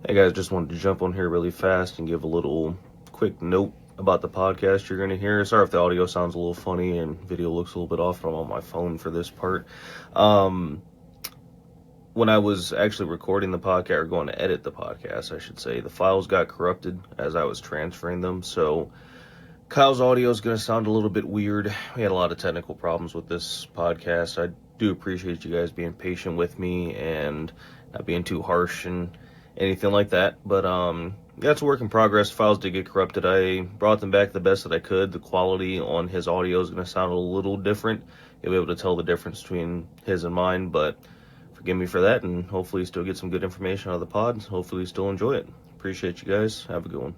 Hey guys, just wanted to jump on here really fast and give a little quick note about the podcast you're going to hear. Sorry if the audio sounds a little funny and video looks a little bit off. I'm on my phone for this part. When I was actually recording the podcast, or going to edit the podcast, I should say, the files got corrupted as I was transferring them. So Kyle's audio is going to sound a little bit weird. We had a lot of technical problems with this podcast. I do appreciate you guys being patient with me and not being too harsh and anything like that. But that's a work in progress. Files did get corrupted. I brought them back the best that I could. The quality on his audio is going to sound a little different. You'll be able to tell the difference between his and mine, but forgive me for that, and hopefully you still get some good information out of the pod. Hopefully you still enjoy it. Appreciate you guys. Have a good one.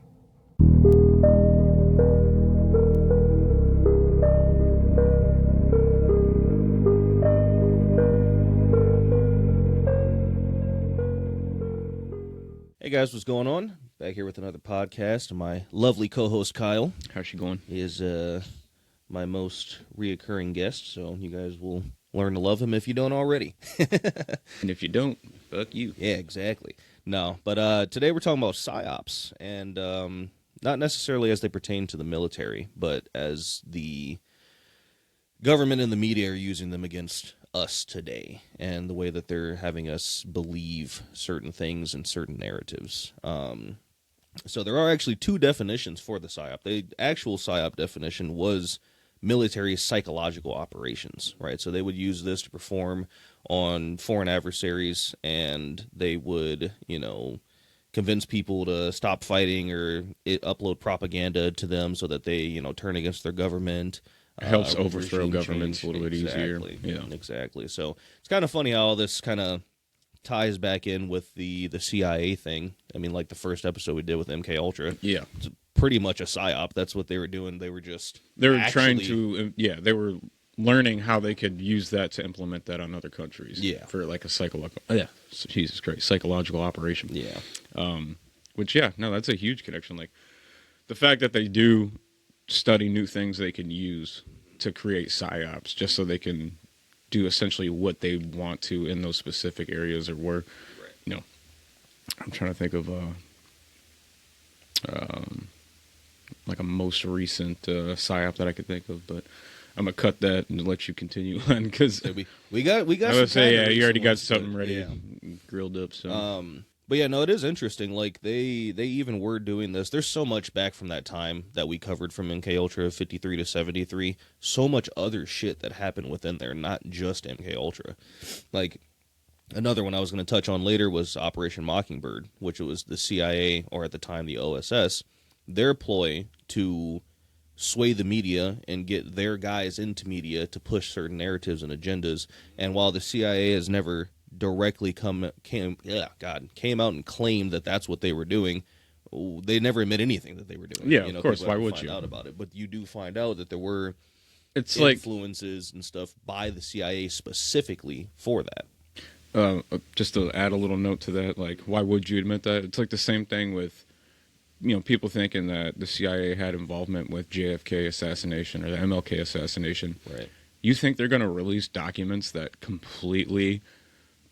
Hey guys, what's going on? Back here with another podcast. My lovely co-host Kyle How's she going? is my most reoccurring guest, so you guys will learn to love him if you don't already. And if you don't, fuck you. Yeah, exactly. No, but today we're talking about PsyOps, and not necessarily as they pertain to the military, but as the government and the media are using them against us today, and the way that they're having us believe certain things and certain narratives. So there are actually two definitions for the PsyOp. The actual PsyOp definition was military psychological operations, right? So they would use this to perform on foreign adversaries, and they would, convince people to stop fighting or upload propaganda to them so that they, turn against their government. It helps overthrow governments a little bit easier. Yeah, exactly. So it's kind of funny how all this kind of ties back in with the CIA thing. I mean, like the first episode we did with MK Ultra. Yeah, it's pretty much a psyop. That's what they were doing. They were trying to. They were learning how they could use that to implement that on other countries. Yeah, for like a psychological operation. Yeah. That's a huge connection. Like the fact that they do study new things they can use to create psyops, just so they can do essentially what they want to in those specific areas, or where, right. I'm trying to think of like a most recent psyop that I could think of, but I'm gonna cut that and let you continue on, because we got. I would say you already got something ready, grilled up. So. But yeah, no, it is interesting. Like they even were doing this. There's so much back from that time that we covered from MK Ultra 53 to 73. So much other shit that happened within there, not just MK Ultra. Like another one I was going to touch on later was Operation Mockingbird, which was the CIA, or at the time the OSS, their ploy to sway the media and get their guys into media to push certain narratives and agendas. And while the CIA has never directly came out and claimed that that's what they were doing, they never admit anything that they were doing. Yeah, of course. Why would you? Find out about it, but you do find out that there were influences and stuff by the CIA specifically for that. Just to add a little note to that, like, why would you admit that? It's like the same thing with, people thinking that the CIA had involvement with JFK assassination or the MLK assassination. Right. You think they're going to release documents that completely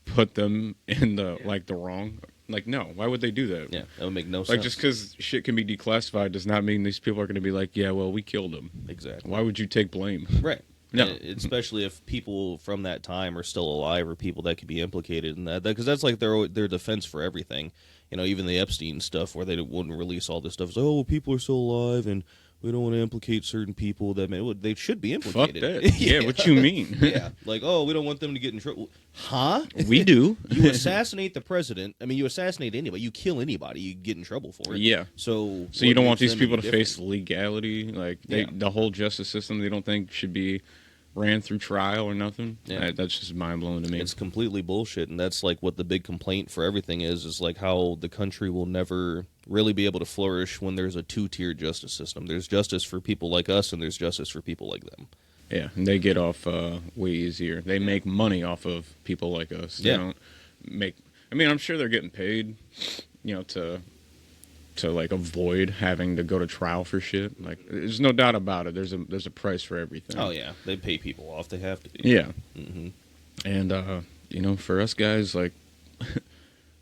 put them in the wrong? Like, no. Why would they do that? Yeah, that would make no sense. Like, just because shit can be declassified does not mean these people are going to be like, yeah, well, we killed him. Exactly. Why would you take blame? Right. No. Especially if people from that time are still alive, or people that could be implicated in that, because that's like their defense for everything. Even the Epstein stuff, where they wouldn't release all this stuff. It's like, well, people are still alive, and we don't want to implicate certain people they should be implicated. Fuck that. Yeah, what you mean? Yeah, like, oh, we don't want them to get in trouble. Huh? We do. You assassinate the president. I mean, you assassinate anybody. You kill anybody, you get in trouble for it. Yeah. So you don't want these people to face legality? Like, the whole justice system, they don't think should be ran through trial or nothing? Yeah. That's just mind-blowing to me. It's completely bullshit, and that's like what the big complaint for everything is like how the country will never really be able to flourish when there's a two-tier justice system. There's justice for people like us, and there's justice for people like them. Yeah, and they get off way easier. They make money off of people like us. They don't make... I mean, I'm sure they're getting paid, to like avoid having to go to trial for shit. Like, there's no doubt about it. There's a price for everything. Oh yeah, they pay people off. They have to be. Yeah. Mm-hmm. And for us guys, like,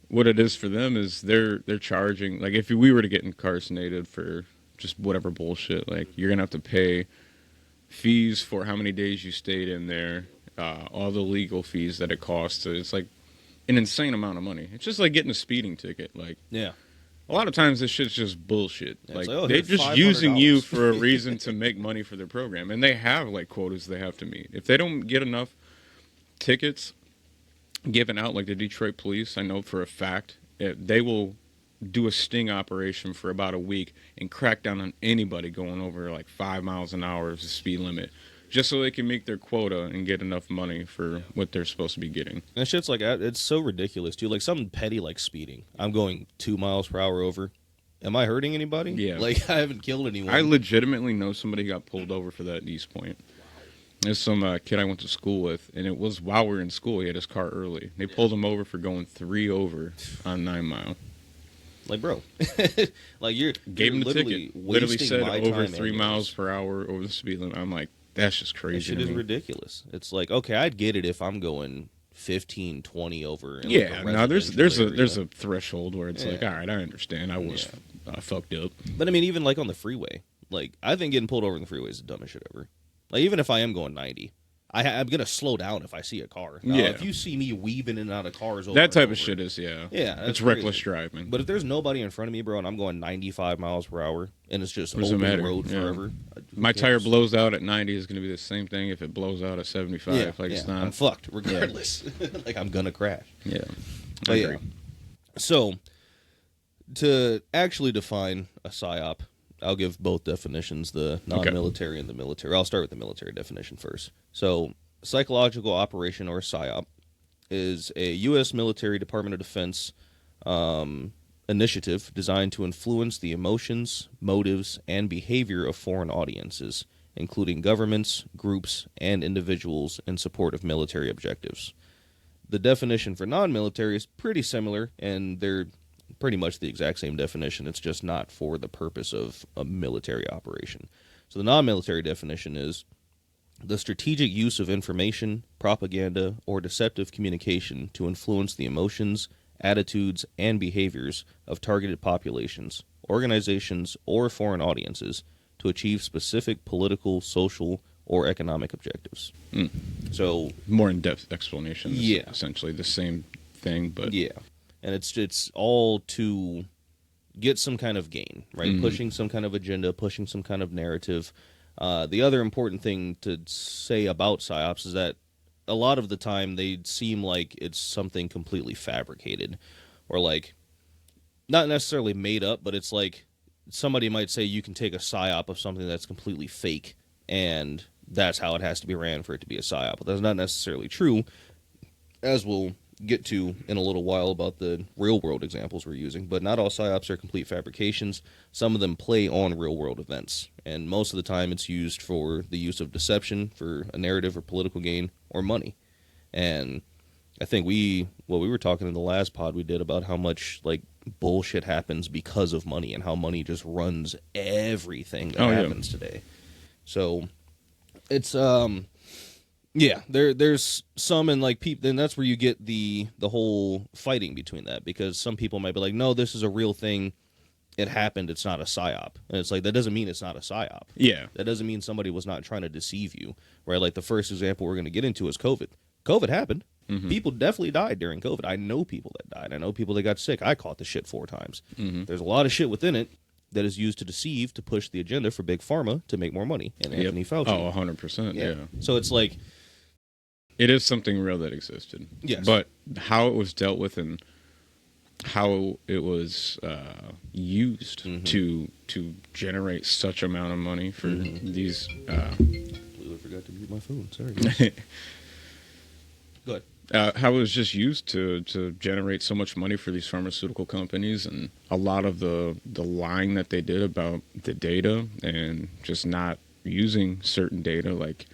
what it is for them is they're charging, like if we were to get incarcerated for just whatever bullshit, like you're gonna have to pay fees for how many days you stayed in there, all the legal fees that it costs. So it's like an insane amount of money. It's just like getting a speeding ticket. Like, Yeah. a lot of times this shit's just bullshit. Yeah, Like, it's like, oh, they're here's just using you $500. for a reason to make money for their program. And they have, like, quotas they have to meet. If they don't get enough tickets given out, like the Detroit police, I know for a fact, they will do a sting operation for about a week and crack down on anybody going over, like, 5 miles an hour is the speed limit, just so they can make their quota and get enough money for what they're supposed to be getting. And shit's like, it's so ridiculous, too. Like, something petty like speeding. I'm going 2 miles per hour over. Am I hurting anybody? Yeah. Like, I haven't killed anyone. I legitimately know somebody got pulled over for that at East Point. There's some kid I went to school with, and it was while we were in school. He had his car early. They pulled him over for going 3 over on 9 Mile. Like, bro. Like, you're Gave him the literally ticket. Literally wasting said my over time 3 and miles yours. per hour over the speed limit. I'm like, that's just That crazy. shit to is me. ridiculous. It's like, okay, I'd get it if I'm going 15, 20 over. In Yeah, like no, there's a a threshold where it's like, all right, I understand. I was fucked up. But I mean, even like on the freeway, like I think getting pulled over on the freeway is the dumbest shit ever. Like even if I am going 90, I'm gonna slow down if I see a car. Now, Yeah. if you see me weaving in and out of cars, over That and type over, of shit is yeah, it's that's reckless crazy. driving. But if there's nobody in front of me, bro, and I'm going 95 miles per hour, and it's just Doesn't open matter. road Yeah. forever, who My tire cares? blows out at 90 is going to be the same thing if it blows out at 75. Yeah, Like, yeah. it's not. I'm fucked regardless. Like I'm gonna crash. Yeah. But yeah. So, to actually define a PsyOp, I'll give both definitions, the non-military and the military. I'll start with the military definition first. So, psychological operation, or PsyOp, is a U.S. military Department of Defense initiative designed to influence the emotions, motives, and behavior of foreign audiences, including governments, groups, and individuals in support of military objectives. The definition for non-military is pretty similar, and they're pretty much the exact same definition. It's just not for the purpose of a military operation. So the non-military definition is the strategic use of information, propaganda, or deceptive communication to influence the emotions, attitudes, and behaviors of targeted populations, organizations, or foreign audiences to achieve specific political, social, or economic objectives. So More in-depth explanation. Is Yeah. essentially the same thing, but yeah, and it's all to get some kind of gain, right? Pushing some kind of agenda, pushing some kind of narrative. The other important thing to say about PsyOps is that a lot of the time they seem like it's something completely fabricated, or like not necessarily made up, but it's like somebody might say you can take a PsyOp of something that's completely fake, and that's how it has to be ran for it to be a PsyOp. But that's not necessarily true, as we'll get to in a little while about the real-world examples we're using. But not all PsyOps are complete fabrications. Some of them play on real-world events, and most of the time it's used for the use of deception for a narrative or political gain or money. And I think what we were talking in the last pod we did about how much like bullshit happens because of money, and how money just runs everything that happens today. So it's yeah, there's some, and like people, then that's where you get the whole fighting between that, because some people might be like, no, this is a real thing, it happened, it's not a PsyOp. And it's like, that doesn't mean it's not a PsyOp. yeah. That doesn't mean somebody was not trying to deceive you, right? Like the first example we're going to get into is COVID. COVID happened. People definitely died during COVID. I know people that died. I know people that got sick. I caught the shit 4 times. There's a lot of shit within it that is used to deceive, to push the agenda for Big Pharma to make more money. And Anthony Fauci. Oh, 100%. Yeah. So it's like, It is something real that existed. Yes. But how it was dealt with and how it was used to generate such amount of money for these. I completely forgot to mute my phone. Sorry. Go ahead. How it was just used to generate so much money for these pharmaceutical companies, and a lot of the lying that they did about the data and just not using certain data, like.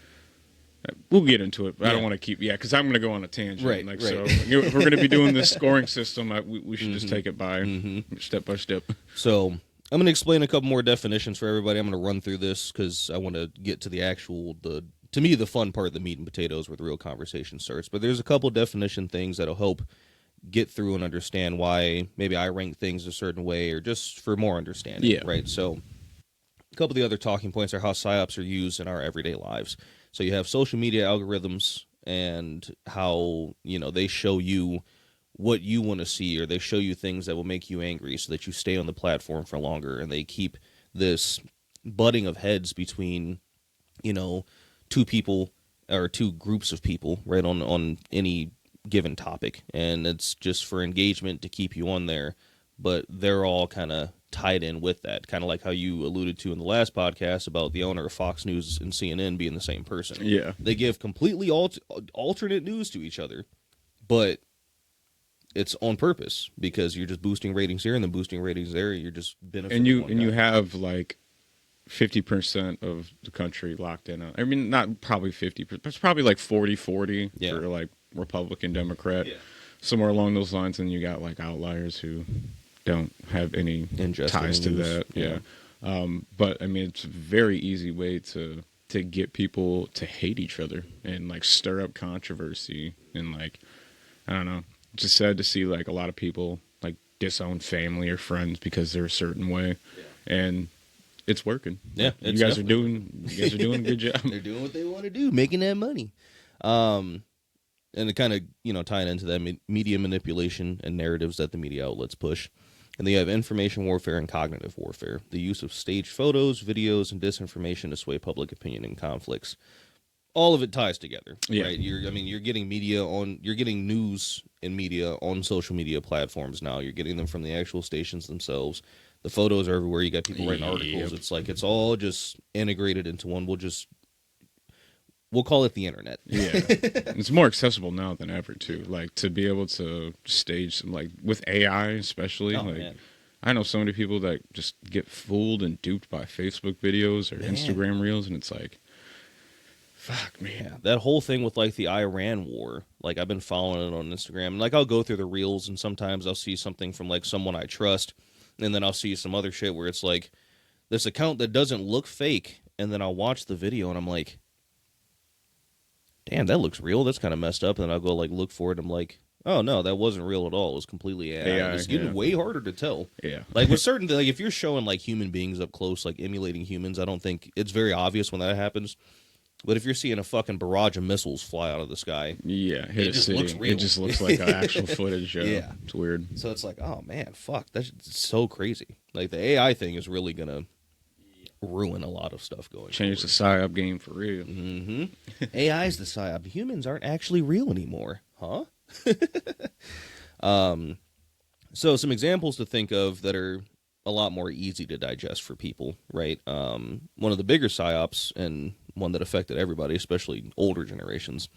We'll get into it, but I don't want to keep, because I'm going to go on a tangent. Right, like, right. So if we're going to be doing this scoring system, we should just take it by step by step. So I'm going to explain a couple more definitions for everybody. I'm going to run through this because I want to get to the actual, to me, the fun part, the meat and potatoes, where the real conversation starts. But there's a couple definition things that'll help get through and understand why maybe I rank things a certain way, or just for more understanding. Yeah. Right. So a couple of the other talking points are how PsyOps are used in our everyday lives. So you have social media algorithms and how, they show you what you want to see, or they show you things that will make you angry so that you stay on the platform for longer, and they keep this butting of heads between, two people or two groups of people, right, on any given topic, and it's just for engagement to keep you on there, but they're all kind of tied in with that, kind of like how you alluded to in the last podcast about the owner of Fox News and CNN being the same person. Yeah. They give completely alternate news to each other, but it's on purpose because you're just boosting ratings here and then boosting ratings there. You're just benefiting. And you have like 50% of the country locked in on. I mean, not probably 50%, but it's probably like 40-40 for like Republican, Democrat, somewhere along those lines. And you got like outliers who don't have any ties to that. Yeah. But I mean, it's a very easy way to get people to hate each other and like stir up controversy, and like, I don't know, it's just sad to see like a lot of people like disown family or friends because they're a certain way, and it's working. Yeah, you guys are doing a good job. They're doing what they want to do, making that money. And to kind of, tying into that, media manipulation and narratives that the media outlets push. And they have information warfare and cognitive warfare, the use of staged photos, videos, and disinformation to sway public opinion in conflicts. All of it ties together, right? You're getting you're getting news and media on social media platforms now. You're getting them from the actual stations themselves. The photos are everywhere. You got people writing articles. It's like it's all just integrated into one. We'll call it the internet. Yeah, it's more accessible now than ever too. Like to be able to stage some, like with AI especially. Man. I know so many people that just get fooled and duped by Facebook videos or Instagram reels, and it's like, fuck, man. Yeah, that whole thing with like the Iran war, like I've been following it on Instagram, and like I'll go through the reels, and sometimes I'll see something from like someone I trust, and then I'll see some other shit where it's like this account that doesn't look fake, and then I'll watch the video and I'm like, damn, that looks real. That's kind of messed up. And then I'll go like look for it. I'm like, oh no, that wasn't real at all. It was completely AI. It's getting way harder to tell. Yeah, like with certain, like if you're showing like human beings up close, like emulating humans, I don't think it's very obvious when that happens. But if you're seeing a fucking barrage of missiles fly out of the sky, hit a city, it just looks like actual footage. Yeah, it's weird. So it's like, oh man, fuck, that's so crazy. Like the AI thing is really gonna ruin a lot of stuff going. Change the PsyOp game for real. Mm-hmm. AI is the PsyOp. Humans aren't actually real anymore, huh? So some examples to think of that are a lot more easy to digest for people, right? One of the bigger PsyOps, and one that affected everybody, especially older generations,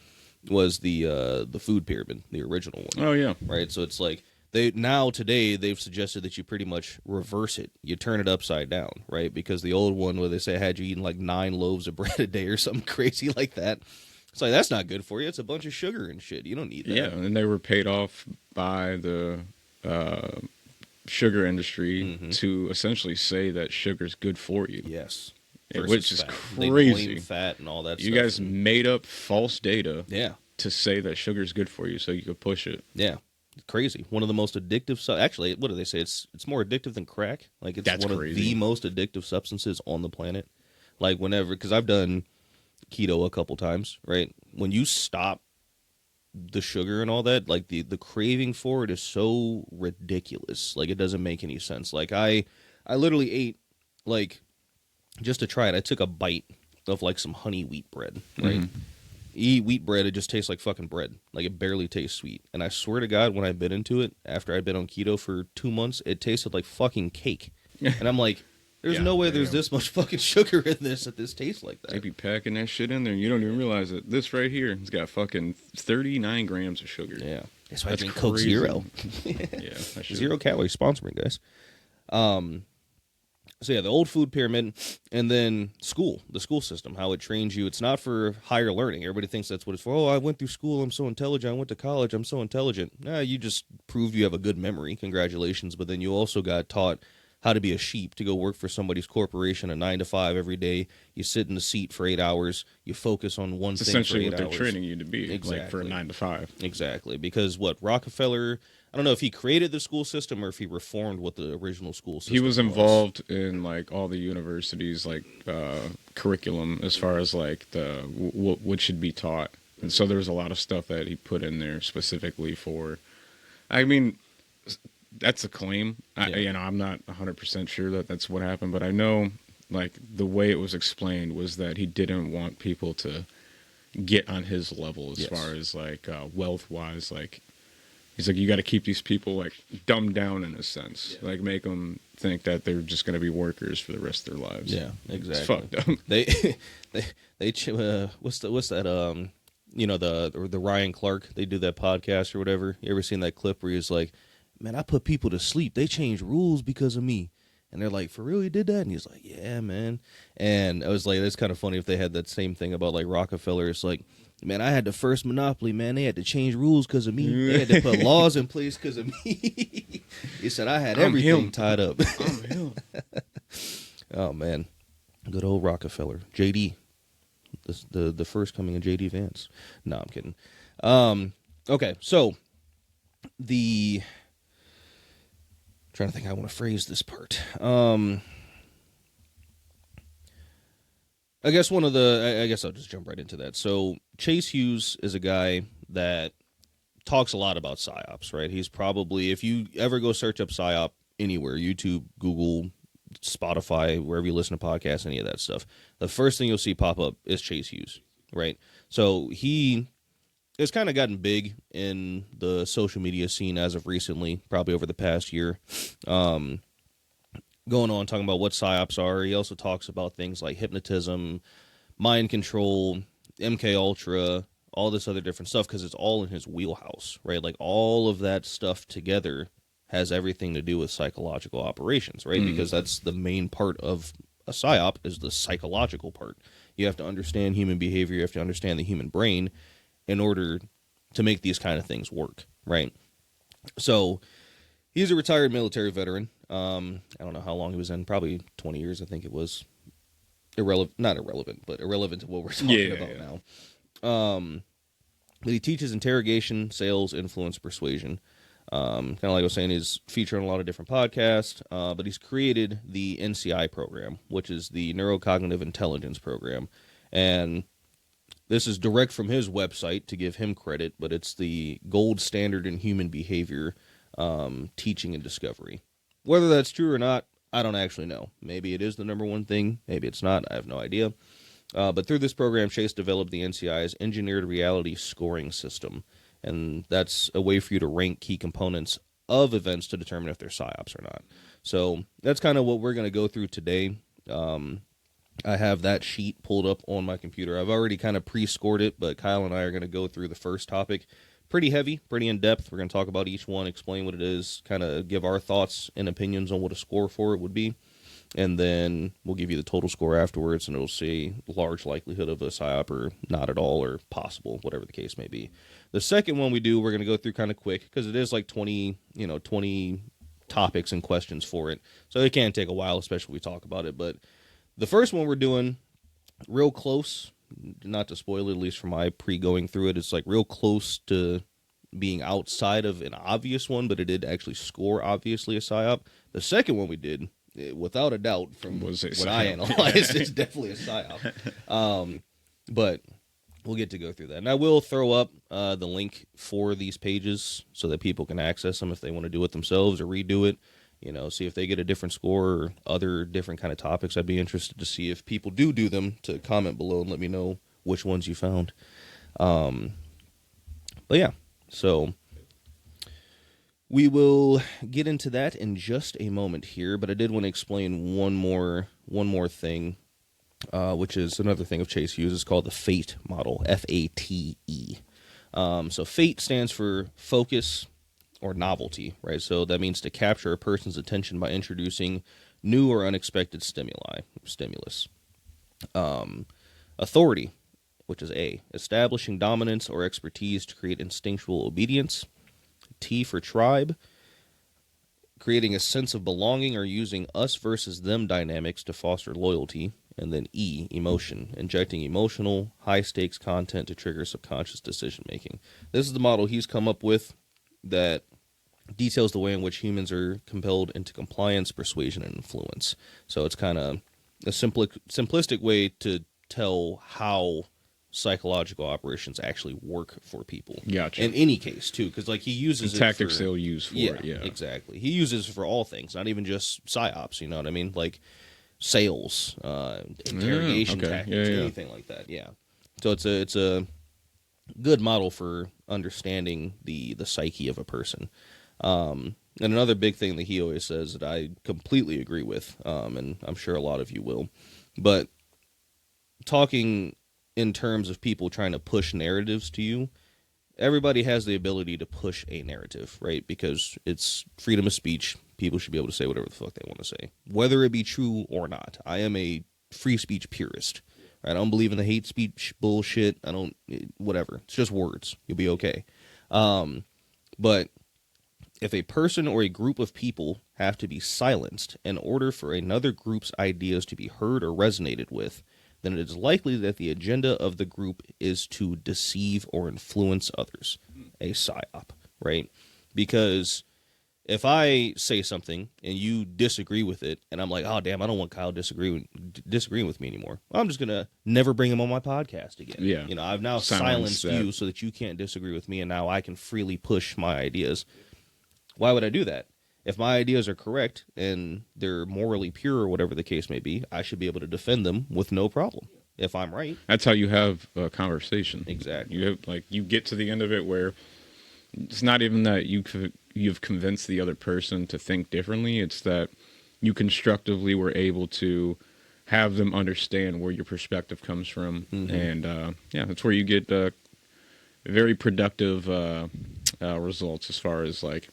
was the food pyramid, the original one. Oh yeah, right. So it's like today they've suggested that you pretty much reverse it. You turn it upside down, right? Because the old one where they say had you eating like 9 loaves of bread a day or something crazy like that. It's like, that's not good for you. It's a bunch of sugar and shit. You don't need that. Yeah, and they were paid off by the sugar industry to essentially say that sugar's good for you. Yes. Which is fat. Crazy. They blame fat and all that you stuff. guys made up false data to say that sugar's good for you so you could push it. Yeah. Crazy. One of the most addictive actually, what do they say? It's more addictive than crack. Like it's one of the most addictive substances on the planet. Like whenever, because I've done keto a couple times, right? When you stop the sugar and all that, like the craving for it is so ridiculous. Like it doesn't make any sense. Like I literally ate, like, just to try it, I took a bite of like some honey wheat bread, right? You eat wheat bread, it just tastes like fucking bread. Like it barely tastes sweet. And I swear to God, when I bit into it, after I'd been on keto for 2 months, it tasted like fucking cake. And I'm like, there's no way there's this much fucking sugar in this that this tastes like that. They be packing that shit in there and you don't even realize it. This right here, it's got fucking 39 grams of sugar. Yeah. That's why I drink Coke Zero. Zero calories. Sponsor me, guys. So yeah, the old food pyramid, and then the school system, how it trains you. It's not for higher learning. Everybody thinks that's what it's for. Oh, I went through school. I'm so intelligent. I went to college. I'm so intelligent. Nah, you just proved you have a good memory. Congratulations. But then you also got taught how to be a sheep, to go work for somebody's corporation, a 9 to 5 every day. You sit in the seat for 8 hours. You focus on one It's thing for 8 hours. essentially what they're training you to be, Exactly. like for a 9 to 5. Exactly. Because what Rockefeller, I don't know if he created the school system or if he reformed what the original school system was. He was involved in like all the universities, like curriculum, as far as like the what should be taught. And so there was a lot of stuff that he put in there specifically for, I mean, that's a claim. Yeah. I'm not 100% sure that that's what happened, but I know like the way it was explained was that he didn't want people to get on his level as far as like wealth wise. Like he's like, you got to keep these people like dumbed down in a sense, like make them think that they're just going to be workers for the rest of their lives. Yeah, exactly. It's fucked up. They what's that you know, the Ryan Clark, they do that podcast or whatever. You ever seen that clip where he's like, man, I put people to sleep. They changed rules because of me. And they're like, for real, you did that? And he's like, yeah, man. And I was like, that's kind of funny if they had that same thing about like Rockefeller. It's like, man, I had the first monopoly, man. They had to change rules because of me. They had to put laws in place because of me. He said, I had everything tied up. I'm him. Oh, man. Good old Rockefeller. JD. The first coming of JD Vance. No, I'm kidding. Okay, so trying to think how I want to phrase this part. I guess I guess I'll just jump right into that. So Chase Hughes is a guy that talks a lot about PsyOps, right? He's probably, if you ever go search up PsyOp anywhere, YouTube, Google, Spotify, wherever you listen to podcasts, any of that stuff, the first thing you'll see pop up is Chase Hughes, right? So he has kind of gotten big in the social media scene as of recently, probably over the past year. Going on talking about what PsyOps are. He also talks about things like hypnotism, mind control, MK Ultra, all this other different stuff, because it's all in his wheelhouse, right? Like all of that stuff together has everything to do with psychological operations, right? Because that's the main part of a PsyOp, is the psychological part. You have to understand human behavior, you have to understand the human brain in order to make these kind of things work, right? So he's a retired military veteran. I don't know how long he was in, probably 20 years, I think it was. Not irrelevant, but irrelevant to what we're talking about now. But he teaches interrogation, sales, influence, persuasion. Kind of like I was saying, he's featured on a lot of different podcasts, but he's created the NCI program, which is the Neurocognitive Intelligence program. And this is direct from his website, to give him credit, but it's the gold standard in human behavior teaching and discovery. Whether that's true or not, I don't actually know. Maybe it is the number one thing. Maybe it's not. I have no idea. But through this program, Chase developed the NCI's engineered reality scoring system. And that's a way for you to rank key components of events to determine if they're PsyOps or not. So that's kind of what we're going to go through today. I have that sheet pulled up on my computer. I've already kind of pre-scored it, but Kyle and I are going to go through the first topic. Pretty heavy, pretty in-depth. We're going to talk about each one, explain what it is, kind of give our thoughts and opinions on what a score for it would be. And then we'll give you the total score afterwards, and it'll say large likelihood of a PsyOp or not at all, or possible, whatever the case may be. The second one we do, we're going to go through kind of quick, because it is like 20 topics and questions for it. So it can take a while, especially when we talk about it. But the first one we're doing real close, not to spoil it, at least for my pre-going through it, it's like real close to being outside of an obvious one, but it did actually score obviously a PsyOp. The second one we did, without a doubt, from what I analyzed, it's definitely a PsyOp. But we'll get to go through that. And I will throw up the link for these pages so that people can access them if they want to do it themselves or redo it. See if they get a different score or other different kind of topics. I'd be interested to see if people do them, to comment below and let me know which ones you found. But yeah, so we will get into that in just a moment here. But I did want to explain one more thing, which is another thing of Chase Hughes. It's called the FATE model, F-A-T-E. So FATE stands for focus or novelty, right? So that means to capture a person's attention by introducing new or unexpected stimulus. Authority, which is A, establishing dominance or expertise to create instinctual obedience. T for tribe, creating a sense of belonging or using us versus them dynamics to foster loyalty. And then E, emotion, injecting emotional, high-stakes content to trigger subconscious decision-making. This is the model he's come up with that details the way in which humans are compelled into compliance, persuasion, and influence. So it's kind of a simplistic way to tell how psychological operations actually work for people. Gotcha. In any case, too, because like he uses the tactics they'll use for it. Yeah, exactly. He uses it for all things, not even just PsyOps. You know what I mean? Like sales, interrogation tactics, anything like that. Yeah. So it's a good model for understanding the psyche of a person. And another big thing that he always says that I completely agree with, and I'm sure a lot of you will, but talking in terms of people trying to push narratives to you, everybody has the ability to push a narrative, right? Because it's freedom of speech. People should be able to say whatever the fuck they want to say, whether it be true or not. I am a free speech purist. I don't believe in the hate speech bullshit. I don't, whatever. It's just words. You'll be okay. But if a person or a group of people have to be silenced in order for another group's ideas to be heard or resonated with, then it is likely that the agenda of the group is to deceive or influence others. A PsyOp, right? Because if I say something and you disagree with it, and I'm like, oh, damn, I don't want Kyle disagreeing with me anymore, well, I'm just going to never bring him on my podcast again. Yeah. You know, I've now silenced you so that you can't disagree with me, and now I can freely push my ideas. Why would I do that? If my ideas are correct and they're morally pure or whatever the case may be, I should be able to defend them with no problem. If I'm right. That's how you have a conversation. Exactly. You get to the end of it where it's not even that you've convinced the other person to think differently. It's that you constructively were able to have them understand where your perspective comes from. Mm-hmm. And that's where you get very productive results as far as like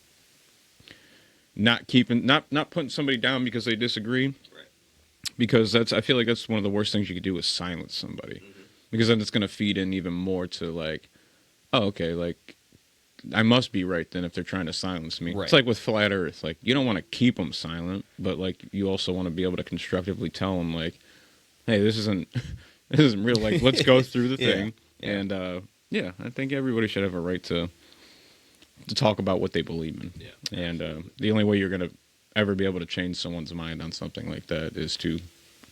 not putting somebody down because they disagree. Right. Because I feel like that's one of the worst things you could do is silence somebody. Mm-hmm. Because then it's going to feed in even more to like, oh, okay, like I must be right then if they're trying to silence me. Right. It's like with Flat Earth. Like you don't want to keep them silent, but like you also want to be able to constructively tell them like, hey, this isn't real. Like let's go through the thing. Yeah. And I think everybody should have a right to talk about what they believe in. Yeah. And the only way you're going to ever be able to change someone's mind on something like that is to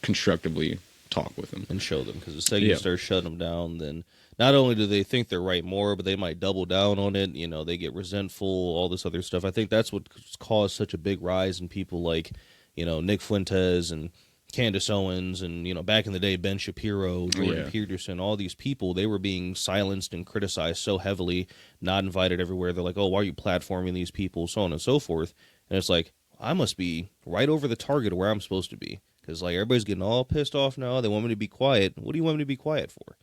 constructively talk with them. And show them. Because the second you start shutting them down, then not only do they think they're right more, but they might double down on it. You know, they get resentful, all this other stuff. I think that's what caused such a big rise in people like, you know, Nick Fuentes and Candace Owens and, you know, back in the day, Ben Shapiro, Jordan Peterson, all these people, they were being silenced and criticized so heavily, not invited everywhere. They're like, oh, why are you platforming these people, so on and so forth. And it's like, I must be right over the target of where I'm supposed to be. Because, like, everybody's getting all pissed off now. They want me to be quiet. What do you want me to be quiet for?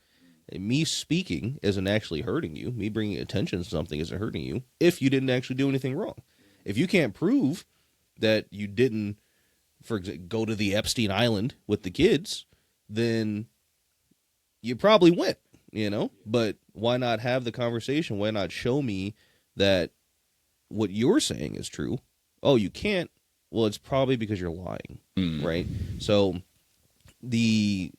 And me speaking isn't actually hurting you. Me bringing attention to something isn't hurting you if you didn't actually do anything wrong. If you can't prove that you didn't, for example, go to the Epstein Island with the kids, then you probably went, you know? But why not have the conversation? Why not show me that what you're saying is true? Oh, you can't? Well, it's probably because you're lying, right? So the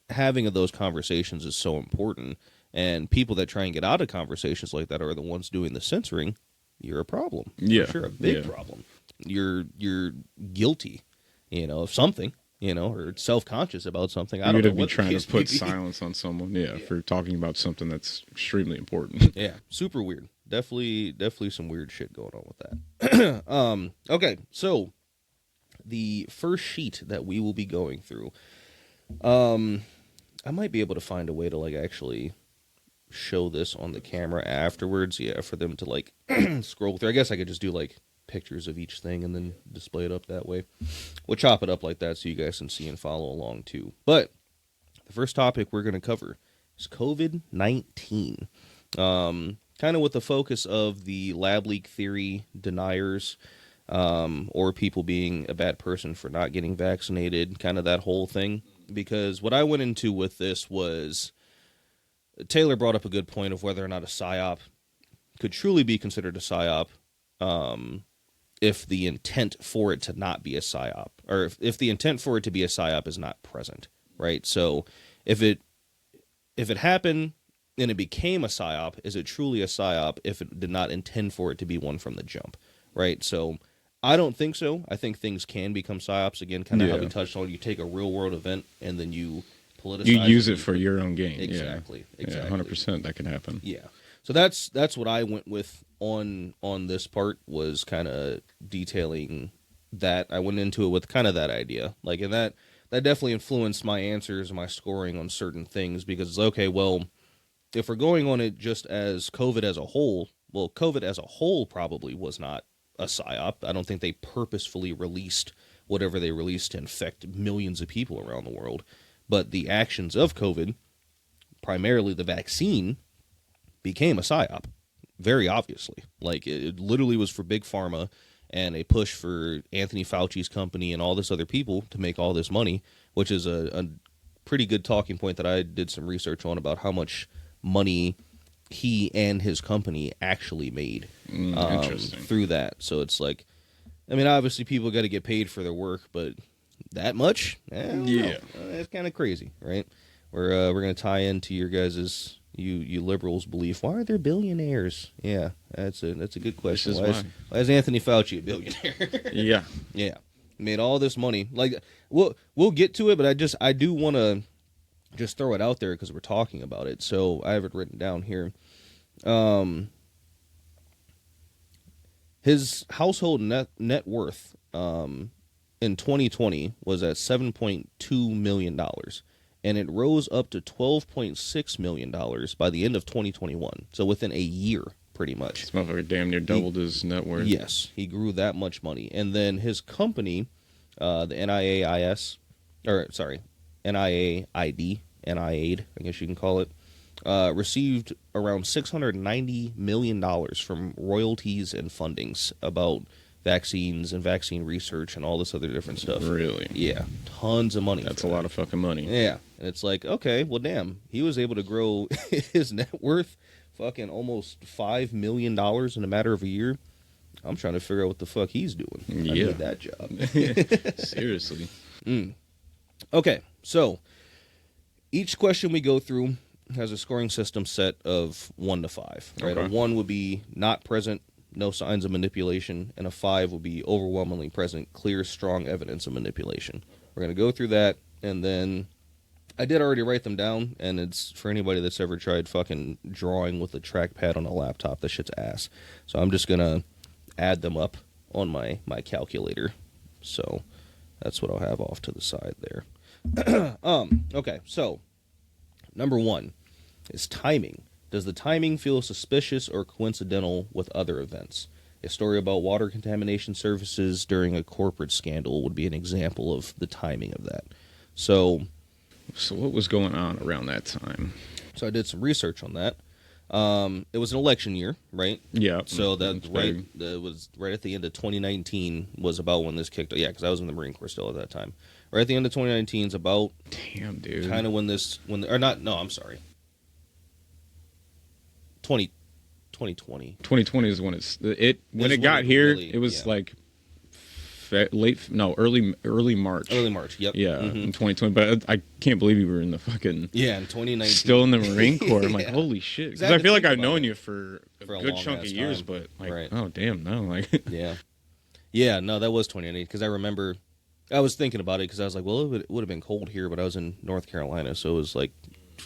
having of those conversations is so important, and people that try and get out of conversations like that are the ones doing the censoring. You're a problem. Yeah. For sure, a big problem. You're guilty, you know, of something, you know, or self-conscious about something. I don't know what trying to put silence on someone, for talking about something that's extremely important. Yeah, super weird. Definitely some weird shit going on with that. Okay, so the first sheet that we will be going through, I might be able to find a way to like actually show this on the camera afterwards. Yeah, for them to like scroll through. I guess I could just do like pictures of each thing and then display it up that way. We'll chop it up like that so you guys can see and follow along too. But the first topic we're going to cover is COVID-19. Kind of with the focus of the lab leak theory deniers, or people being a bad person for not getting vaccinated, kind of that whole thing. Because what I went into with this was, Taylor brought up a good point of whether or not a PsyOp could truly be considered a PsyOp, if the intent for it to not be a psyop, or if the intent for it to be a psyop is not present, right? So if it happened and it became a psyop, is it truly a psyop if it did not intend for it to be one from the jump, right? So I don't think so. I think things can become psyops again, kind of how we touched on. You take a real world event and then you politicize. You use it for your own gain. Exactly. Yeah, 100% that can happen. Yeah. So that's what I went with on this part, was kind of detailing that. I went into it with kind of that idea, like, and that definitely influenced my answers and my scoring on certain things, because it's okay, well, if we're going on it just as COVID as a whole, well, COVID as a whole probably was not a psyop. I don't think they purposefully released whatever they released to infect millions of people around the world. But the actions of COVID, primarily the vaccine, became a psyop, very obviously. Like, it literally was for big pharma and a push for Anthony Fauci's company and all this other people to make all this money, which is a pretty good talking point that I did some research on, about how much money he and his company actually made through that. So it's like, I mean, obviously people got to get paid for their work, but that much? It's kind of crazy, right? We're going to tie into your guys's, you liberals' belief. Why are there billionaires? Yeah, that's a good question. Why is Anthony Fauci a billionaire? Yeah, made all this money. Like, we'll get to it, but I do want to just throw it out there because we're talking about it. So I have it written down here. His household net worth in 2020 was at $7.2 million, and it rose up to $12.6 million by the end of 2021. So within a year, pretty much. This motherfucker damn near doubled his net worth. Yes, he grew that much money. And then his company, the NIAID, I guess you can call it, received around $690 million from royalties and fundings about vaccines and vaccine research and all this other different stuff. Really? Yeah. Tons of money. That's a lot of fucking money. Yeah. And it's like, okay, well, damn. He was able to grow his net worth fucking almost $5 million in a matter of a year. I'm trying to figure out what the fuck he's doing. Yeah. I need that job. Seriously. Okay. So each question we go through has a scoring system set of 1 to 5. Right? Okay. A 1 would be not present, no signs of manipulation, and a 5 would be overwhelmingly present, clear, strong evidence of manipulation. We're going to go through that, and then I did already write them down, and it's for anybody that's ever tried fucking drawing with a trackpad on a laptop, that shit's ass. So I'm just going to add them up on my calculator. So that's what I'll have off to the side there. Okay, so number 1 is timing. Does the timing feel suspicious or coincidental with other events? A story about water contamination services during a corporate scandal would be an example of the timing of that. So what was going on around that time? So I did some research on that. It was an election year, right? Yeah. So that was right at the end of 2019 was about when this kicked off. Yeah, because I was in the Marine Corps still at that time. Right at the end of 2019 is about, damn, dude, kind of I'm sorry, 2020. 2020 is when when it got here. Really, it was like early March. Early March. Yep. Yeah, in 2020. But I can't believe you were in the fucking in 2019 still in the Marine Corps. I'm like, holy shit, because I feel like I've known you for a good chunk of years, but like, right. Oh damn, no, like, yeah, no, that was 2019 because I remember I was thinking about it because I was like, well, it would have been cold here, but I was in North Carolina, so it was like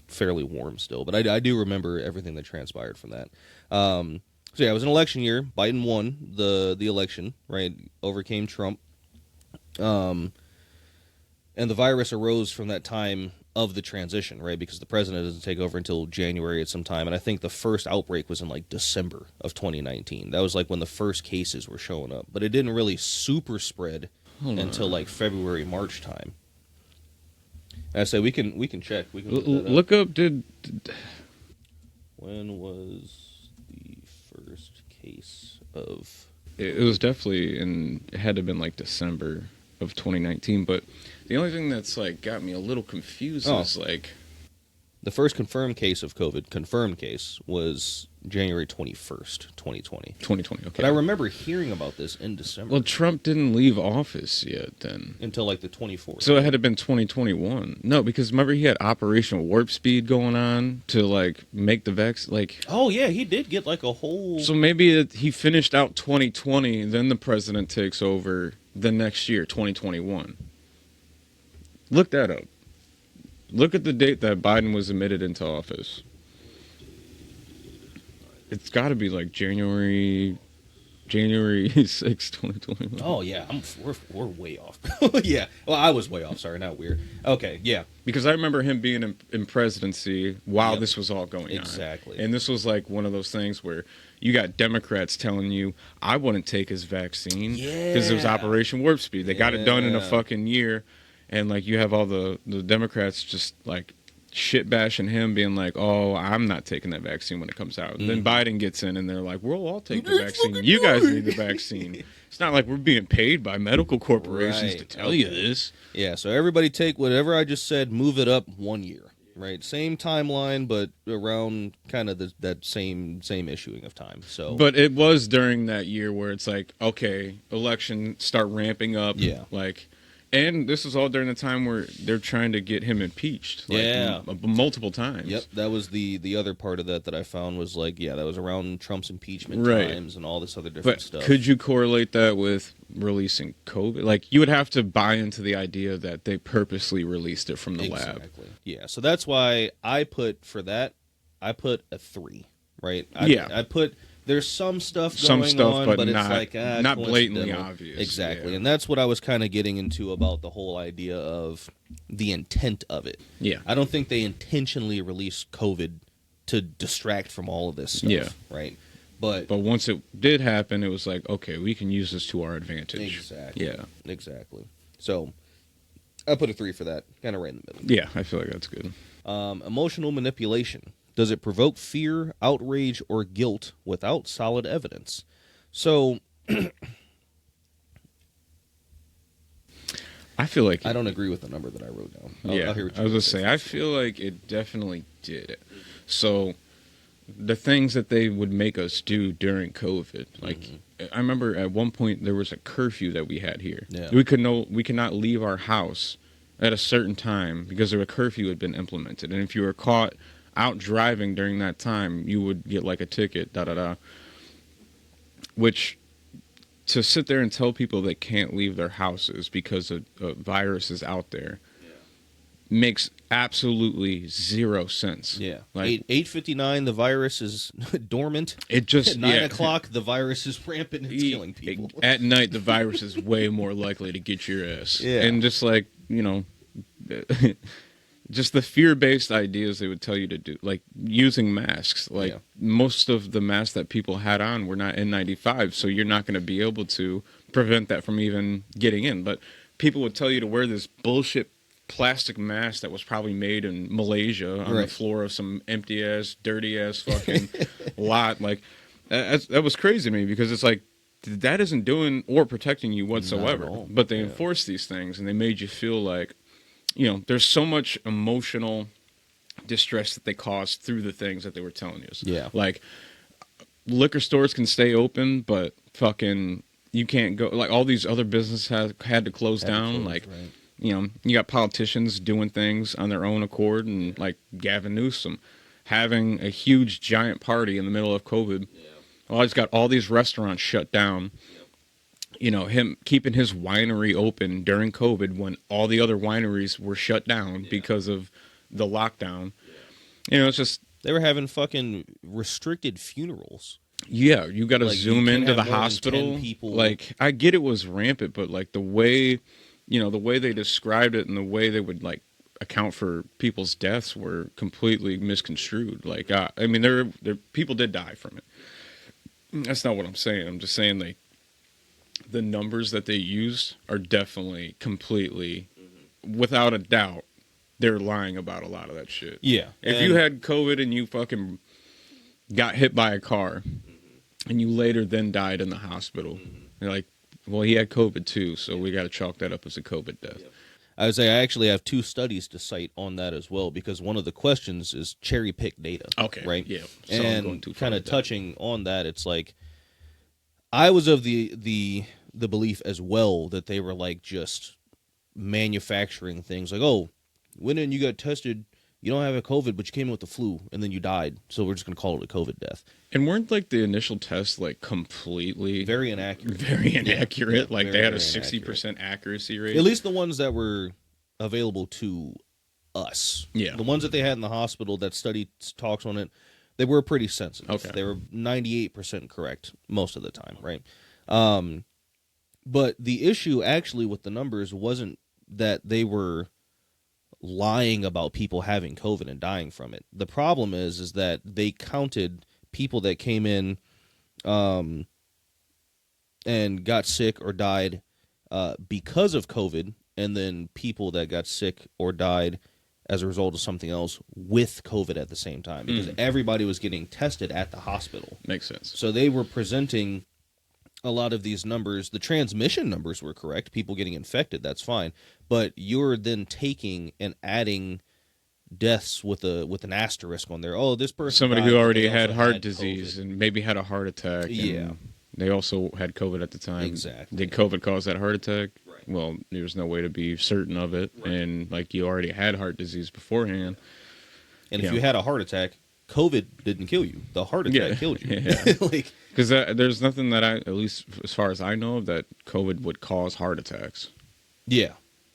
fairly warm still. But I do remember everything that transpired from that. So yeah, it was an election year. Biden won the election, right? Overcame Trump. And the virus arose from that time of the transition, right? Because the president doesn't take over until January at some time. And I think the first outbreak was in like December of 2019. That was like when the first cases were showing up. But it didn't really super spread until like February, March time. And I say we can check. We can look up. When was the first case of? It was definitely it had to have been like December of 2019. But the only thing that's like got me a little confused is like, The first confirmed case of COVID, was January 21st, 2020. 2020, okay. But I remember hearing about this in December. Well, Trump didn't leave office yet then. Until like the 24th. So it had to have been 2021. No, because remember he had Operation Warp Speed going on to like make the vaccine. Like, oh yeah, he did get like a whole. So maybe he finished out 2020, then the president takes over the next year, 2021. Look that up. Look at the date that Biden was admitted into office. It's got to be like January 6, 2021. Oh yeah, we're way off. Yeah, well I was way off. Sorry, not weird. Okay, yeah. Because I remember him being in presidency while this was all going on. Exactly. And this was like one of those things where you got Democrats telling you, I wouldn't take his vaccine because it was Operation Warp Speed. They got it done in a fucking year. And like you have all the Democrats just like shit bashing him, being like, "Oh, I'm not taking that vaccine when it comes out." And then Biden gets in, and they're like, "We'll all take the vaccine. You guys need the vaccine." It's not like we're being paid by medical corporations to tell you this. Yeah. So everybody take whatever I just said, move it up 1 year. Right, same timeline, but around kind of that same issuing of time. So, but it was during that year where it's like, okay, election start ramping up. Yeah, like. And this is all during the time where they're trying to get him impeached. Like, multiple times. Yep, that was the other part of that I found was like, that was around Trump's impeachment times and all this other different stuff. Could you correlate that with releasing COVID? Like, you would have to buy into the idea that they purposely released it from the lab. Yeah, so that's why I put a 3, right? I put... There's some stuff going on, but it's like not blatantly obvious. Exactly, and that's what I was kind of getting into about the whole idea of the intent of it. Yeah, I don't think they intentionally released COVID to distract from all of this stuff. Yeah, right. But once it did happen, it was like, okay, we can use this to our advantage. Exactly. Yeah, exactly. So I put a 3 for that, kind of right in the middle. Yeah, I feel like that's good. Emotional manipulation. Does it provoke fear, outrage, or guilt without solid evidence? So, I feel like... I don't agree with the number that I wrote down. I'll hear what you I was going to say, I feel like it definitely did. So, the things that they would make us do during COVID, like, I remember at one point there was a curfew that we had here. Yeah. We could not leave our house at a certain time because a curfew had been implemented. And if you were caught out driving during that time, you would get like a ticket, which to sit there and tell people they can't leave their houses because a virus is out there makes absolutely zero sense. Yeah, like 8:59, the virus is dormant. It just at 9 o'clock, the virus is rampant and it's killing people. At night, the virus is way more likely to get your ass. Yeah, and just like just the fear-based ideas they would tell you to do, like using masks. Like most of the masks that people had on were not N95, so you're not going to be able to prevent that from even getting in. But people would tell you to wear this bullshit plastic mask that was probably made in Malaysia on the floor of some empty-ass, dirty-ass fucking lot. Like, that was crazy to me because it's like, that isn't doing or protecting you whatsoever. But they enforced these things, and they made you feel like, there's so much emotional distress that they caused through the things that they were telling us. Yeah. Like, liquor stores can stay open, but fucking you can't go. Like, all these other businesses had to close down. You got politicians doing things on their own accord, and like Gavin Newsom having a huge giant party in the middle of COVID. Yeah. Well, he's got all these restaurants shut down. Him keeping his winery open during COVID when all the other wineries were shut down because of the lockdown. It's just... They were having fucking restricted funerals. Yeah, you got to zoom into the hospital. Like, I get it was rampant, but like the way, the way they described it and the way they would like account for people's deaths were completely misconstrued. Like, I mean, there people did die from it. That's not what I'm saying. I'm just saying, like, the numbers that they used are definitely completely, without a doubt, they're lying about a lot of that shit. Yeah. If you had COVID and you fucking got hit by a car and you later then died in the hospital, you're like, well, he had COVID too, so we got to chalk that up as a COVID death. I would say I actually have 2 studies to cite on that as well, because one of the questions is cherry pick data. Okay. Right. Yeah. So I'm going And too far kind of with that. touching on that, it's like I was of the belief as well that they were like just manufacturing things like, oh, went in, you got tested, you don't have a COVID, but you came in with the flu, and then you died, so we're just going to call it a COVID death. And weren't like the initial tests like completely Very inaccurate. very inaccurate? Yeah, like very, they had a very 60% accuracy rate. At least the ones that were available to us. Yeah. The ones that they had in the hospital that study talks on it, they were pretty sensitive. Okay. They were 98% correct most of the time, right? But the issue actually with the numbers wasn't that they were lying about people having COVID and dying from it. The problem is that they counted people that came in and got sick or died because of COVID, and then people that got sick or died as a result of something else with COVID at the same time, because everybody was getting tested at the hospital. Makes sense. So they were presenting a lot of these numbers. The transmission numbers were correct. People getting infected, that's fine. But you're then taking and adding deaths with an asterisk on there. Oh, this person Somebody died, who but already they had also heart had disease COVID. and maybe had a heart attack. And Yeah. they also had COVID at the time. Exactly. Did COVID cause that heart attack? Right. Well, there's no way to be certain of it. Right. And like you already had heart disease beforehand. And if Yeah. you had a heart attack, COVID didn't kill you. The heart attack killed you. Yeah. Like, Because there's nothing that at least as far as I know, that COVID would cause heart attacks. yeah.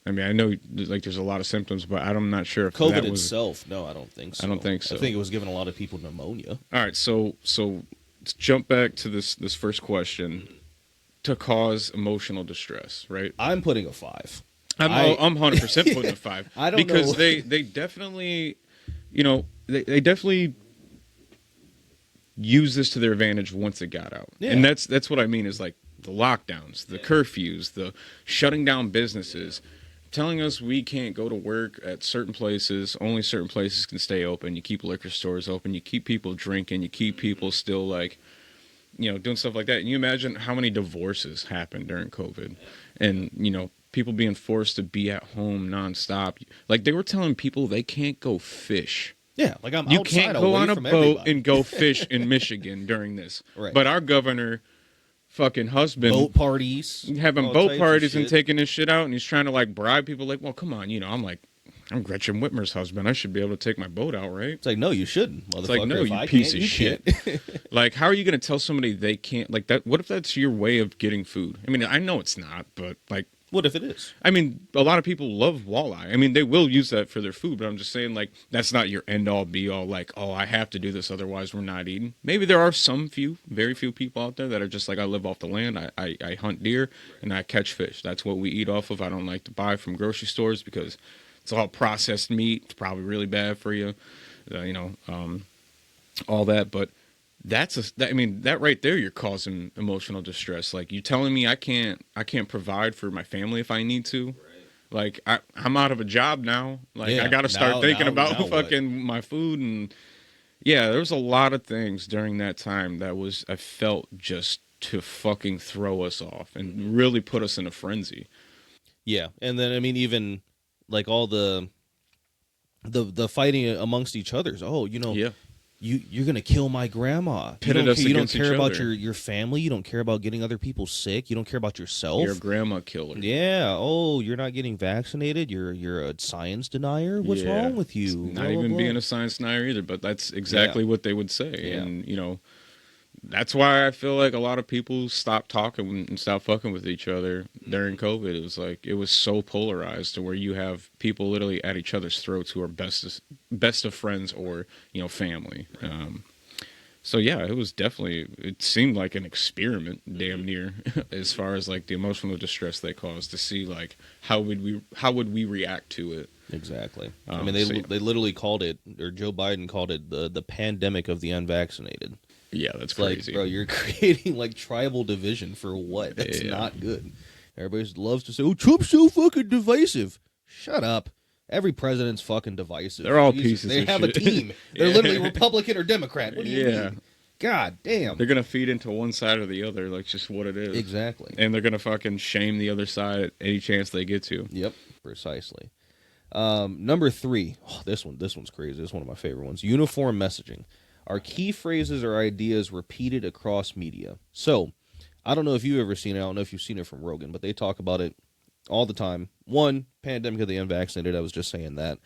I mean, I know like there's a lot of symptoms, but I'm not sure if COVID that was. itself, no, I don't think so. I don't think so. I think it was giving a lot of people pneumonia. All right, so let's jump back to this first question. To cause emotional distress, right? I'm putting a 5. I'm 100% putting a 5. I don't because know. they definitely, they definitely use this to their advantage once it got out. Yeah. And that's what I mean is like the lockdowns, the curfews, the shutting down businesses, telling us we can't go to work at certain places, only certain places can stay open. You keep liquor stores open, you keep people drinking, you keep people still like, doing stuff like that. And you imagine how many divorces happened during COVID and, people being forced to be at home nonstop. Like they were telling people they can't go fish. Yeah, like I'm You outside can't go away on a from boat everybody. and go fish in Michigan during this. Right. But our governor, fucking husband, boat parties, having all boat types of parties and shit. taking his shit out, and he's trying to like bribe people. Like, well, come on, I'm Gretchen Whitmer's husband. I should be able to take my boat out, right? It's like, no, you shouldn't, motherfucker. It's like, no, If you I piece can't, of you shit. can't. Like, how are you going to tell somebody they can't? Like that. What if that's your way of getting food? I mean, I know it's not, but like. What if it is? I mean, a lot of people love walleye. I mean, they will use that for their food, but I'm just saying, like, that's not your end-all, be-all, like, oh, I have to do this, otherwise we're not eating. Maybe there are very few people out there that are just like, I live off the land, I hunt deer, and I catch fish. That's what we eat off of. I don't like to buy from grocery stores because it's all processed meat. It's probably really bad for you, all that, but... that right there, you're causing emotional distress. Like you telling me I can't provide for my family if I need to. Right. Like I'm out of a job now. Like Yeah, I got to start thinking about now fucking my food. And yeah, there was a lot of things during that time that I felt just to fucking throw us off and really put us in a frenzy. Yeah, and then I mean, even like all the fighting amongst each other's. Oh, Yeah. You're gonna kill my grandma. Pitted us You don't against care each about other. your family. You don't care about getting other people sick. You don't care about yourself. You're a grandma killer. Yeah. Oh, you're not getting vaccinated. You're a science denier. What's Yeah. wrong with you? It's Blah, not blah, even blah. being a science denier either, but that's exactly what they would say. Yeah. And, that's why I feel like a lot of people stopped talking and stopped fucking with each other during COVID. It was like, it was so polarized to where you have people literally at each other's throats who are best of friends or, family. So yeah, it seemed like an experiment damn near as far as like the emotional distress they caused to see like how would we react to it. Exactly. I mean, they literally called it, or Joe Biden called it the pandemic of the unvaccinated. Yeah, that's It's crazy. like, bro, you're creating like tribal division for what? That's Yeah. not good. Everybody loves to say, "Oh, Trump's so fucking divisive." Shut up. Every president's fucking divisive. They're all Jesus, pieces They of have shit. a team. They're Yeah. literally Republican or Democrat. What do you mean? God damn. They're gonna feed into one side or the other, like just what it is. Exactly. And they're gonna fucking shame the other side at any chance they get to. Yep, precisely. Number 3. Oh, this one's crazy. This is one of my favorite ones. Uniform messaging. Are key phrases or ideas repeated across media? So, I don't know if you've ever seen it. I don't know if you've seen it from Rogan, but they talk about it all the time. One, pandemic of the unvaccinated. I was just saying that.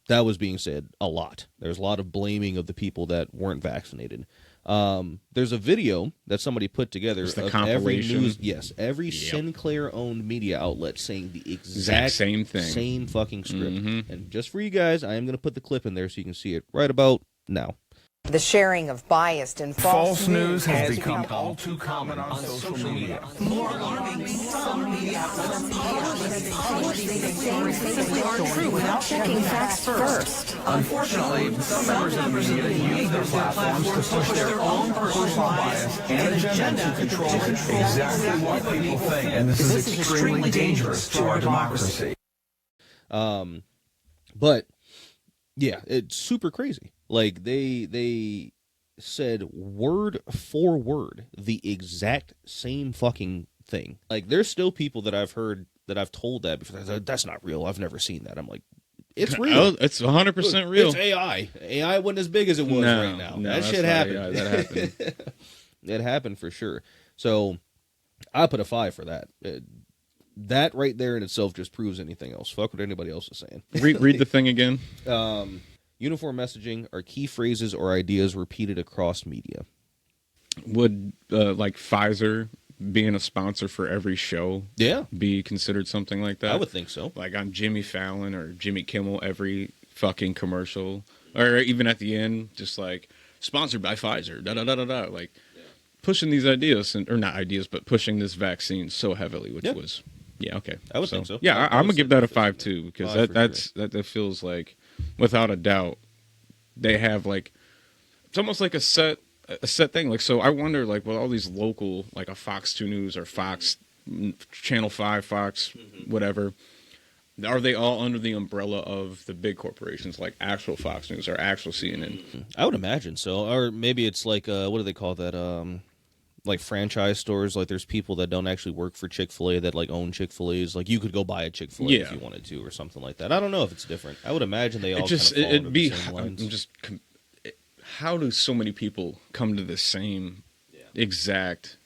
That was being said a lot. There's a lot of blaming of the people that weren't vaccinated. There's a video that somebody put together the of every compilation. every Sinclair-owned media outlet saying the exact same thing, same fucking script. And just for you guys, I am going to put the clip in there so you can see it right about now. The sharing of biased and false news has become all too common on social media. More alarming, some media outlets publish things simply aren't true without checking facts first. Unfortunately, some members of the media use their platforms to push their own personal bias and agenda to control exactly what people think. And this is extremely dangerous to our democracy. But yeah, it's super crazy. Like they said word for word the exact same fucking thing. Like there's still people that I've heard that I've told that before. That's not real. I've never seen that. I'm like, it's real. Oh, it's 100% real. It's AI. AI wasn't as big as it was right now. No, that shit happened. AI, that happened. It happened for sure. So I put a 5 for that. That right there in itself just proves anything else. Fuck what anybody else is saying. Read the thing again. Uniform messaging are key phrases or ideas repeated across media. Would like Pfizer being a sponsor for every show be considered something like that? I would think so. Like on Jimmy Fallon or Jimmy Kimmel, every fucking commercial, or even at the end, just like sponsored by Pfizer, da da da da da, like pushing these ideas, or not ideas, but pushing this vaccine so heavily, which was okay. I would think so. Yeah, I'm gonna give that a 5 too, because that feels like, without a doubt, they have like, it's almost like a set thing. Like, so I wonder, like, with all these local, like a Fox 2 News or Fox Channel 5, Fox, whatever, are they all under the umbrella of the big corporations like actual Fox News or actual CNN? I would imagine so. Or maybe it's like, what do they call that? Like franchise stores. Like there's people that don't actually work for Chick-fil-A that like own Chick-fil-A's. Like you could go buy a Chick-fil-A if you wanted to, or something like that. I don't know if it's different. I would imagine they all it'd be. the same lines. How do so many people come to the same exact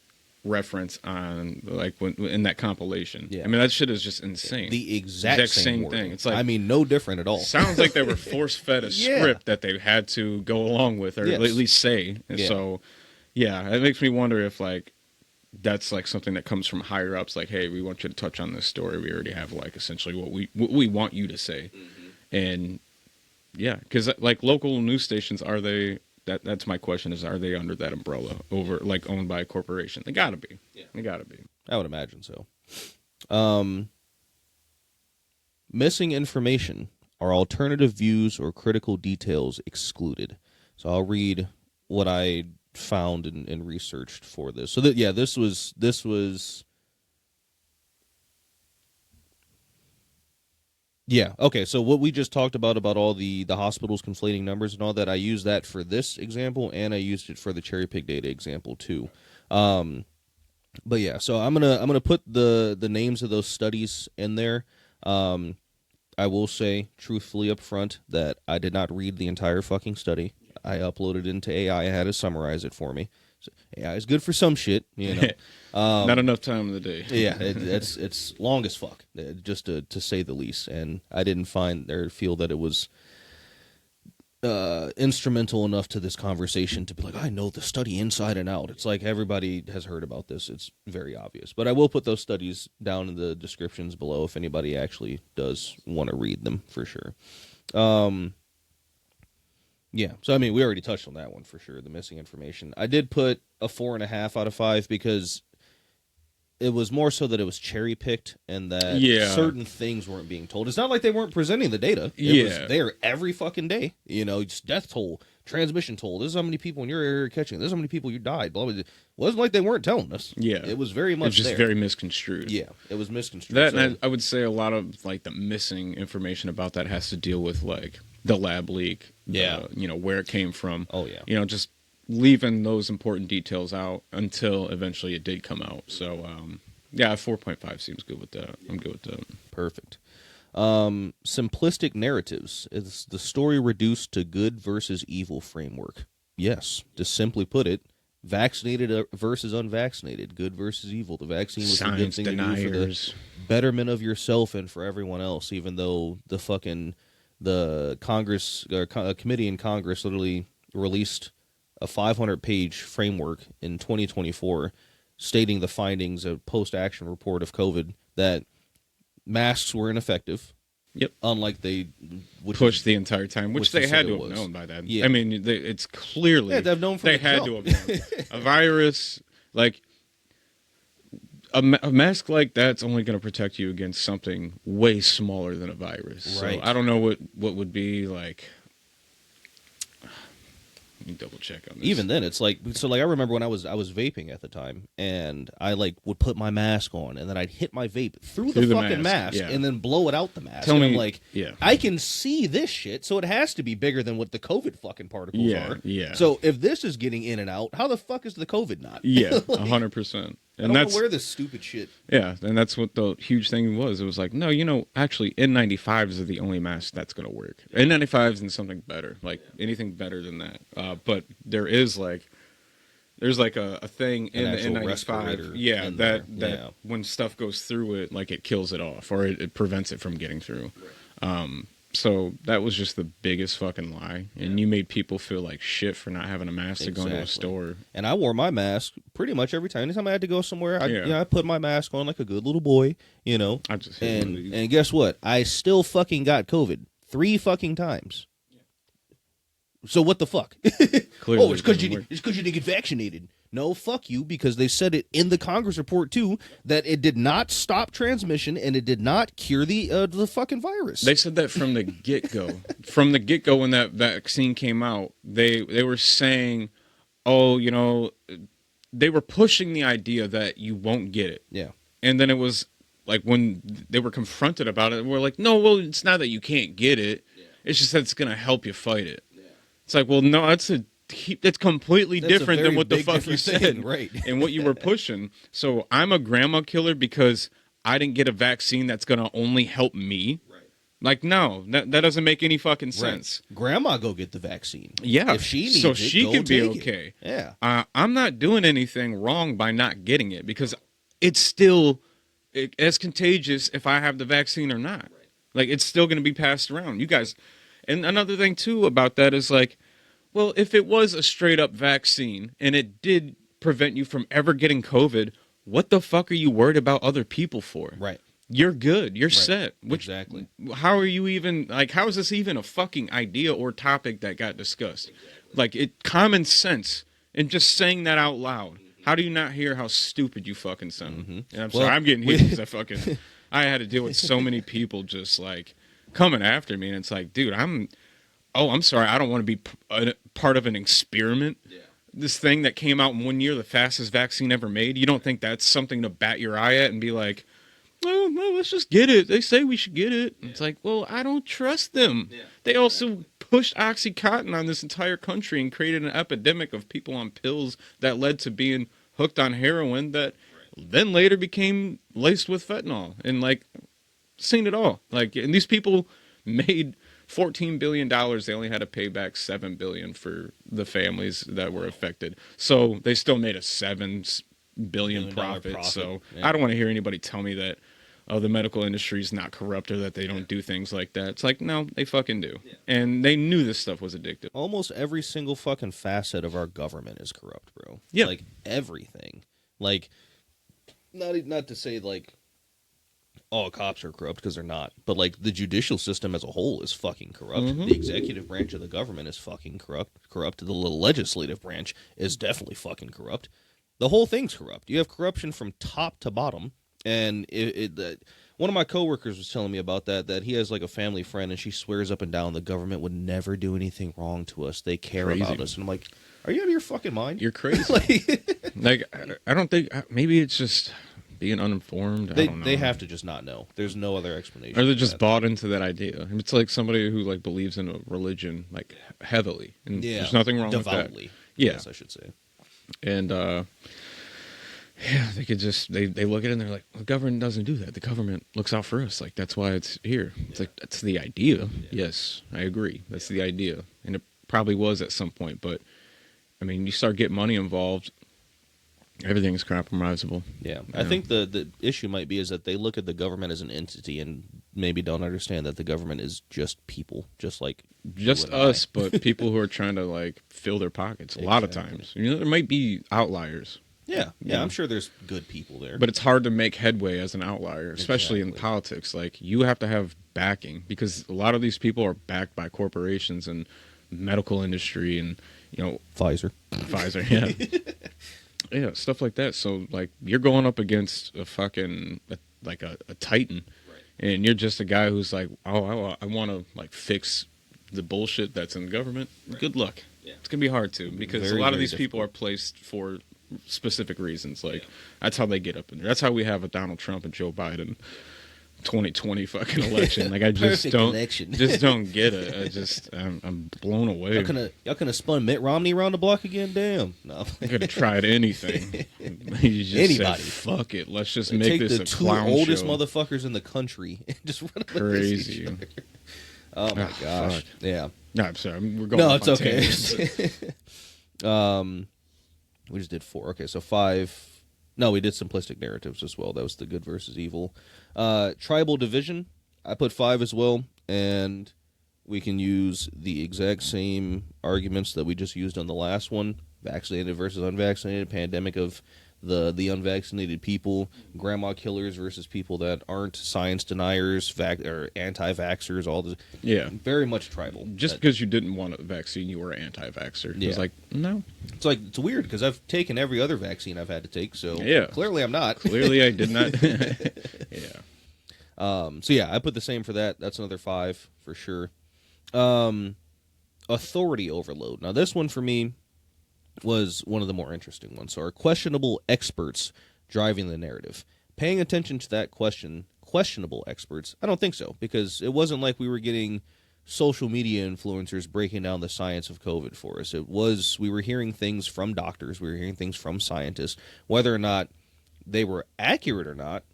reference on, like, in that compilation? I mean, that shit is just insane. The exact same thing. It's like, I mean, no different at all. Sounds like they were force fed a script that they had to go along with, or at least say. And so, it makes me wonder if like that's like something that comes from higher ups. Like, hey, we want you to touch on this story. We already have like essentially what we want you to say, and because like local news stations, are they? That's my question: is are they under that umbrella, over like owned by a corporation? They gotta be. They gotta be. I would imagine so. Missing information. Are alternative views or critical details excluded? So I'll read what I found and researched for this. So this was okay. So what we just talked about all the hospitals conflating numbers and all that, I used that for this example, and I used it for the cherry pick data example too. But yeah, so I'm gonna put the names of those studies in there. I will say truthfully up front that I did not read the entire fucking study. I uploaded it into AI. I had to summarize it for me. So AI is good for some shit, you know. Not enough time in the day. It's long as fuck, just to say the least. And I didn't find or feel that it was instrumental enough to this conversation to be like, I know the study inside and out. It's like everybody has heard about this. It's very obvious. But I will put those studies down in the descriptions below if anybody actually does want to read them for sure. Yeah, so I mean, we already touched on that one for sure, the missing information. I did put a 4.5 out of 5 because it was more so that it was cherry picked and that certain things weren't being told. It's not like they weren't presenting the data. It was there every fucking day. You know, it's death toll, transmission toll. This is how many people in your area are catching. This is how many people you died. Blah, blah, blah. It wasn't like they weren't telling us. Yeah, it was very much. It's just very misconstrued. Yeah, it was misconstrued. That, and I would say a lot of like the missing information about that has to deal with like the lab leak. You know, where it came from. Oh yeah. You know, just leaving those important details out until eventually it did come out. So, yeah, 4.5 seems good with that. I'm good with that. Perfect. Simplistic narratives. Is the story reduced to good versus evil framework? Yes. To simply put it, vaccinated versus unvaccinated, good versus evil. The vaccine was a good thing to do for the betterment of yourself and for everyone else, even though the Congress or committee in Congress literally released a 500-page framework in 2024 stating the findings of post-action report of COVID that masks were ineffective. Yep. Unlike they would pushed the entire time, which they had to have known by then. Yeah. I mean, it's clearly they've known from they had to have known. A virus, like a mask like that's only going to protect you against something way smaller than a virus. Right. So I don't know what would be like. Let me double check on this. Even then, it's like I remember when I was vaping at the time, and I would put my mask on, and then I'd hit my vape through the fucking mask, yeah. and then blow it out the mask. Tell and me, I'm like, yeah. I can see this shit, so it has to be bigger than what the COVID fucking particles are. Yeah. So if this is getting in and out, how the fuck is the COVID not? Yeah, 100%. And I don't know where this stupid shit. Yeah, and that's what the huge thing was. It was like, no, actually, N95s are the only mask that's going to work. N95s and something better, like anything better than that. But there's like a thing in the N95, that when stuff goes through it, like it kills it off or it prevents it from getting through. Right. So that was just the biggest fucking lie, and you made people feel like shit for not having a mask to go into a store. And I wore my mask pretty much every time. Anytime I had to go somewhere, I put my mask on like a good little boy, and guess what? I still fucking got COVID 3 fucking times. So what the fuck? Clearly it's because you didn't get vaccinated. No, fuck you, because they said it in the Congress report too that it did not stop transmission and it did not cure the fucking virus. They said that from the get-go. From the get-go when that vaccine came out, they were saying, they were pushing the idea that you won't get it. Yeah. And then it was like when they were confronted about it, we're like, no, well, it's not that you can't get it. Yeah. It's just that it's going to help you fight it. Yeah. It's like, well, no, that's completely different than what the fuck you said, right? And what you were pushing. So I'm a grandma killer because I didn't get a vaccine that's going to only help me. Right. Like, no, that doesn't make any fucking sense. Right. Grandma go get the vaccine. Yeah. If she needs so it, she can be okay. Yeah. I'm not doing anything wrong by not getting it because it's still as contagious if I have the vaccine or not. Right. Like, it's still going to be passed around. You guys. And another thing, too, about that is like, well, if it was a straight-up vaccine and it did prevent you from ever getting COVID, what the fuck are you worried about other people for? Right. You're good. You're set. Exactly. How are you even, like, how is this even a fucking idea or topic that got discussed? Exactly. Like, common sense, and just saying that out loud. How do you not hear how stupid you fucking sound? Mm-hmm. And I'm sorry, I'm getting heated because I had to deal with so many people just, like, coming after me, and it's like, dude, I'm sorry, I don't want to be part of an experiment. Yeah. This thing that came out in 1 year, the fastest vaccine ever made, you don't think that's something to bat your eye at and be like, well, let's just get it. They say we should get it. Yeah. It's like, well, I don't trust them. Yeah. They also pushed Oxycontin on this entire country and created an epidemic of people on pills that led to being hooked on heroin that then later became laced with fentanyl. And, like, seen it all. Like, and these people made $14 billion. They only had to pay back $7 billion for the families that were affected. So they still made a $7 billion profit. So I don't want to hear anybody tell me that, the medical industry is not corrupt or that they don't do things like that. It's like, no, they fucking do. Yeah. And they knew this stuff was addictive. Almost every single fucking facet of our government is corrupt, bro. Yeah. Like, everything. Like, not to say, like, all cops are corrupt, because they're not. But, like, the judicial system as a whole is fucking corrupt. Mm-hmm. The executive branch of the government is fucking corrupt. The legislative branch is definitely fucking corrupt. The whole thing's corrupt. You have corruption from top to bottom. And one of my coworkers was telling me about that he has, like, a family friend, and she swears up and down the government would never do anything wrong to us. They care about us. And I'm like, are you out of your fucking mind? You're crazy. Like, I don't think, maybe it's just being uninformed. I don't know. They have to just not know. There's no other explanation. Or they're just bought into that idea. It's like somebody who, like, believes in a religion, like, heavily. And there's nothing wrong with that. Yeah. Yes, I should say. And yeah, they could just they look at it and they're like, well, the government doesn't do that. The government looks out for us. Like, that's why it's here. It's like, that's the idea. Yeah. Yes, I agree. That's the idea. And it probably was at some point, but I mean, you start getting money involved, everything's compromisable. Yeah. I think the issue might be is that they look at the government as an entity and maybe don't understand that the government is just people, just like Just you and us, but people who are trying to like fill their pockets a lot of times. You know, there might be outliers. Yeah, Yeah. I'm sure there's good people there. But it's hard to make headway as an outlier, especially in Exactly. politics. Like, you have to have backing because a lot of these people are backed by corporations and medical industry and, you know, Pfizer. Pfizer, yeah. Yeah, stuff like that. So, like, you're going up against a fucking, like a titan. Right. And you're just a guy who's like, oh, I want to, like, fix the bullshit that's in the government. Right. Good luck. Yeah. It's going to be hard to because Very, a lot of very these people are placed for specific reasons. Like, that's how they get up in there. That's how we have a Donald Trump and Joe Biden 2020 fucking election. Like, I just don't get it. I'm blown away. Y'all could have spun Mitt Romney around the block again. Damn. No. I could have tried anything. You just Anybody. said, fuck it. Let's just Take make this the a two clown oldest show. motherfuckers in the country and just run up against Crazy. each other. Oh my gosh. Fuck. Yeah. No, I'm sorry. We're going No, off it's on okay. tangents. We just did 4. Okay, so 5. No, we did simplistic narratives as well. That was the good versus evil. Tribal division, I put 5 as well, and we can use the exact same arguments that we just used on the last one. Vaccinated versus unvaccinated, pandemic of the unvaccinated people, grandma killers versus people that aren't, science deniers, or anti-vaxxers, all the very much tribal. Just because you didn't want a vaccine, you were an anti-vaxxer. Yeah. It's like, no. It's like, it's weird because I've taken every other vaccine I've had to take, so clearly I'm not. Clearly I did not. Yeah. So yeah, I put the same for that. That's another 5 for sure. Authority overload. Now this one for me was one of the more interesting ones. So, are questionable experts driving the narrative? Paying attention to that question, questionable experts, I don't think so, because it wasn't like we were getting social media influencers breaking down the science of COVID for us. It was, we were hearing things from doctors, we were hearing things from scientists. Whether or not they were accurate or not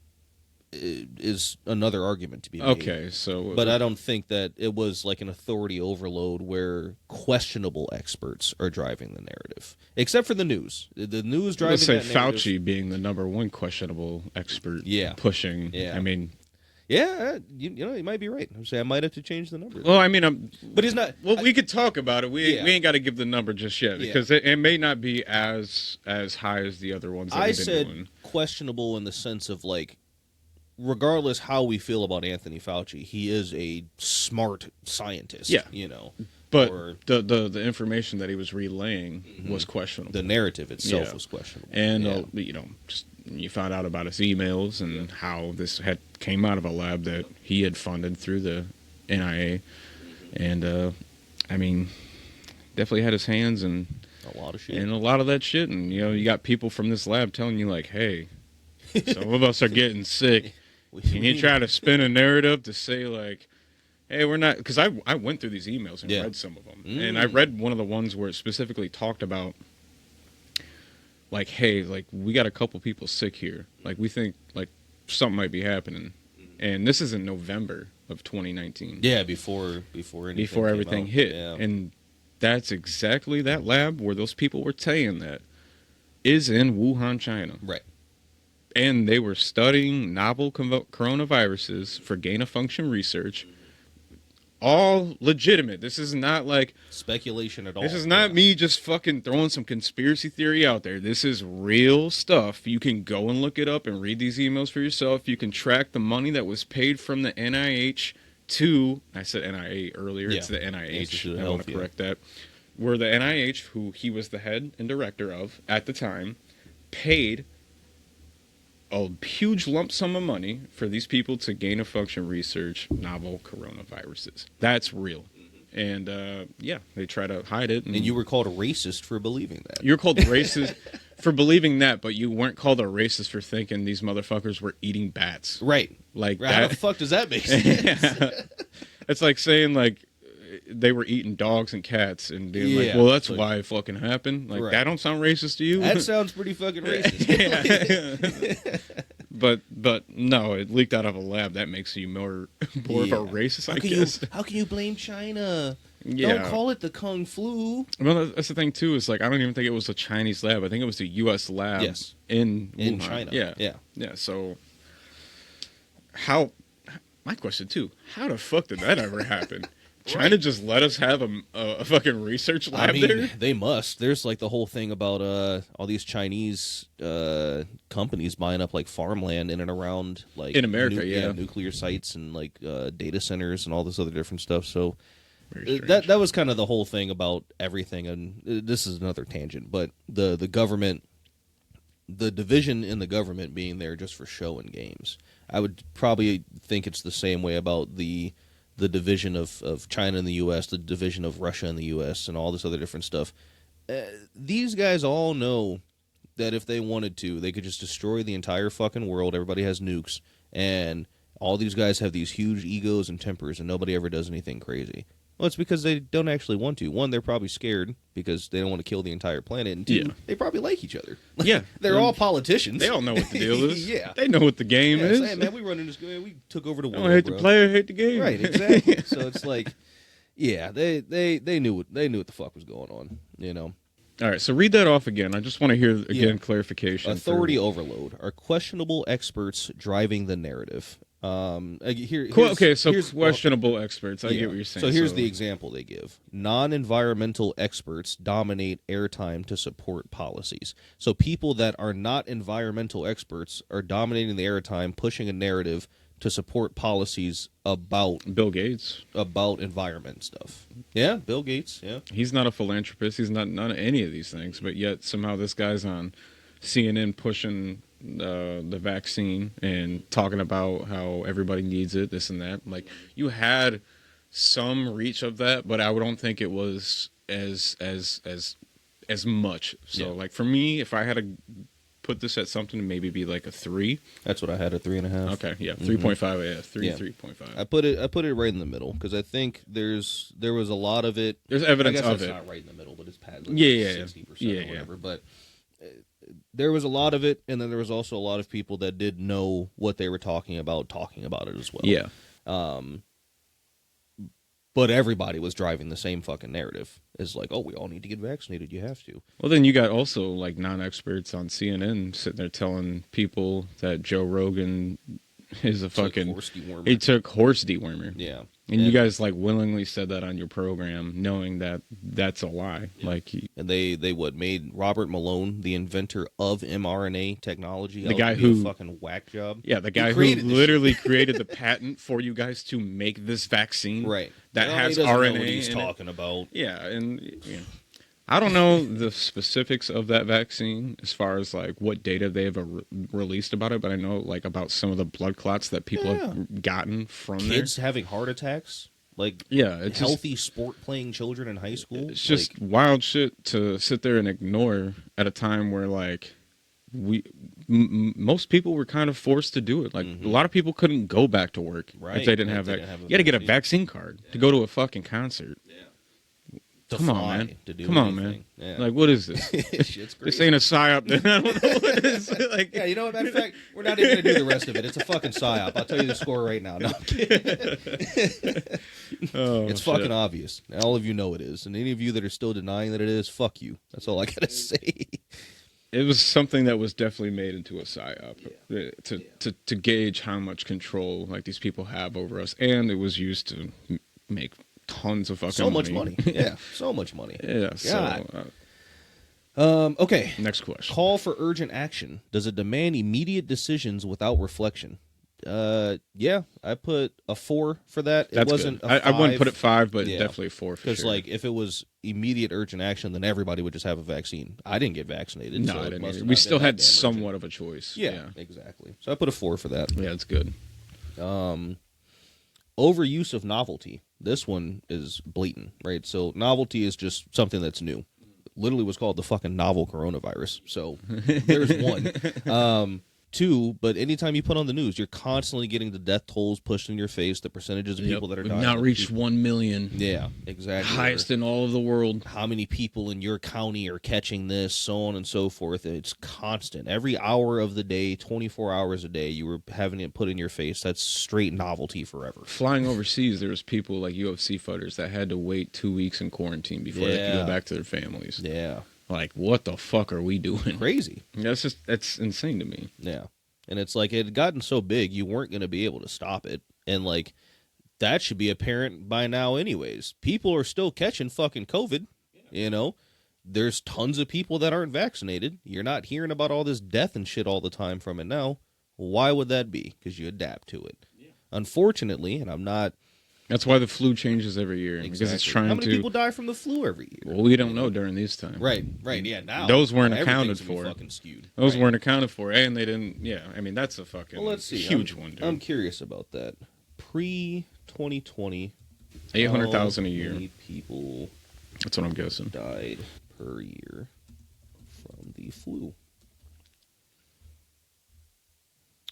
is another argument to be made. Okay, so... But I don't think that it was like an authority overload where questionable experts are driving the narrative. Except for the news. The news driving Let's say that narrative. Fauci being the number one questionable expert pushing. Yeah. I mean... Yeah, you know, you might be right. I might have to change the number. Well, I mean, but he's not... Well, we could talk about it. We ain't got to give the number just yet because it may not be as high as the other ones that we've been doing. Questionable in the sense of, like, regardless how we feel about Anthony Fauci, he is a smart scientist. Yeah, you know. But the information that he was relaying was questionable. The narrative itself was questionable. And you know, just you found out about his emails and how this had came out of a lab that he had funded through the NIA, and I mean, definitely had his hands in a lot of shit. And a lot of that shit, and you know, you got people from this lab telling you like, hey, some of us are getting sick. And you try to spin a narrative to say, like, hey, we're not... Because I went through these emails and read some of them. And I read one of the ones where it specifically talked about, like, hey, like, we got a couple people sick here. Like, we think, like, something might be happening. And this is in November of 2019. Yeah, before everything hit. Yeah. And that's exactly that lab where those people were saying that is in Wuhan, China. Right. And they were studying novel coronaviruses for gain-of-function research. All legitimate. This is not like... speculation at all. This is not me just fucking throwing some conspiracy theory out there. This is real stuff. You can go and look it up and read these emails for yourself. You can track the money that was paid from the NIH to... I said NIA earlier. Yeah. It's the NIH. I want to correct that. Where the NIH, who he was the head and director of at the time, paid a huge lump sum of money for these people to gain-of-function research novel coronaviruses. That's real. And, they try to hide it. And you were called a racist for believing that. You were called racist for believing that, but you weren't called a racist for thinking these motherfuckers were eating bats. Right. Like How the fuck does that make sense? It's like saying, like, they were eating dogs and cats and being like, Yeah, well, that's like- why it fucking happened. Like, Right. that don't sound racist to you? That sounds pretty fucking racist. But no, it leaked out of a lab. That makes you more of a Yeah. racist, I guess. How can you blame China? Yeah. Don't call it the Kung Flu. Well, that's the thing too. Is like I don't even think it was a Chinese lab. I think it was a U.S. lab. Yes. in In Wuhan. China. Yeah, Yeah. So how? My question too: how the fuck did that ever happen? China just let us have a fucking research lab I mean, there? they must. There's like the whole thing about all these Chinese companies buying up like farmland in and around like In America, yeah. nuclear sites and like data centers and all this other different stuff. So Very strange. that was kind of the whole thing about everything. And this is another tangent, but the government, the division in the government being there just for show and games. I would probably think it's the same way about the division of China and the U.S., the division of Russia and the U.S., and all this other different stuff. These guys all know that if they wanted to, they could just destroy the entire fucking world. Everybody has nukes, and all these guys have these huge egos and tempers, and nobody ever does anything crazy. Well, it's because they don't actually want to. One, they're probably scared because they don't want to kill the entire planet, and two, Yeah. they probably like each other. Yeah. They're all politicians. They all know what the deal is. Yeah. They know what the game Yeah, is. say, man, we run in this game. We took over the I world. don't hate bro. the player, hate the game. Right, exactly. So it's like, yeah, they knew what the fuck was going on. You know, All right, so read that off again. I just want to hear again Yeah. clarification. authority overload are questionable experts driving the narrative. Here's Questionable experts. I yeah. get what you're saying. So here's the example they give. Non-environmental experts dominate airtime to support policies. So people that are not environmental experts are dominating the airtime, pushing a narrative to support policies about Bill Gates. environment stuff. Yeah, Bill Gates, yeah. He's not a philanthropist. He's not none of any of these things. But yet somehow this guy's on CNN pushing the vaccine and talking about how everybody needs it, this and that. Like, you had some reach of that, but I don't think it was as much. So Yeah. like for me, if I had to put this at something, maybe be like a 3. That's what I had, a 3.5. Okay, yeah, 3.5. Yeah, 3, Yeah. 3.5. I put it right in the middle because I think there was a lot of it. There's evidence I guess of that's it. not right in the middle, but it's pad Yeah. 60% Yeah, or yeah. whatever. But there was a lot of it, and then there was also a lot of people that did know what they were talking about it as well. Yeah. But everybody was driving the same fucking narrative. It's like, oh, we all need to get vaccinated. You have to. Well, then you got also like non-experts on CNN sitting there telling people that Joe Rogan is a fucking horse dewormer. He took horse dewormer. Yeah. And you guys like willingly said that on your program, knowing that that's a lie. Like And they made Robert Malone, the inventor of mRNA technology, The out guy to be a who- fucking whack job. yeah, the guy who created this literally created the patent for you guys to make this vaccine, Right. That Well, has he doesn't know RNA. what he's in it. talking about. Yeah, and I don't know the specifics of that vaccine as far as like what data they have released about it, but I know like about some of the blood clots that people have gotten from Kids having heart attacks, like Yeah, it's healthy sport playing children in high school. It's just wild shit to sit there and ignore at a time where like most people were kind of forced to do it. Like a lot of people couldn't go back to work Right, if they didn't if have they that. didn't have a You had to get a vaccine. vaccine card to go to a fucking concert. to Come on, fly, man. To do Come on, man. anything. Yeah. Like, what is this? Shit's This crazy. ain't a psyop. Then I don't know what it is. Like, Yeah, you know what? Matter of fact, we're not even going to do the rest of it. It's a fucking psyop. I'll tell you the score right now. No, I'm kidding. oh, It's shit. fucking obvious. And all of you know it is. And any of you that are still denying that it is, fuck you. That's all I got to say. It was something that was definitely made into a psyop to gauge how much control like these people have over us, and it was used to make tons of fucking So much money. Yeah, so much money. Yeah. God. So Okay. next question. Call for urgent action. Does it demand immediate decisions without reflection? Yeah, I put a 4 for that. That's it wasn't good. a 5. I wouldn't put it 5, but Yeah. definitely 4 for Because, sure. like, if it was immediate urgent action, then everybody would just have a vaccine. I didn't get vaccinated. no, so I it didn't. must Either. have We not still been had that damn urgent. somewhat of a choice. Yeah, exactly. So I put a 4 for that. Yeah, it's good. Overuse of novelty. This one is blatant, right? So novelty is just something that's new. Literally was called the fucking novel coronavirus. So there's one. too, but anytime you put on the news, you're constantly getting the death tolls pushed in your face, the percentages of people that are We've dying. not reached 1 million. Yeah, exactly. Highest in all of the world. How many people in your county are catching this, so on and so forth. It's constant. Every hour of the day, 24 hours a day, you were having it put in your face. That's straight novelty forever. Flying overseas, there was people like UFC fighters that had to wait 2 weeks in quarantine before they could go back to their families. Yeah. Like, what the fuck are we doing? Crazy. That's insane to me. Yeah. And it's like it had gotten so big, you weren't going to be able to stop it. And like, that should be apparent by now anyways. People are still catching fucking COVID, you know? There's tons of people that aren't vaccinated. You're not hearing about all this death and shit all the time from it now. Why would that be? Because you adapt to it. Yeah. Unfortunately, and I'm not... That's why the flu changes every year. Exactly. Because it's trying to... How many people die from the flu every year? Well, we don't know during these times. Right, yeah, now. Those weren't accounted for. Fucking skewed. Those weren't accounted for, and they didn't... Yeah, I mean, that's a fucking huge one, dude. I'm curious about that. Pre-2020... 800,000 a year. How many people... That's what I'm guessing. ...died per year from the flu?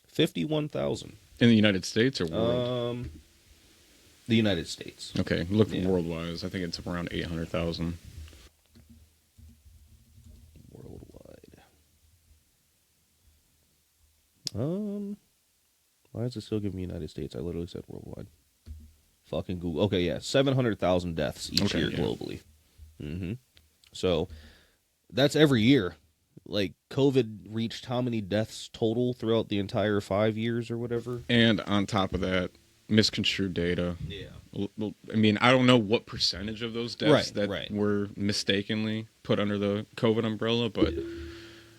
51,000. In the United States or world? The United States. Okay, look worldwide. I think it's around 800,000. Worldwide. Why is it still giving me United States? I literally said worldwide. Fucking Google. Okay, yeah, 700,000 deaths each year globally. Mm-hmm. So that's every year. Like, COVID reached how many deaths total throughout the entire 5 years or whatever? And on top of that, misconstrued data. Yeah. I mean, I don't know what percentage of those deaths were mistakenly put under the COVID umbrella, but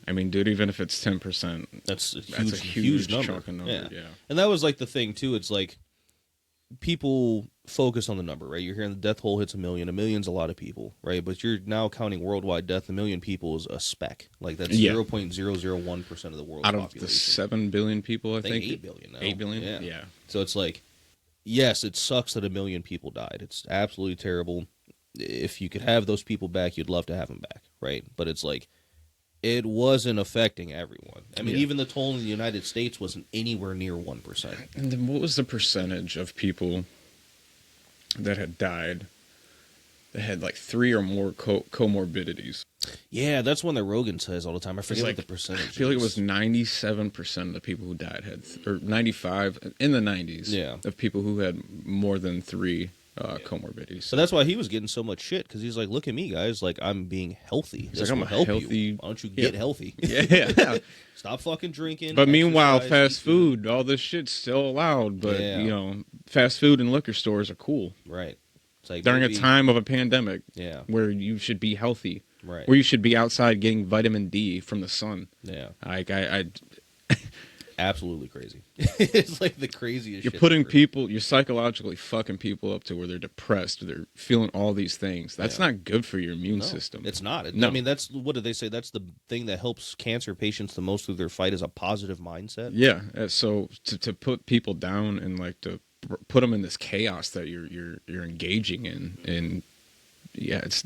I mean, dude, even if it's 10%, that's a huge number. Chunk of number. Yeah. And that was like the thing too. It's like people focus on the number, right? You're hearing the death toll hits 1 million. 1 million's a lot of people, right? But you're now counting worldwide death. 1 million people is a speck. Like that's 0.001% of the world's out of population. The 7 billion people, I think 8 billion now. 8 billion? Yeah. So it's like, yes, it sucks that 1 million people died. It's absolutely terrible. If you could have those people back, you'd love to have them back, right? But it's like, it wasn't affecting everyone. I mean, even the toll in the United States wasn't anywhere near 1%. And then what was the percentage of people that had died that had like 3 or more comorbidities? Yeah, that's one that Rogan says all the time. I forget what the percentage is. I feel like it was 97% of the people who died had, or 95, in the 90s, of people who had more than 3 comorbidities. So that's why he was getting so much shit, because he's like, look at me, guys. Like, I'm being healthy. He's like, I'm healthy. You. Why don't you get healthy? Yeah. Stop fucking drinking. But meanwhile, fast food, all this shit's still allowed. But, you know, fast food and liquor stores are cool. Right. It's like during a time of a pandemic where you should be healthy. Right. Where you should be outside getting vitamin D from the sun. Yeah. Like, absolutely crazy. It's like the craziest shit. You're putting people, you're psychologically fucking people up to where they're depressed, they're feeling all these things. That's not good for your immune system. It's not. I mean, that's, what did they say? That's the thing that helps cancer patients the most through their fight, is a positive mindset. Yeah. So to put people down and like to put them in this chaos that you're engaging in, and it's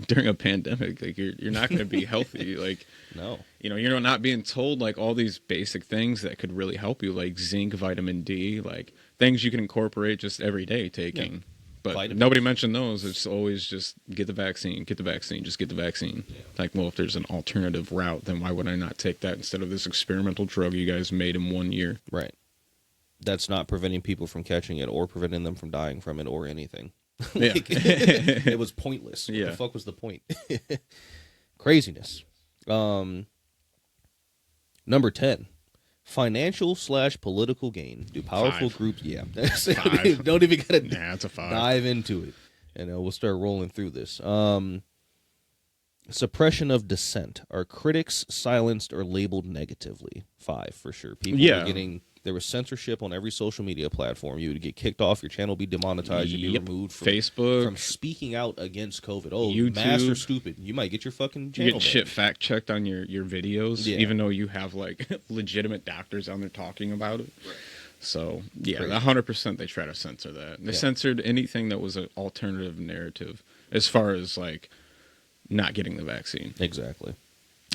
during a pandemic, like you're not going to be healthy. Like, no, you know, you're not being told like all these basic things that could really help you, like zinc, vitamin D, like things you can incorporate just every day taking. Yeah. But vitamins. Nobody mentioned those. It's always just get the vaccine, just get the vaccine. Yeah. Like, well, if there's an alternative route, then why would I not take that instead of this experimental drug you guys made in 1 year? Right. That's not preventing people from catching it or preventing them from dying from it or anything. Like, it was pointless. What the fuck was the point? Craziness. Number 10, financial/political gain. Do powerful 5. groups? Yeah, 5. Don't even gotta it's a 5. dive into it, and we'll start rolling through this. Suppression of dissent. Are critics silenced or labeled negatively? 5 for sure. People were getting. There was censorship on every social media platform. You would get kicked off. Your channel would be demonetized. You'd be removed from Facebook, from speaking out against COVID. Oh, YouTube. Masks are stupid. You might get your fucking channel. You get shit fact checked on your videos, even though you have like legitimate doctors on there talking about it. Right. So 100% they try to censor that. They censored anything that was an alternative narrative as far as like not getting the vaccine. Exactly.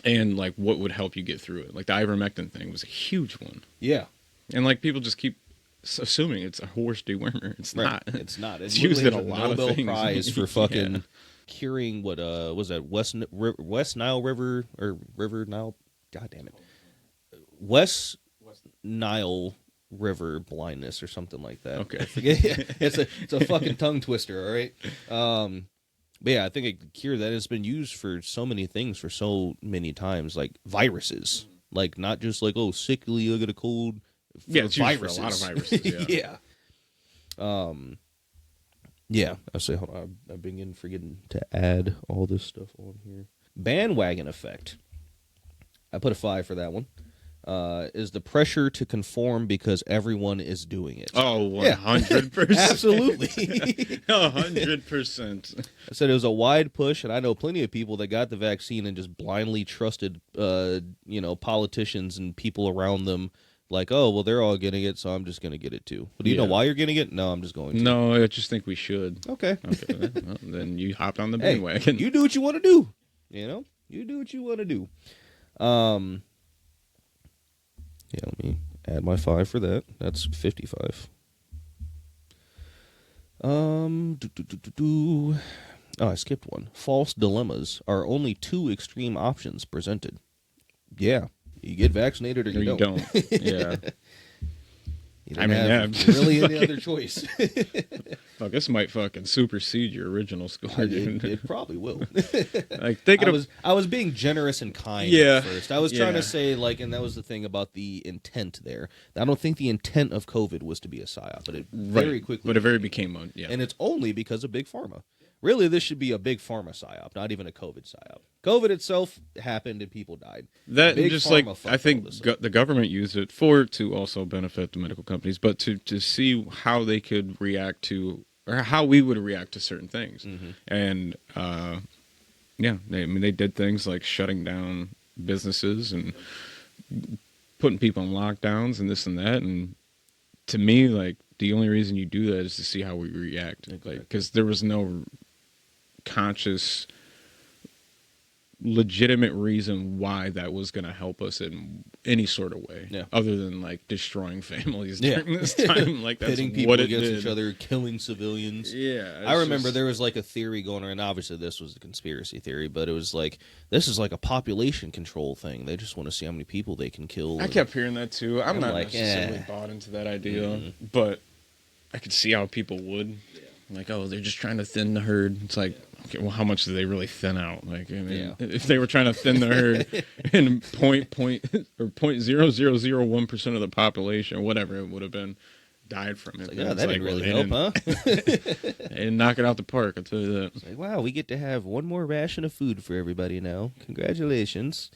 and like what would help you get through it. Like the ivermectin thing was a huge one, Yeah. and like people just keep assuming it's a horse dewormer. It's Right. not. It's not. It's used in a lot Nobel of things. Prize for fucking Yeah. curing what was that West Nile River or River Nile? God damn it, West Nile River blindness or something like that. Okay. I forget. Yeah, it's a fucking tongue twister. All right. But yeah, I think a cure that has been used for so many things for so many times, like viruses, like not just like sickly, I got a cold. Yeah, it's used viruses. for a lot of viruses. Yeah. Yeah. Yeah. I say, hold on. I've been forgetting to add all this stuff on here. Bandwagon effect. I put a 5 for that one. Is the pressure to conform because everyone is doing it. Oh, 100%. Absolutely. 100%. I said it was a wide push, and I know plenty of people that got the vaccine and just blindly trusted, politicians and people around them. Like, oh, well, they're all getting it, so I'm just going to get it too. But do you know why you're getting it? No, I'm just going to. No, I just think we should. Okay. Okay, well, then you hop on the bandwagon. You do what you want to do. You do what you want to do. Yeah, let me add my 5 for that. That's 55. Oh, I skipped one. False dilemmas are only 2 extreme options presented. Yeah, you get vaccinated or you don't. Yeah. You don't have really any other choice. Fuck, this might fucking supersede your original score. It probably will. Like thinking I was being generous and kind at first. I was trying to say, like, and that was the thing about the intent there. I don't think the intent of COVID was to be a psyop, but it very quickly. But it very became one. Yeah. And it's only because of Big Pharma. Really, this should be a Big Pharma psyop, not even a COVID psyop. COVID itself happened and people died. That Big just Pharma like fucked I think all this up. the government used it to also benefit the medical companies, but to see how they could react to or how we would react to certain things. Mm-hmm. And they did things like shutting down businesses and putting people in lockdowns and this and that. And to me, like the only reason you do that is to see how we react, like because there was no conscious legitimate reason why that was going to help us in any sort of way other than like destroying families during this time. Like that's pitting people what it against did. each other, killing civilians. Yeah, I remember there was like a theory going around. Obviously this was a conspiracy theory, but it was like this is like a population control thing. They just want to see how many people they can kill. I kept hearing that too. I'm not like, necessarily bought into that idea, but I could see how people would. Like, oh, they're just trying to thin the herd. It's like, okay, well, how much do they really thin out? Like, I mean, if they were trying to thin the herd in 0.0001% of the population or whatever it would have been died from it. Like, that didn't really help, huh? And knock it out the park, I'll tell you that. It's like, wow, we get to have one more ration of food for everybody now. Congratulations.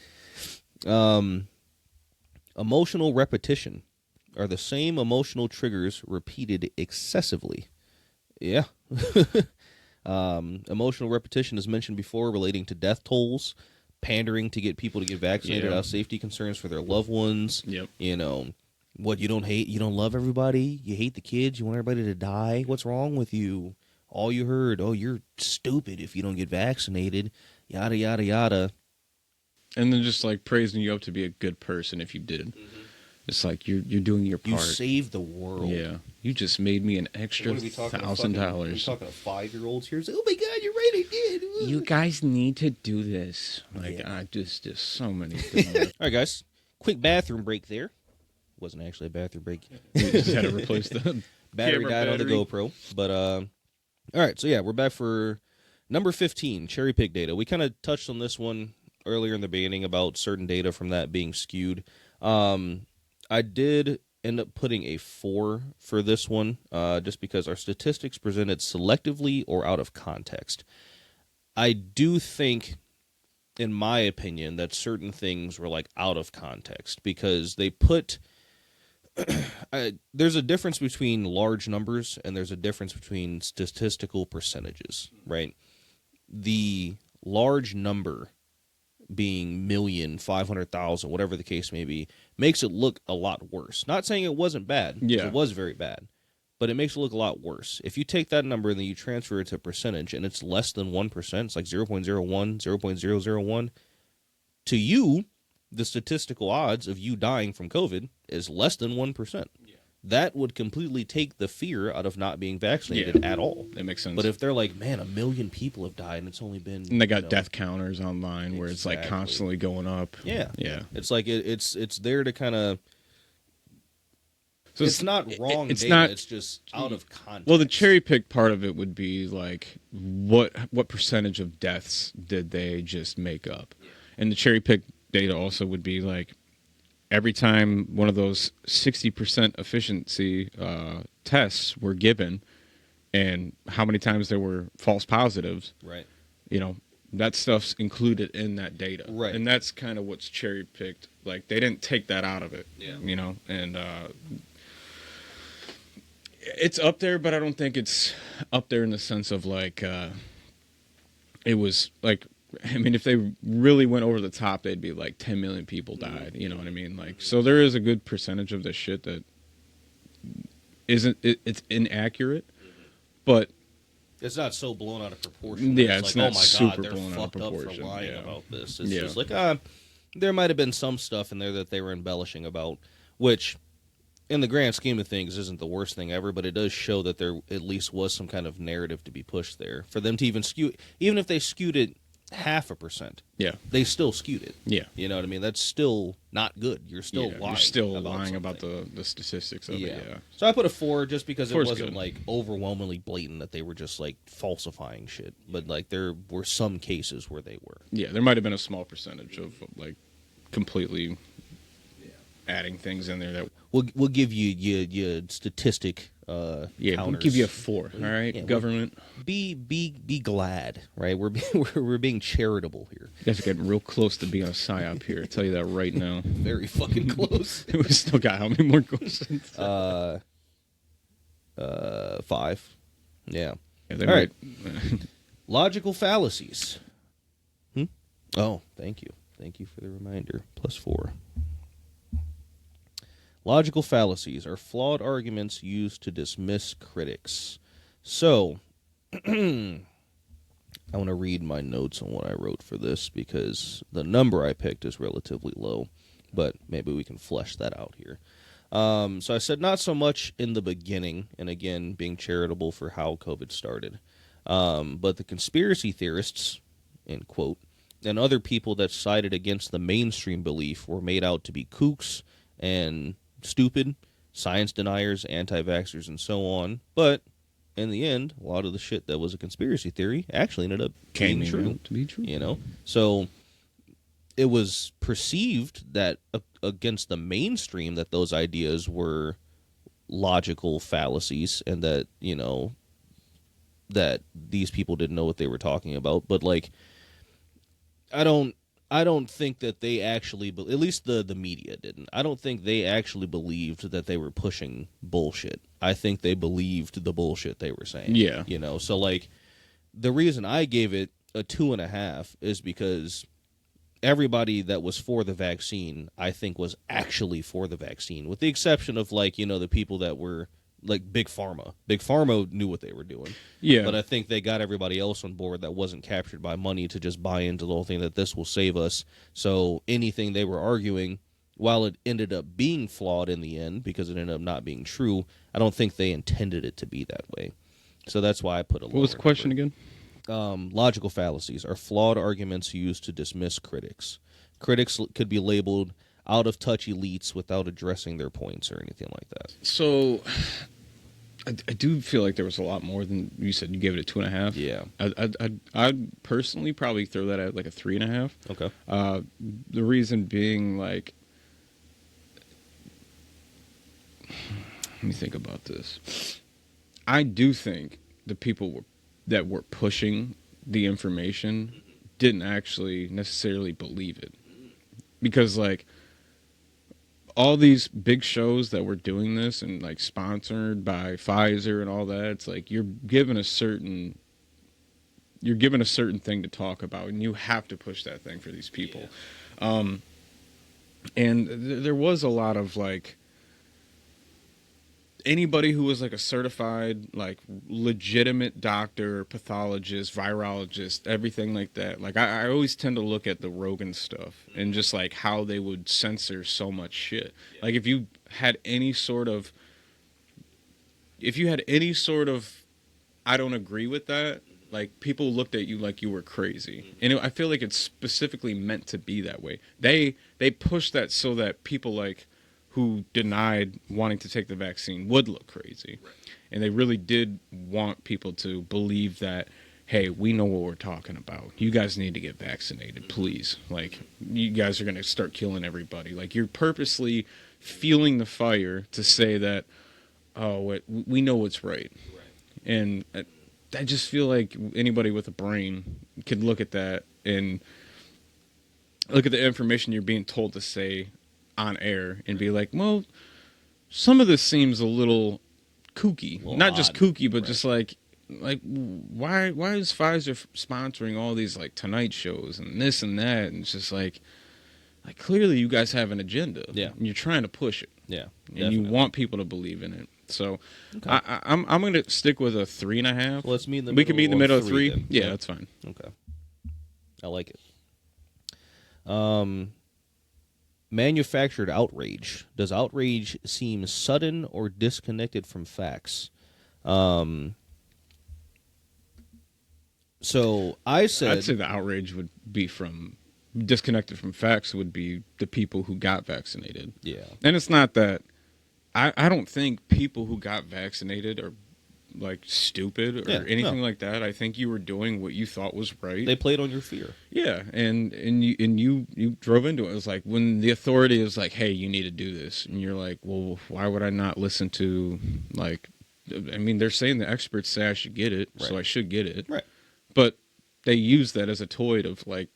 Emotional repetition are the same emotional triggers repeated excessively. Yeah. Emotional repetition, as mentioned before, relating to death tolls, pandering to get people to get vaccinated out of safety concerns for their loved ones. Yep. What, you don't hate, you don't love everybody, you hate the kids, you want everybody to die. What's wrong with you? All you heard, oh, you're stupid if you don't get vaccinated, yada, yada, yada. And then just like praising you up to be a good person if you did. Mm-hmm. It's like you're doing your part. You saved the world. Yeah. You just made me an extra $1,000. We're talking to 5-year-olds here. Oh my God, you're right, I did. You guys need to do this. Like, I just so many things. All right, guys. Quick bathroom break there. Wasn't actually a bathroom break. We just had to replace the battery died on the GoPro. But, all right, so yeah, we're back for number 15, cherry pick data. We kind of touched on this one earlier in the beginning about certain data from that being skewed. I did end up putting a 4 for this one, just because our statistics presented selectively or out of context. I do think, in my opinion, that certain things were like out of context because they put there's a difference between large numbers and there's a difference between statistical percentages, right? The large number being 1,500,000, whatever the case may be, makes it look a lot worse. Not saying it wasn't bad, yeah, it was very bad, but it makes it look a lot worse. If you take that number and then you transfer it to a percentage and it's less than 1%, it's like 0.01, 0.001, to you, the statistical odds of you dying from COVID is less than 1%. That would completely take the fear out of not being vaccinated at all. That makes sense. But if they're like, man, 1 million people have died and it's only been... And they got death counters online where it's like constantly going up. Yeah. Yeah. It's like it's there to kind of... So it's not wrong it's data, not, it's just out of context. Well, the cherry pick part of it would be like, what percentage of deaths did they just make up? Yeah. And the cherry pick data also would be like, every time one of those 60% efficiency tests were given, and how many times there were false positives, right? You know, that stuff's included in that data, right? And that's kind of what's cherry picked. Like they didn't take that out of it, yeah. You know, and it's up there, but I don't think it's up there in the sense of like it was like. I mean, if they really went over the top, they'd be like 10 million people died. You know what I mean? Like, so there is a good percentage of this shit that isn't. It's inaccurate, but it's not so blown out of proportion. Yeah, it's like, not oh my super God, blown they're out of fucked up proportion. for lying Yeah. about this. It's Yeah. just like there might have been some stuff in there that they were embellishing about, which, in the grand scheme of things, isn't the worst thing ever. But it does show that there at least was some kind of narrative to be pushed there for them to even skew. Even if they skewed it 0.5%. Yeah. They still skewed it. Yeah. You know what I mean? That's still not good. You're still lying. You're still about lying something. about the statistics of it. Yeah. So I put a 4 just because it 4's wasn't good. like overwhelmingly blatant that they were just like falsifying shit. But like there were some cases where they were. Yeah, there might have been a small percentage of like completely adding things in there that We'll give you your statistic we'll counters. give you a 4. All right, Yeah, government. Be glad, right? We're being charitable here. You guys are getting real close to being a PsyOp here. I tell you that right now. Very fucking close. We still got how many more questions? 5. Yeah. Yeah, All right. Logical fallacies. Oh, thank you. Thank you for the reminder. +4. Logical fallacies are flawed arguments used to dismiss critics. So, I want to read my notes on what I wrote for this because the number I picked is relatively low, but maybe we can flesh that out here. So I said not so much in the beginning, and again, being charitable for how COVID started, but the conspiracy theorists, end quote, and other people that sided against the mainstream belief were made out to be kooks and stupid, science deniers, anti-vaxxers, and so on. But in the end, a lot of the shit that was a conspiracy theory actually ended up being true. To be true. You know? So it was perceived that against the mainstream that those ideas were logical fallacies and that, you know, that these people didn't know what they were talking about. But, like, I don't think that they actually, at least the media didn't. I don't think they actually believed that they were pushing bullshit. I think they believed the bullshit they were saying. Yeah. You know, so like the reason I gave it a 2.5 is because everybody that was for the vaccine, I think, was actually for the vaccine, with the exception of, like, you know, the people that were like Big Pharma. Big Pharma knew what they were doing. Yeah. But I think they got everybody else on board that wasn't captured by money to just buy into the whole thing that this will save us. So anything they were arguing, while it ended up being flawed in the end because it ended up not being true, I don't think they intended it to be that way. So that's why I put a lower. What was the question again? Logical fallacies are flawed arguments used to dismiss critics. Critics could be labeled out-of-touch elites without addressing their points or anything like that. So I do feel like there was a lot more than you said. You gave it a 2.5. Yeah. I'd personally probably throw that at like a 3.5. Okay. The reason being, like, let me think about this. I do think the people that were pushing the information didn't actually necessarily believe it, because, like, all these big shows that were doing this and, like, sponsored by Pfizer and all that, it's like you're given a certain thing to talk about, and you have to push that thing for these people. Yeah. And there was a lot of, like, anybody who was like a certified, like legitimate doctor, pathologist, virologist, everything like that. Like I always tend to look at the Rogan stuff and just like how they would censor so much shit. Like if you had any sort of, I don't agree with that, like people looked at you like you were crazy. And I feel like it's specifically meant to be that way. They pushed that so that people like who denied wanting to take the vaccine would look crazy. Right. And they really did want people to believe that, hey, we know what we're talking about. You guys need to get vaccinated, please. Like, you guys are going to start killing everybody. Like, you're purposely fueling the fire to say that, oh, we know what's right. And I just feel like anybody with a brain could look at that and look at the information you're being told to say on air and be like, well, some of this seems a little kooky. Not odd. Just kooky, but just like why is Pfizer sponsoring all these like Tonight shows and this and that? And it's just like clearly you guys have an agenda. Yeah, and you're trying to push it. Yeah, and definitely. You want people to believe in it. So okay. I'm going to stick with a 3.5. Well, let's meet in the middle. We can meet in the middle of 3. Yeah, that's fine. Okay, I like it. Manufactured outrage. Does outrage seem sudden or disconnected from facts? So I'd say the outrage would be from disconnected from facts would be the people who got vaccinated. Yeah. And it's not that I don't think people who got vaccinated are like stupid or anything like that. I think you were doing what you thought was right. They played on your fear. Yeah, and you drove into it. It was like when the authority is like, "Hey, you need to do this," and you're like, "Well, why would I not listen to like?" I mean, they're saying the experts say I should get it, so I should get it. Right. But they use that as a toy to like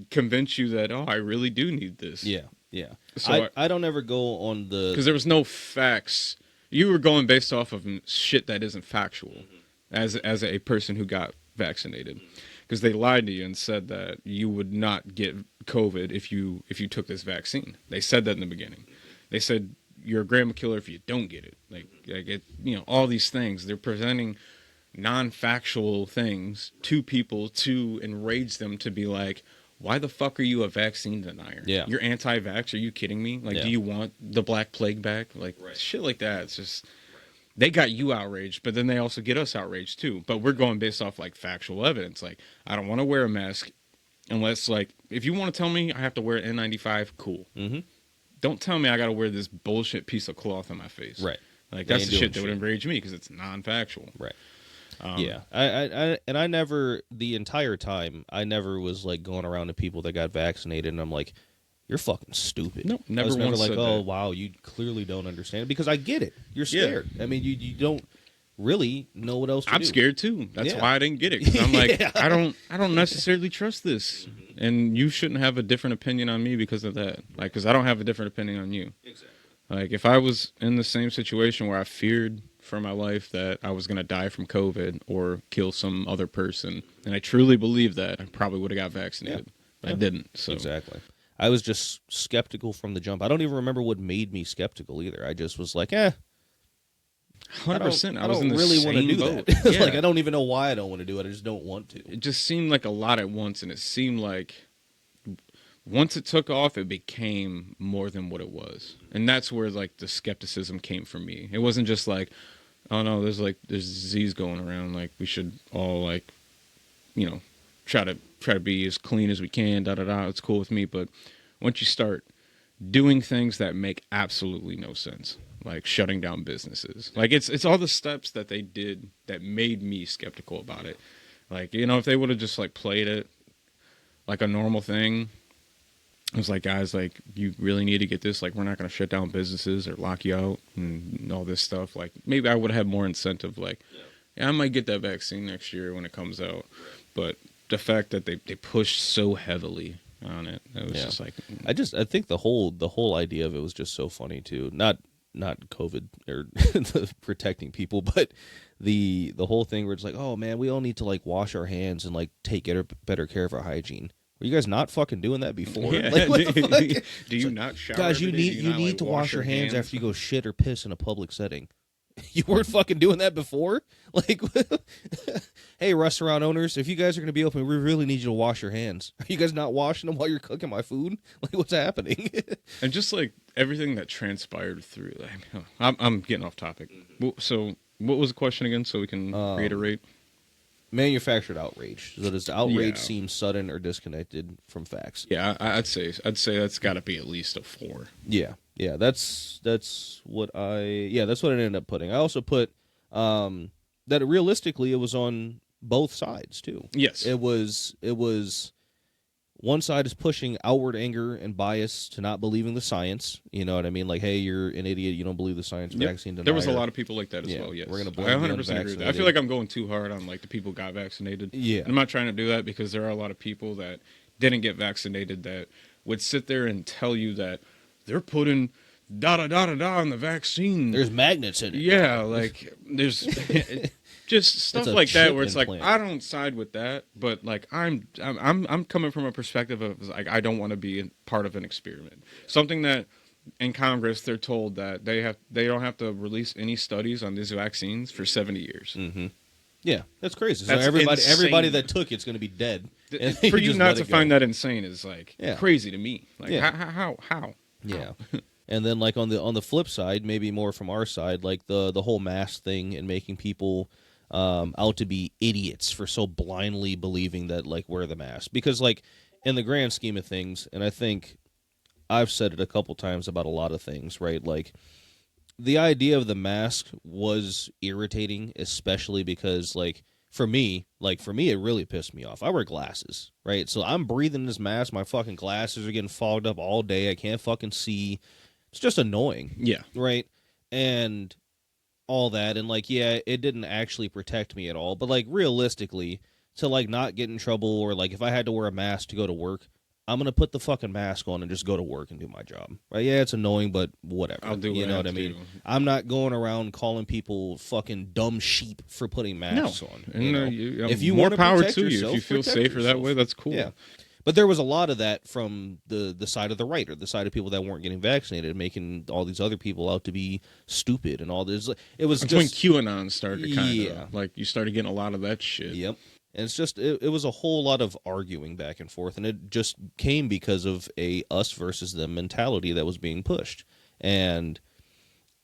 convince you that I really do need this. Yeah, yeah. So I don't ever go on the because there was no facts. You were going based off of shit that isn't factual, as a person who got vaccinated, because they lied to you and said that you would not get COVID if you took this vaccine. They said that in the beginning. They said you're a grandma killer if you don't get it. Like it, all these things. They're presenting non-factual things to people to enrage them to be like, why the fuck are you a vaccine denier? Yeah. You're anti-vax? Are you kidding me? Like, do you want the Black Plague back? Like, shit like that. It's just, they got you outraged, but then they also get us outraged too. But we're going based off, like, factual evidence. Like, I don't want to wear a mask unless, like, if you want to tell me I have to wear an N95, cool. Mm-hmm. Don't tell me I got to wear this bullshit piece of cloth on my face. Right. Like, that's the shit that would enrage me because it's non-factual. Right. Yeah, I never, the entire time, I never was like going around to people that got vaccinated and I'm like, you're fucking stupid. No, never. I was never like, oh, wow, you clearly don't understand it, because I get it. You're scared. Yeah. I mean, you don't really know what else to do. I'm scared too. That's why I didn't get it. 'Cause I'm like, I don't necessarily trust this, and you shouldn't have a different opinion on me because of that. Like, because I don't have a different opinion on you. Exactly. Like, if I was in the same situation where I feared for my life that I was going to die from COVID or kill some other person, and I truly believed that, I probably would have got vaccinated. But I didn't. So exactly. I was just skeptical from the jump. I don't even remember what made me skeptical either. I just was like, 100%. I was in the really want to do boat. That. Like, I don't even know why I don't want to do it. I just don't want to. It just seemed like a lot at once, and it seemed like once it took off, it became more than what it was. And that's where, like, the skepticism came from me. It wasn't just like, oh, no, there's disease going around. Like, we should all, like, try to be as clean as we can, da-da-da. It's cool with me. But once you start doing things that make absolutely no sense, like shutting down businesses, like, it's all the steps that they did that made me skeptical about it. Like, if they would have just, like, played it like a normal thing, it was like, guys, like, you really need to get this. Like, we're not going to shut down businesses or lock you out and all this stuff. Like, maybe I would have had more incentive. Like, I might get that vaccine next year when it comes out. But the fact that they pushed so heavily on it, it was just like, I think the whole idea of it was just so funny too. Not COVID or the protecting people, but the whole thing where it's like, oh man, we all need to, like, wash our hands and, like, take better care of our hygiene. Were you guys not fucking doing that before? Yeah. Like, what the fuck? Do you not shower? Guys, every you day? need Do you not, need like, to wash your hands after you go shit or piss in a public setting. You weren't fucking doing that before? Like, hey, restaurant owners, if you guys are going to be open, we really need you to wash your hands. Are you guys not washing them while you're cooking my food? Like, what's happening? And just like everything that transpired through, like, I'm getting off topic. So, what was the question again? So we can reiterate. Manufactured outrage. So does the outrage Yeah. seem sudden or disconnected from facts? Yeah, I'd say that's got to be at least a 4. Yeah, that's what I ended up putting. I also put that realistically it was on both sides too. Yes, It was one side is pushing outward anger and bias to not believing the science. You know what I mean? Like, hey, you're an idiot. You don't believe the science. Yep. Vaccine denier. There was a lot of people like that as Yeah, well. Yes, we're gonna I blame the 100% agree with that. I unvaccinated. feel like I'm going too hard on like the people who got vaccinated. Yeah. And I'm not trying to do that because there are a lot of people that didn't get vaccinated that would sit there and tell you that they're putting da on the vaccine. There's magnets in it. Yeah, like there's just stuff It's a like that chip where it's implant. like I don't side with that, but like I'm coming from a perspective of like I don't want to be part of an experiment. Something that in Congress they're told that they don't have to release any studies on these vaccines for 70 years. Mm-hmm. Yeah, that's crazy. That's so everybody insane. that took it's going to be dead. And For you just not let to it find go. that insane is like Yeah. crazy to me. Like Yeah. how? Yeah. And then like on the flip side, maybe more from our side, like the whole mask thing and making people out to be idiots for so blindly believing that like wear the mask. Because like in the grand scheme of things, and I think I've said it a couple times about a lot of things, right? Like the idea of the mask was irritating, especially because like for me, it really pissed me off. I wear glasses, right? So I'm breathing this mask. My fucking glasses are getting fogged up all day. I can't fucking see. It's just annoying. Yeah. Right? And all that. And, like, yeah, it didn't actually protect me at all. But, like, realistically, to, like, not get in trouble or, like, if I had to wear a mask to go to work, I'm going to put the fucking mask on and just go to work and do my job. Right? Yeah, it's annoying, but whatever. I'll do You know what I mean? I'm not going around calling people fucking dumb sheep for putting masks on. And You know? if you wanna more power protect to you. yourself, If you feel protect safer that yourself. way, that's cool. Yeah. But there was a lot of that from the side of the right, or the side of people that weren't getting vaccinated, making all these other people out to be stupid and all this. It was That's when just QAnon started kind of. Yeah. Like, you started getting a lot of that shit. Yep. And it's just it was a whole lot of arguing back and forth, and it just came because of a us versus them mentality that was being pushed, and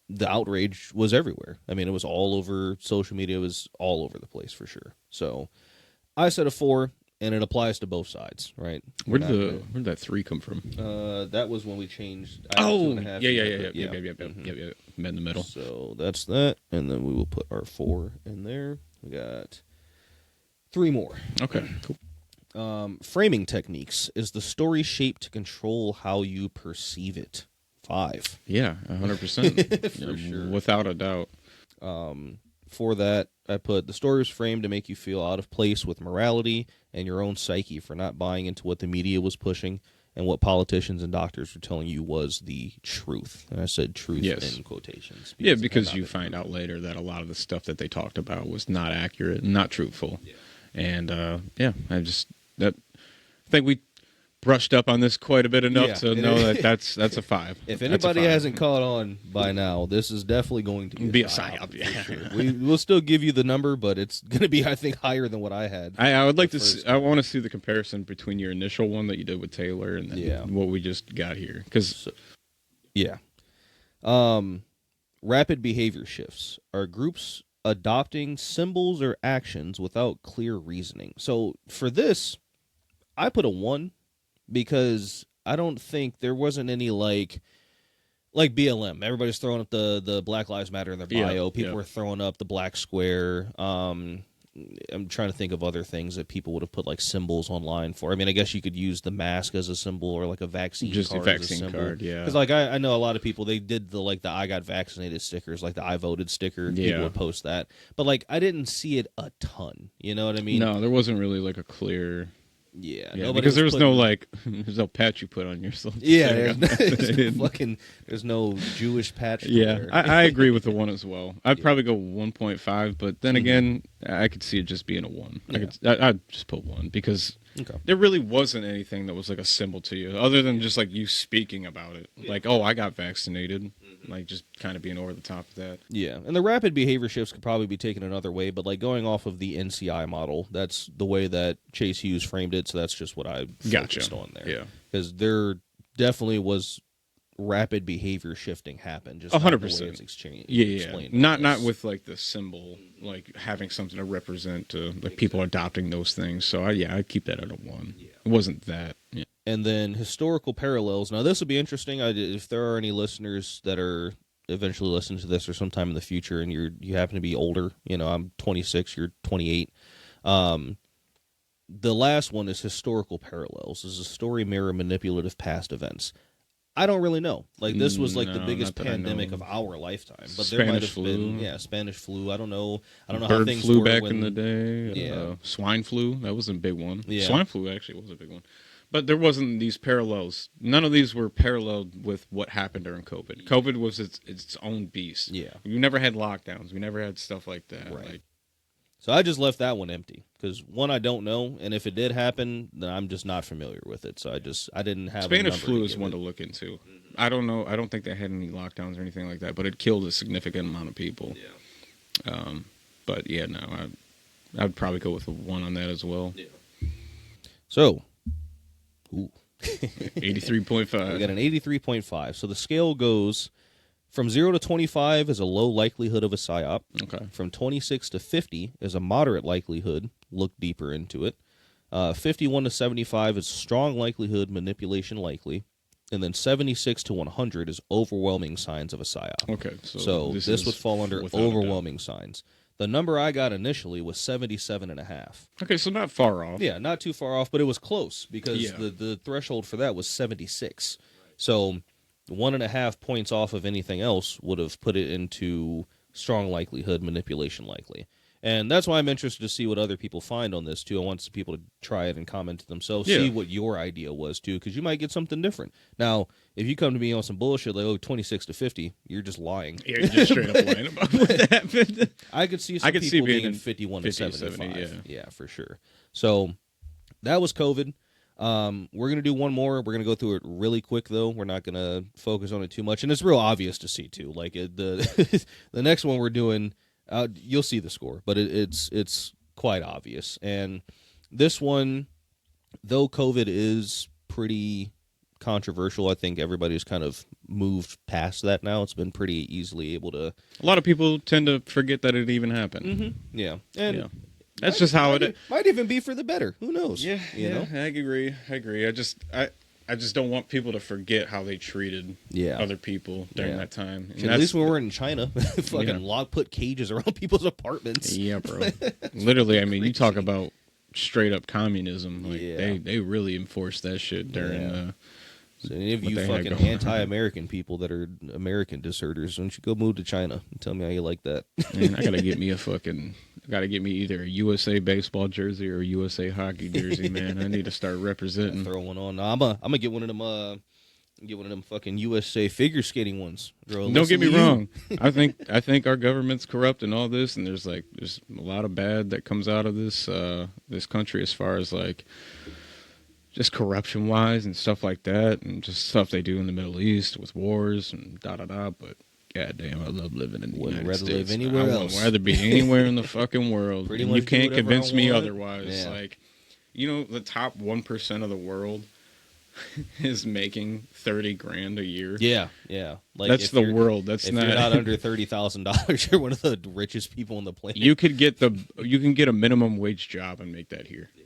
the outrage was everywhere. I mean, it was all over social media. It was all over the place for sure. So I said a 4. And it applies to both sides, right? Where did that 3 come from? That was when we changed. Oh, 2.5, yeah. Met in the middle. So that's that, and then we will put our 4 in there. We got 3 more. Okay, cool. Framing techniques. Is the story shaped to control how you perceive it? 5. Yeah, 100%. For sure. Without a doubt. For that, I put the story was framed to make you feel out of place with morality and your own psyche for not buying into what the media was pushing and what politicians and doctors were telling you was the truth. And I said truth in quotations. Because you find out later that a lot of the stuff that they talked about was not accurate and not truthful. Yeah. And I think we brushed up on this quite a bit enough to know that that's a 5. If anybody hasn't caught on by now, this is definitely going to be a PsyOp. Yeah. Sure. We'll still give you the number, but it's going to be, I think, higher than what I had. I would like to see, I want to see the comparison between your initial one that you did with Taylor and then what we just got here. Rapid behavior shifts. Are groups adopting symbols or actions without clear reasoning? So for this, I put a 1. Because I don't think there wasn't any like BLM. Everybody's throwing up the Black Lives Matter in their bio. People were throwing up the black square. I'm trying to think of other things that people would have put like symbols online for. I mean, I guess you could use the mask as a symbol or like a vaccine just card a vaccine as a symbol. card, yeah. Because like I know a lot of people, they did the I got vaccinated stickers, like the I voted sticker. Yeah. People would post that, but like I didn't see it a ton. You know what I mean? No, there wasn't really like a clear. Yeah, because there was no there's no patch you put on yourself. Yeah, there's no Jewish patch. Yeah, I agree with the 1 as well. I'd probably go 1.5, but then again, I could see it just being a 1. I'd just put 1 because Okay. there really wasn't anything that was like a symbol to you, other than just like you speaking about it. Like, oh, I got vaccinated. Like, just kind of being over the top of that. Yeah, and the rapid behavior shifts could probably be taken another way, but like going off of the NCI model, that's the way that Chase Hughes framed it, so that's just what I focused on there. Yeah. Because there definitely was rapid behavior shifting happen, just 100%. Yeah. explained. Not with like the symbol, like having something to represent like people adopting those things. So I'd keep that at a 1. Yeah. It wasn't that. Yeah. And then historical parallels. Now, this would be interesting. If there are any listeners that are eventually listening to this or sometime in the future, and you happen to be older, I'm 26, you're 28. The last one is historical parallels. This is a story mirror manipulative past events. I don't really know. Like, this was like the biggest pandemic of our lifetime. But there might have been Spanish flu. I don't know how Bird things flu were back in the day. Yeah. Swine flu, that was a big one. Yeah. Swine flu actually was a big one. But there wasn't these parallels. None of these were paralleled with what happened during COVID. COVID was its own beast. Yeah. We never had lockdowns. We never had stuff like that. Right. So I just left that one empty because, one, I don't know, and if it did happen, then I'm just not familiar with it. So I didn't have Spanish flu is one to look into. I don't know. I don't think they had any lockdowns or anything like that, but it killed a significant amount of people. Yeah. But yeah, no, I'd probably go with a 1 on that as well. Yeah. So, 83.5. We got an 83.5. So the scale goes from 0 to 25 is a low likelihood of a PsyOp. Okay. From 26 to 50 is a moderate likelihood. Look deeper into it. 51 to 75 is strong likelihood, manipulation likely. And then 76 to 100 is overwhelming signs of a PsyOp. Okay. So this would fall under overwhelming signs. The number I got initially was 77.5. Okay, so not far off. Yeah, not too far off, but it was close because the threshold for that was 76. So 1.5 points off of anything else would have put it into strong likelihood, manipulation likely. And that's why I'm interested to see what other people find on this, too. I want some people to try it and comment to themselves, see what your idea was, too, because you might get something different. Now, if you come to me on some bullshit like, 26 to 50, you're just lying. You're just straight up lying about what happened. I could see some people being in 51 to 75. 70, yeah, for sure. So that was COVID. We're going to do one more. We're going to go through it really quick, though. We're not going to focus on it too much. And it's real obvious to see, too. Like, the next one we're doing... you'll see the score, but it's quite obvious. And this one, though COVID is pretty controversial, I think everybody's kind of moved past that now. It's been pretty easily able to... A lot of people tend to forget that it even happened. Mm-hmm. Yeah. And that's just how it... Might even be for the better. Who knows? Yeah, you know? I agree. I just don't want people to forget how they treated other people during that time. And at least when we're in China, fucking put cages around people's apartments. Yeah, bro. Literally, I mean, you talk about straight up communism. Like they really enforced that shit during. So any of you fucking anti-American people that are American deserters, why don't you go move to China and tell me how you like that? Man, I gotta get me either a USA baseball jersey or a USA hockey jersey, man. I need to start representing. Throw one on. No, I'm gonna get one of them. Fucking USA figure skating ones. Girl, don't get me wrong. I think our government's corrupt and all this, and there's a lot of bad that comes out of this country as far as like just corruption wise and stuff like that, and just stuff they do in the Middle East with wars and da. But goddamn, I love living in the United States. Live anywhere else. I'd rather be anywhere in the fucking world. Pretty and much you can't convince me want. otherwise. Yeah. Like, the top 1% of the world is making $30,000 a year. Yeah. Like that's the world. That's if not. You're not under $30,000, you're one of the richest people on the planet. You can get a minimum wage job and make that here. Yeah.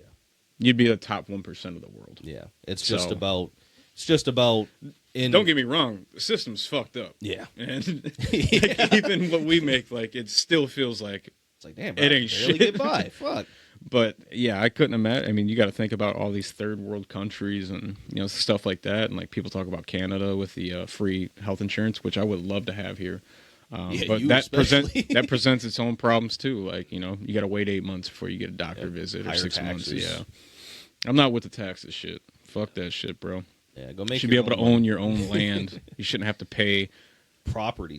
You'd be the top 1% of the world. Yeah. It's just about. Don't get me wrong. The system's fucked up. Yeah. And like, even what we make, like, it still feels like it's like, damn, bro, it ain't shit. Get by. Fuck. But yeah, I couldn't imagine. I mean, you got to think about all these third world countries and stuff like that. And like people talk about Canada with the free health insurance, which I would love to have here. But that presents its own problems too. Like you got to wait 8 months before you get a doctor visit or 6 months. Yeah, I'm not with the taxes shit. Fuck that shit, bro. Yeah, go make. You should be able to own your own land. You shouldn't have to pay property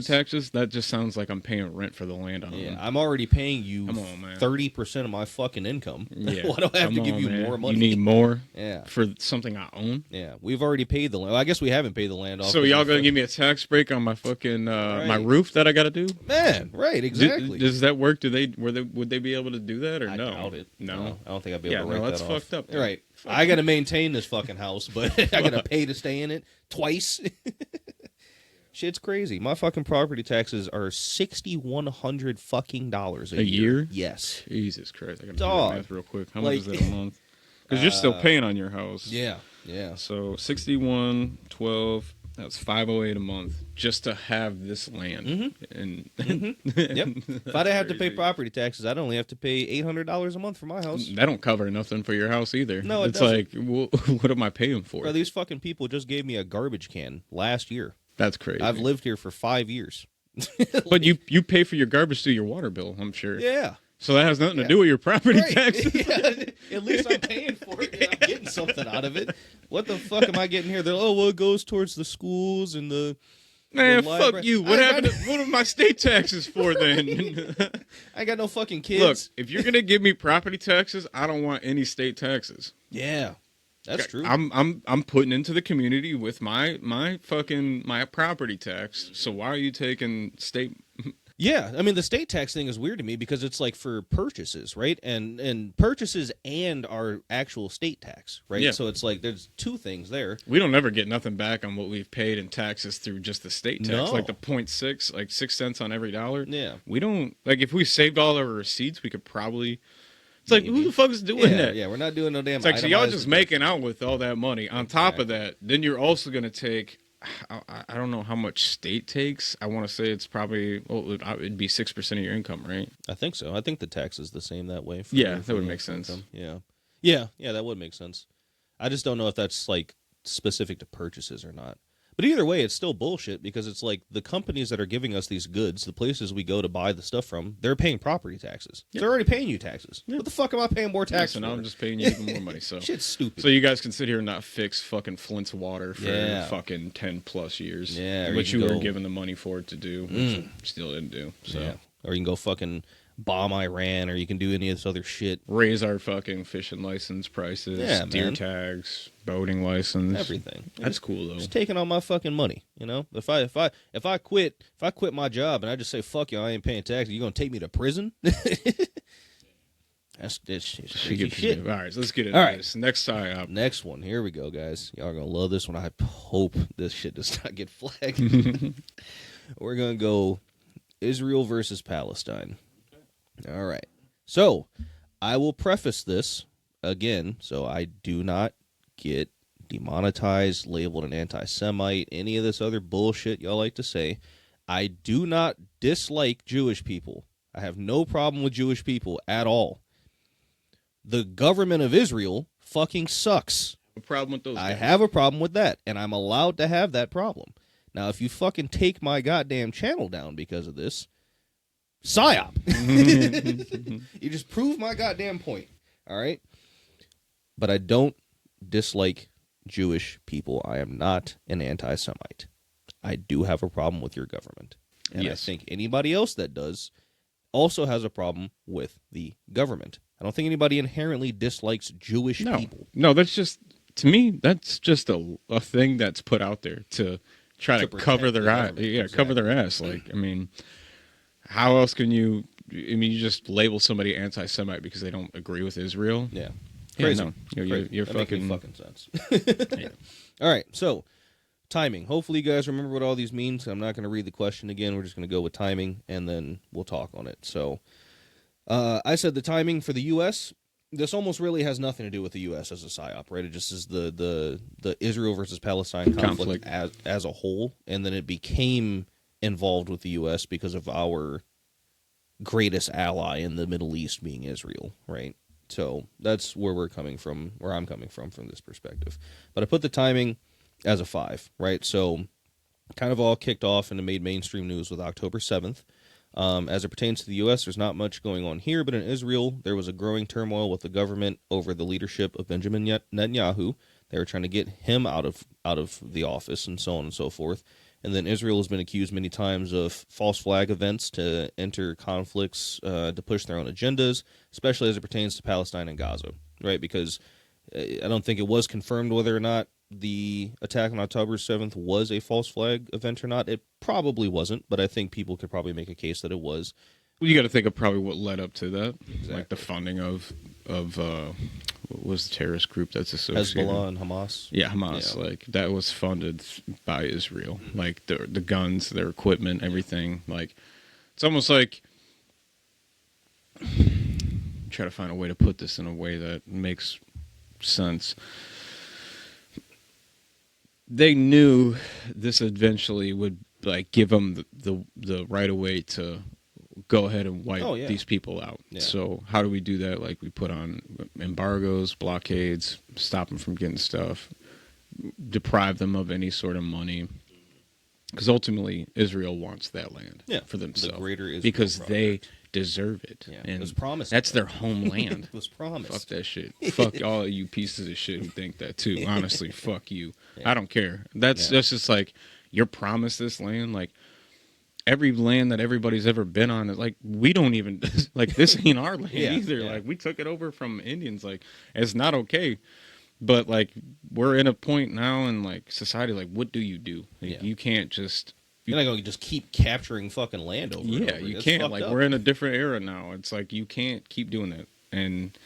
taxes. That just sounds like I'm paying rent for the land on. Yeah, I'm already paying you 30% of my fucking income. Yeah, Why do I have to give you more money? You need more. Yeah, for something I own. Yeah, we've already paid the land. Well, I guess we haven't paid the land off. So y'all gonna give me a tax break on my fucking my Right. roof that I got to do? Man, right? Exactly. Does that work? Would they be able to do that or I no? doubt it. No, I don't think I'd be able to write that's that off. fucked up. You're right. I got to maintain this fucking house, but I got to pay to stay in it twice. Shit's crazy. My fucking property taxes are $6,100 fucking dollars a year. Yes. Jesus Christ! I gotta do Dog. the math real quick. How much is that a month? Because you're still paying on your house. Yeah. Yeah. So 61.12. That's $508 a month just to have this land. And Yep. If I didn't have to pay property taxes, I'd only have to pay $800 a month for my house. that don't cover nothing for your house either. No, it it's doesn't. like, what am I paying for? Bro, these fucking people just gave me a garbage can last year. That's crazy. I've lived here for 5 years. But you pay for your garbage through your water bill, I'm sure. Yeah. So that has nothing to do with your property Right. taxes. Yeah, at least I'm paying for it. And I'm getting something out of it. What the fuck am I getting here? They're, well, it goes towards the schools and the Man, the fuck library. you. What are my state taxes for then? I got no fucking kids. Look, if you're gonna give me property taxes, I don't want any state taxes. Yeah, that's true. I'm putting into the community with my property tax. So why are you taking state? Yeah, I mean the state tax thing is weird to me because it's like for purchases, right? And purchases and our actual state tax, right? Yeah. So it's like there's two things there. We don't ever get nothing back on what we've paid in taxes through just the state tax, No. like the 0.6, like 6 cents on every dollar. Yeah. We don't like if we saved all our receipts, we could probably. It's like who the fuck is doing that? Yeah, we're not doing no damn. It's like so y'all itemized just deductions. making out with all that money. On top of that, then you're also gonna take. I don't know how much state takes. I want to say it's probably it'd be 6% of your income, right? I think so. I think the tax is the same that way. Yeah, that would make sense. Yeah, that would make sense. I just don't know if that's like specific to purchases or not. But either way, it's still bullshit because it's like the companies that are giving us these goods, the places we go to buy the stuff from, they're paying property taxes. They're already paying you taxes. What the fuck am I paying more tax So for? now I'm just paying you even more money. So Shit's stupid. So you guys can sit here and not fix fucking Flint's water for Yeah. fucking 10 plus years. Yeah, or which you you can were go- given the money for it to do, which you still didn't do. So Yeah. Or you can go fucking bomb Iran, or you can do any of this other shit. raise our fucking fishing license prices, Yeah, deer man. tags, boating license, Everything. That's cool though. Just taking all my fucking money, you know. If I quit my job and I just say fuck you, I ain't paying taxes, you gonna take me to prison? That's crazy shit. All right, so let's get into All right. this. Next PsyOp. Next one, here we go, guys. Y'all are gonna love this one. I hope this shit does not get flagged. We're gonna go Israel versus Palestine. All right. So I will preface this again, so I do not get demonetized, labeled an anti-Semite, any of this other bullshit y'all like to say. I do not dislike Jewish people. I have no problem with Jewish people at all. The government of Israel fucking sucks. A problem with those I guys. have a problem with that, and I'm allowed to have that problem. Now, if you fucking take my goddamn channel down because of this, PsyOp. You just prove my goddamn point, all right? But I don't dislike Jewish people. I am not an anti-Semite. I do have a problem with your government. And Yes. I think anybody else that does also has a problem with the government. I don't think anybody inherently dislikes Jewish people. No, that's just to me. That's just a thing that's put out there to try to protect cover their the ass. government. Yeah, cover their ass. Like, I mean, how else can you? I mean, you just label somebody anti-Semite because they don't agree with Israel. Yeah. Yeah, Crazy. no, you're That make fucking. fucking sense. All right, so timing. Hopefully, you guys remember what all these means. I'm not going to read the question again. We're just going to go with timing, and then we'll talk on it. So, I said the timing for the U.S. This almost really has nothing to do with the U.S. as a psyop, right? It just is the Israel versus Palestine conflict as a whole, and then it became involved with the U.S. because of our greatest ally in the Middle East being Israel, right? So that's where we're coming from, where I'm coming from this perspective. But I put the timing as a 5, right? So kind of all kicked off and it made mainstream news with October 7th. As it pertains to the U.S., there's not much going on here, but in Israel, there was a growing turmoil with the government over the leadership of Benjamin Netanyahu. They were trying to get him out of the office and so on and so forth. And then Israel has been accused many times of false flag events to enter conflicts to push their own agendas, especially as it pertains to Palestine and Gaza, right? Because I don't think it was confirmed whether or not the attack on October 7th was a false flag event or not. It probably wasn't, but I think people could probably make a case that it was. Well, you got to think of probably what led up to that, Exactly. like the funding of what was the terrorist group that's associated? Hezbollah and Hamas. Yeah, Hamas. Yeah. Like that was funded by Israel. Like the guns, their equipment, everything. Like it's almost like try to find a way to put this in a way that makes sense. They knew this eventually would like give them the right of way to go ahead and wipe these people out. Yeah. So how do we do that? Like we put on embargoes, blockades, stop them from getting stuff, deprive them of any sort of money. Because ultimately, Israel wants that land for themselves. The greater Israel because project. They deserve it. Yeah, and it was promised. That's their homeland. It was promised. Fuck that shit. Fuck all of you pieces of shit who think that too. Honestly, fuck you. Yeah. I don't care. That's just like, you're promised this land. Like, every land that everybody's ever been on is like, we don't even, like, this ain't our land either. Yeah. Like, we took it over from Indians. Like, it's not okay. But, like, we're in a point now in, like, society, like, what do you do? Like, you can't just... You're not going to just keep capturing fucking land over and over. You can't. Like, we're in a different era now. It's like, you can't keep doing that. And,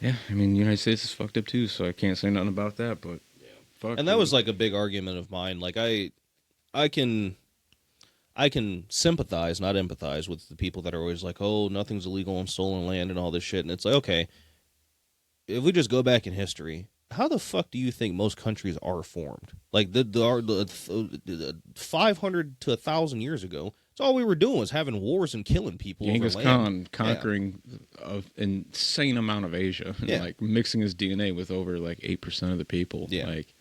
yeah, I mean, the United States is fucked up, too, so I can't say nothing about that, but fuck. And that was, like, a big argument of mine. Like, I can sympathize, not empathize, with the people that are always like, oh, nothing's illegal on stolen land and all this shit. And it's like, okay, if we just go back in history, how the fuck do you think most countries are formed? Like, the 500 to 1,000 years ago, that's all we were doing was having wars and killing people Genghis over land. Khan conquering an insane amount of Asia. And, like, mixing his DNA with over, like, 8% of the people. Yeah. Like,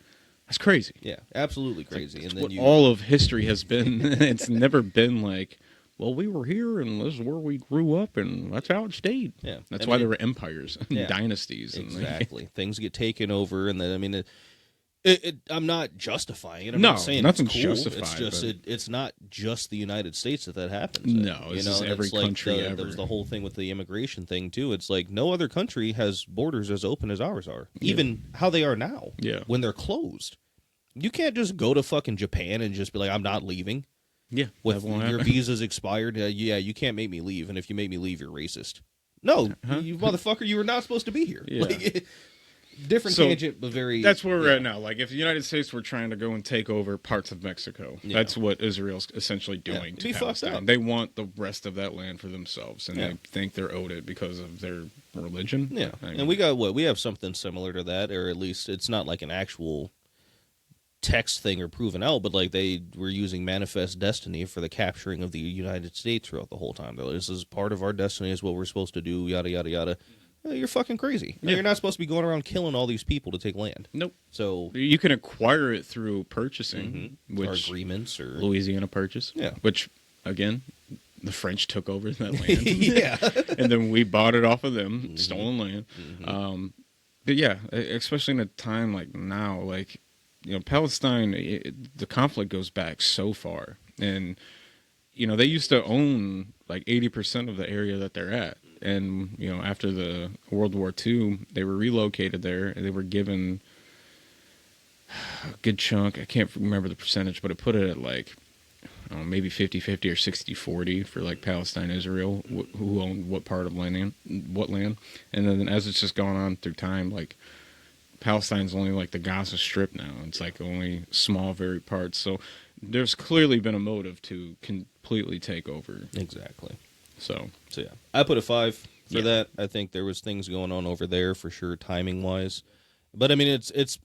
that's crazy. Yeah, absolutely crazy. And then all of history has been. It's never been like, well, we were here and this is where we grew up and that's how it stayed. Yeah, that's why there were empires and dynasties. Exactly. And things get taken over, and then, I mean, I'm not justifying it. I'm no, not saying nothing's it's cool. justified. It's just it's not just the United States that happens. No, it's every country ever. There was the whole thing with the immigration thing too. It's like no other country has borders as open as ours are. Even how they are now. Yeah. When they're closed. You can't just go to fucking Japan and just be like, I'm not leaving. Yeah. With your visa's expired. You can't make me leave. And if you make me leave, you're racist. No, you motherfucker, you were not supposed to be here. Yeah. Like, different tangent, but very... That's where we're at now. Like, if the United States were trying to go and take over parts of Mexico, that's what Israel's essentially doing to Palestine. They want the rest of that land for themselves, and they think they're owed it because of their religion. Yeah, and we got we have something similar to that, or at least it's not like an actual text thing or proven out, but like they were using manifest destiny for the capturing of the United States throughout the whole time. This is part of our destiny, is what we're supposed to do, yada, yada, yada. You're fucking crazy. Yeah. You're not supposed to be going around killing all these people to take land. Nope. So you can acquire it through purchasing, which or agreements, or Louisiana Purchase. Yeah. Which, again, the French took over that land. Yeah. And then we bought it off of them, stolen land. But yeah, especially in a time like now, like, you know, Palestine, the conflict goes back so far. And, you know, they used to own like 80% of the area that they're at. And, you know, after the World War II, they were relocated there, and they were given a good chunk. I can't remember the percentage, but it put it at like, I don't know, maybe 50-50 or 60-40 for like Palestine, Israel, who owned what part of land, what land. And then as it's just gone on through time, like, Palestine's only like the Gaza Strip now. It's like only small, very parts. So there's clearly been a motive to completely take over. Exactly. So yeah, I put a 5 for that. I think there was things going on over there for sure, timing wise. But I mean, it's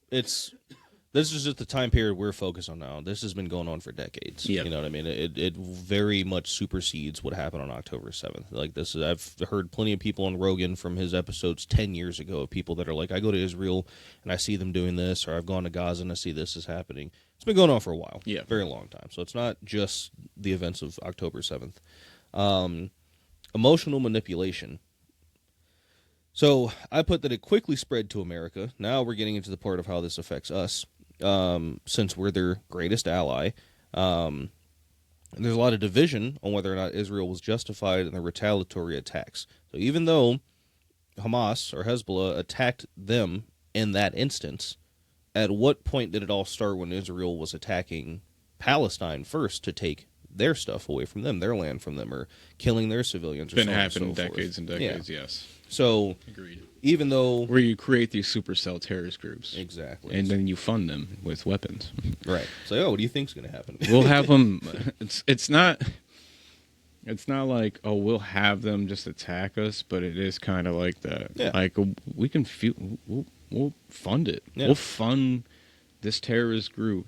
this is just the time period we're focused on now. This has been going on for decades. Yep. You know what I mean? It very much supersedes what happened on October 7th. Like this is, I've heard plenty of people on Rogan from his episodes 10 years ago, people that are like, I go to Israel and I see them doing this, or I've gone to Gaza and I see this is happening. It's been going on for a while. Yeah. Very long time. So it's not just the events of October 7th. Emotional manipulation. So I put that it quickly spread to America. Now we're getting into the part of how this affects us. Since we're their greatest ally, And there's a lot of division on whether or not Israel was justified in the retaliatory attacks. So even though Hamas or Hezbollah attacked them in that instance, at what point did it all start when Israel was attacking Palestine first to take their stuff away from them, their land from them, or killing their civilians? It's been happening decades and decades, yes. So, agreed. Even though... Where you create these supercell terrorist groups. Exactly. And then you fund them with weapons. Right. So, what do you think's going to happen? We'll have them... It's not like, oh, we'll have them just attack us, but it is kind of like that. Yeah. Like, we can feel... We'll fund it. Yeah. We'll fund this terrorist group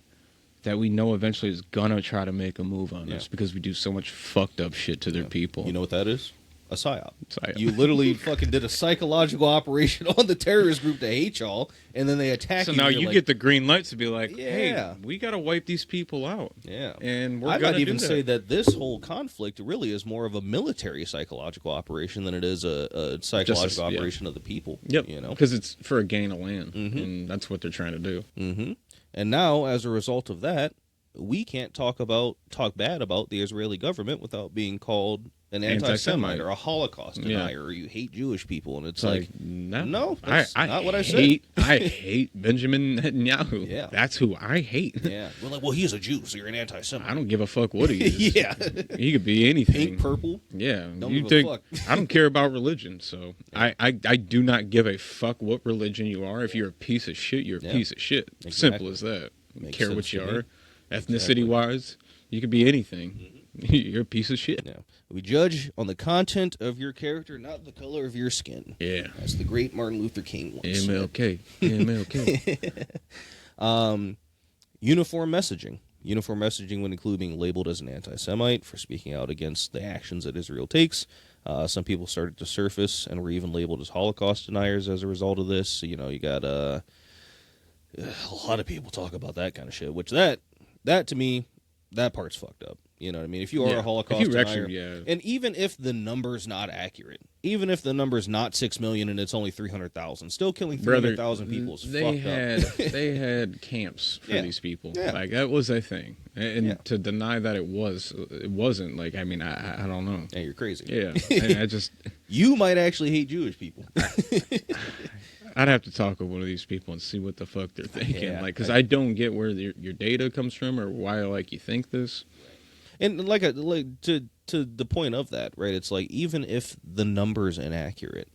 that we know eventually is gonna try to make a move on us because we do so much fucked up shit to their people. You know what that is? A PsyOp. PsyOp. You literally fucking did a psychological operation on the terrorist group to hate y'all, and then they attack you. So now and you like, get the green lights to be like, Yeah. hey, we gotta wipe these people out. Yeah. And we're I gonna might even do that. say that this whole conflict really is more of a military psychological operation than it is a psychological operation of the people. Yep. You know? Because it's for a gain of land, and that's what they're trying to do. Mm-hmm. And now, as a result of that, we can't talk bad about the Israeli government without being called an anti-Semite or a Holocaust denier, or you hate Jewish people, and it's like no, that's not what I said. I hate Benjamin Netanyahu. Yeah. That's who I hate. Yeah, we're like, well, he's a Jew, so you're an anti-Semite. I don't give a fuck what he is. Yeah, he could be anything. Pink, purple. Yeah, Don't you give a think fuck. I don't care about religion, so I do not give a fuck what religion you are. If you're a piece of shit, you're a piece of shit. Exactly. Simple as that. Makes Care sense what you to me. are, ethnicity wise, you could be anything. You're a piece of shit. Yeah. We judge on the content of your character, not the color of your skin. Yeah. As the great Martin Luther King once said. MLK. Uniform messaging. Uniform messaging when including being labeled as an anti-Semite for speaking out against the actions that Israel takes. Some people started to surface and were even labeled as Holocaust deniers as a result of this. You know, you got a lot of people talk about that kind of shit, which that to me, that part's fucked up. You know what I mean? If you are a Holocaust denier, and even if the number's not accurate, even if the number's not 6 million and it's only 300,000, still killing 300,000 people is fucked up. They had camps for these people. Yeah. Like, that was a thing. And to deny that it wasn't, like, I mean, I don't know. Yeah, you're crazy. Yeah. And I just... You might actually hate Jewish people. I'd have to talk with one of these people and see what the fuck they're thinking. Yeah, like, because I don't get where your data comes from or why, like, you think this. And to the point of that, right? It's like, even if the number's inaccurate,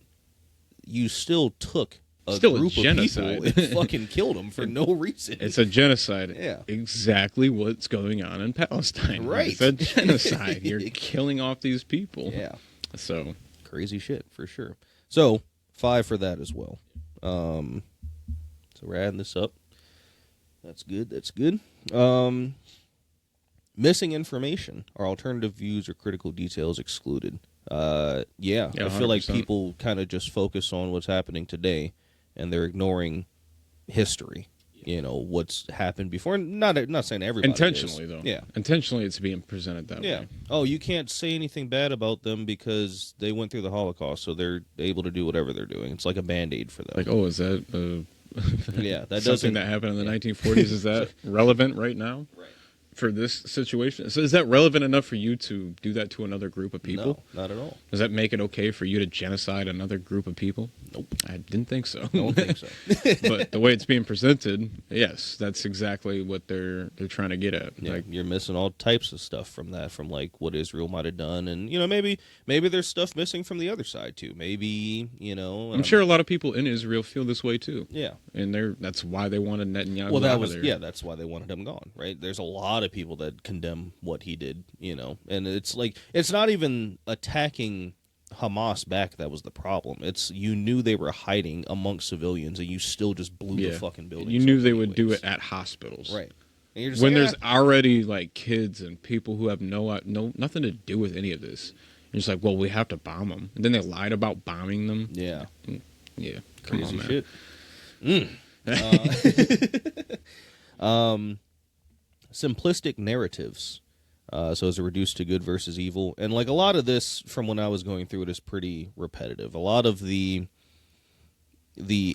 you still took a group of people and fucking killed them for no reason. It's a genocide. Yeah. Exactly what's going on in Palestine. Right. It's a genocide. You're killing off these people. Yeah. So crazy shit for sure. So 5 for that as well. So we're adding this up. That's good. That's good. Missing information or alternative views or critical details excluded. I feel like 100%. people kind of just focus on what's happening today, and they're ignoring history. You know, what's happened before. Not saying everybody intentionally, is. though. Yeah. Intentionally, it's being presented that Yeah. way. Oh, you can't say anything bad about them because they went through the Holocaust, so they're able to do whatever they're doing. It's like a Band-Aid for them. Like, oh, is that yeah, that something doesn't that happened in the 1940s? Is that relevant right now? Right. For this situation? So is that relevant enough for you to do that to another group of people? No, not at all. Does that make it okay for you to genocide another group of people? Nope. I didn't think so. Don't think so. But the way it's being presented, yes, that's exactly what they're trying to get at. Yeah, Like, you're missing all types of stuff from that, from like what Israel might have done, and you know, maybe there's stuff missing from the other side too. Maybe, you know, I'm sure a lot of people in Israel feel this way too. Yeah. And that's why they wanted Netanyahu Well, out of there. that's why they wanted him gone, right? There's a lot of people that condemn what he did, you know, and it's like, it's not even attacking Hamas back that was the problem. It's, you knew they were hiding amongst civilians, and you still just blew the fucking building. You knew they would do it at hospitals. Right. And you're just When like, there's already like kids and people who have nothing to do with any of this. You're just like, well, we have to bomb them. And then they lied about bombing them. yeah. Yeah. Come Crazy on, man. shit. Simplistic narratives. So is it reduced to good versus evil? And like a lot of this from when I was going through it is pretty repetitive. A lot of the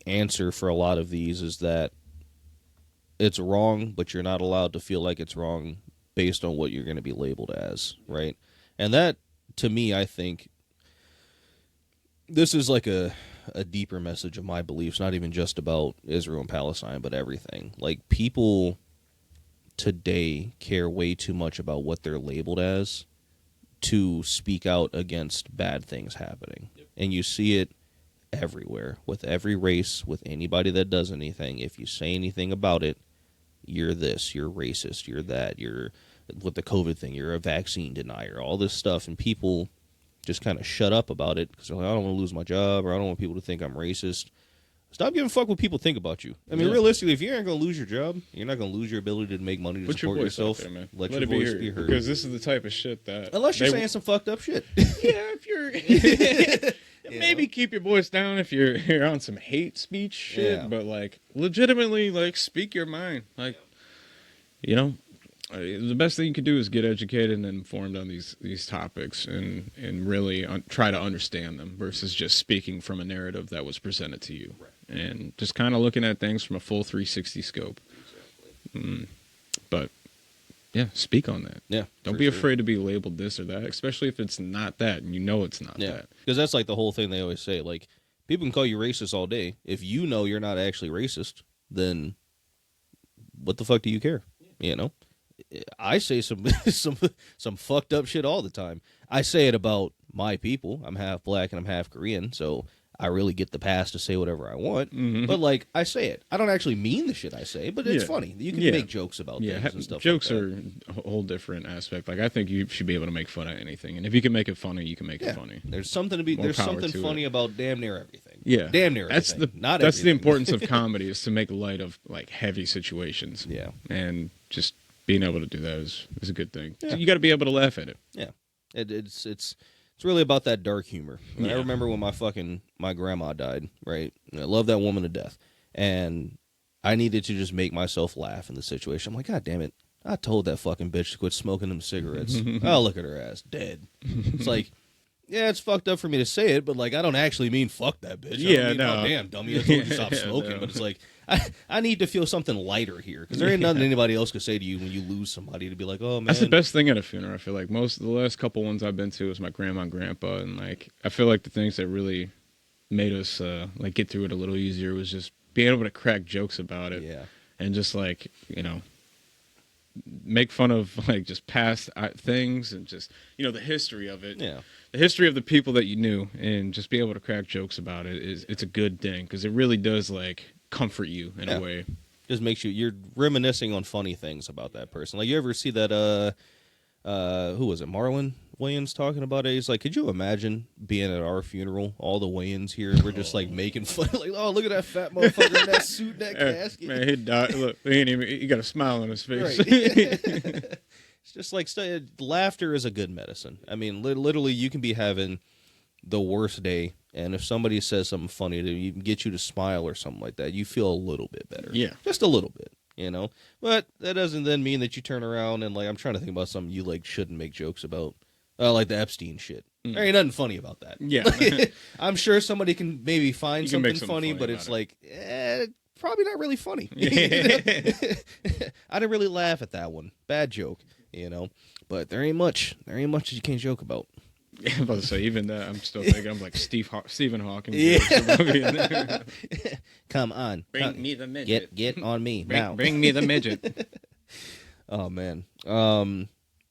answer for a lot of these is that it's wrong, but you're not allowed to feel like it's wrong based on what you're going to be labeled as, right? And that, to me, I think this is like a deeper message of my beliefs, not even just about Israel and Palestine, but everything. Like, people today care way too much about what they're labeled as to speak out against bad things happening. Yep. And you see it everywhere, with every race, with anybody that does anything. If you say anything about it, you're this, you're racist, you're that, you're, with the COVID thing, you're a vaccine denier, all this stuff. And people just kind of shut up about it because they're like, I don't want to lose my job, or I don't want people to think I'm racist. Stop giving a fuck what people think about you. I mean, realistically, if you aren't going to lose your job, you're not going to lose your ability to make money to support yourself. There, man. Let your voice be heard. Because this is the type of shit that... Unless you're saying some fucked up shit. Yeah, if you're... Maybe keep your voice down if you're on some hate speech shit, but, like, legitimately, like, speak your mind. Like, you know, the best thing you can do is get educated and informed on these topics and really try to understand them versus just speaking from a narrative that was presented to you. Right. And just kind of looking at things from a full 360 scope. Exactly. But, yeah, speak on that. Yeah. Don't be afraid to be labeled this or that, especially if it's not that and you know it's not that. Because that's like the whole thing they always say. Like, people can call you racist all day. If you know you're not actually racist, then what the fuck do you care? You know? I say some fucked up shit all the time. I say it about my people. I'm half black and I'm half Korean, so I really get the pass to say whatever I want. Mm-hmm. But, like, I say it. I don't actually mean the shit I say, but it's funny. You can make jokes about things and stuff jokes like that. Are a whole different aspect. Like, I think you should be able to make fun of anything. And if you can make it funny, you can make it funny. There's something funny about damn near everything. Yeah. Damn near everything. That's the importance of comedy, is to make light of, like, heavy situations. Yeah. And just being able to do that is a good thing. Yeah. You got to be able to laugh at it. Yeah. It's really about that dark humor. I remember when my grandma died, right? I love that woman to death. And I needed to just make myself laugh in the situation. I'm like, God damn it. I told that fucking bitch to quit smoking them cigarettes. Oh, look at her ass. Dead. It's like, yeah, it's fucked up for me to say it, but, like, I don't actually mean fuck that bitch. Oh, damn, dummy, I told you to stop smoking. But it's like, I need to feel something lighter here, because there ain't nothing anybody else could say to you when you lose somebody to be like, oh, man. That's the best thing at a funeral, I feel like. Most of the last couple ones I've been to was my grandma and grandpa, and, like, I feel like the things that really made us, like, get through it a little easier was just being able to crack jokes about it. Yeah. And just, like, you know, make fun of, like, just past things and just, you know, the history of it. Yeah. The history of the people that you knew, and just be able to crack jokes about it it's a good thing, because it really does, like, comfort you in a way. Just makes you're reminiscing on funny things about that person. Like, you ever see that who was it, Marlon Wayans talking about it? He's like, could you imagine being at our funeral, all the Wayans here, and we're just like making fun, like, oh, look at that fat motherfucker in that suit, that casket. Man, he died. Look, he got a smile on his face. Right. It's just like, laughter is a good medicine. I mean, literally, you can be having the worst day, and if somebody says something funny to you, get you to smile or something like that, you feel a little bit better. Yeah. Just a little bit, you know? But that doesn't then mean that you turn around and, like, I'm trying to think about something you, like, shouldn't make jokes about. Like the Epstein shit. There ain't nothing funny about that. Yeah. I'm sure somebody can maybe find something funny, but it's like, probably not really funny. I didn't really laugh at that one. Bad joke, you know? But there ain't much that you can't joke about. Yeah, I'm about to say, even that, I'm still thinking I'm like Stephen Hawking. Yeah. Come on. Me the midget. Get on me now. Bring me the midget. Oh, man.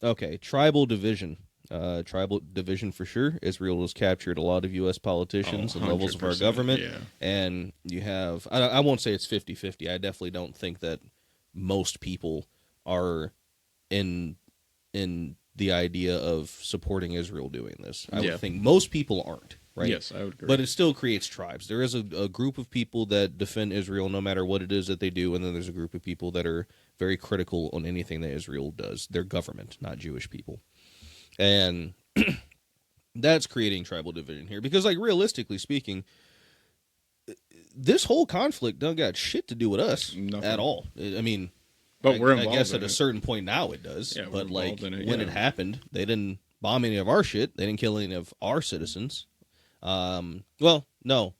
Okay, tribal division. Tribal division for sure. Israel has captured a lot of U.S. politicians and levels of our government. Yeah. And you have, I won't say it's 50-50. I definitely don't think that most people are in the idea of supporting Israel doing this. I would think most people aren't, right? Yes, I would agree. But it still creates tribes. There is a group of people that defend Israel no matter what it is that they do, and then there's a group of people that are very critical on anything that Israel does. Their government, not Jewish people. And that's creating tribal division here. Because, like, realistically speaking, this whole conflict don't got shit to do with us at all. I mean, but we're involved. I guess at a certain point now it does. Yeah, but, like, when it happened, they didn't bomb any of our shit. They didn't kill any of our citizens. Well, no.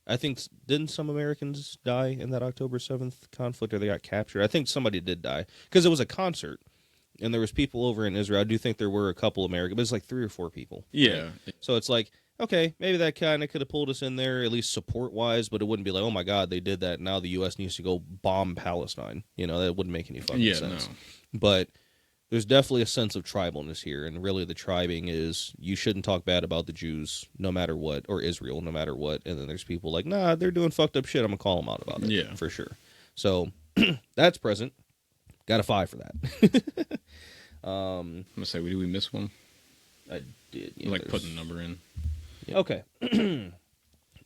I think, didn't some Americans die in that October 7th conflict, or they got captured? I think somebody did die. Because it was a concert and there was people over in Israel. I do think there were a couple American, but it's like 3 or 4 people. Yeah. So it's like, okay, maybe that kind of could have pulled us in there, at least support-wise, but it wouldn't be like, oh my God, they did that. Now the U.S. needs to go bomb Palestine. You know, that wouldn't make any fucking sense. No. But there's definitely a sense of tribalness here, and really the tribing is you shouldn't talk bad about the Jews no matter what, or Israel no matter what, and then there's people like, nah, they're doing fucked up shit, I'm going to call them out about it. Yeah. For sure. So that's present. Got a 5 for that. I'm gonna say, did we miss one? I did. Yeah, Like putting a number in. Yeah. Okay.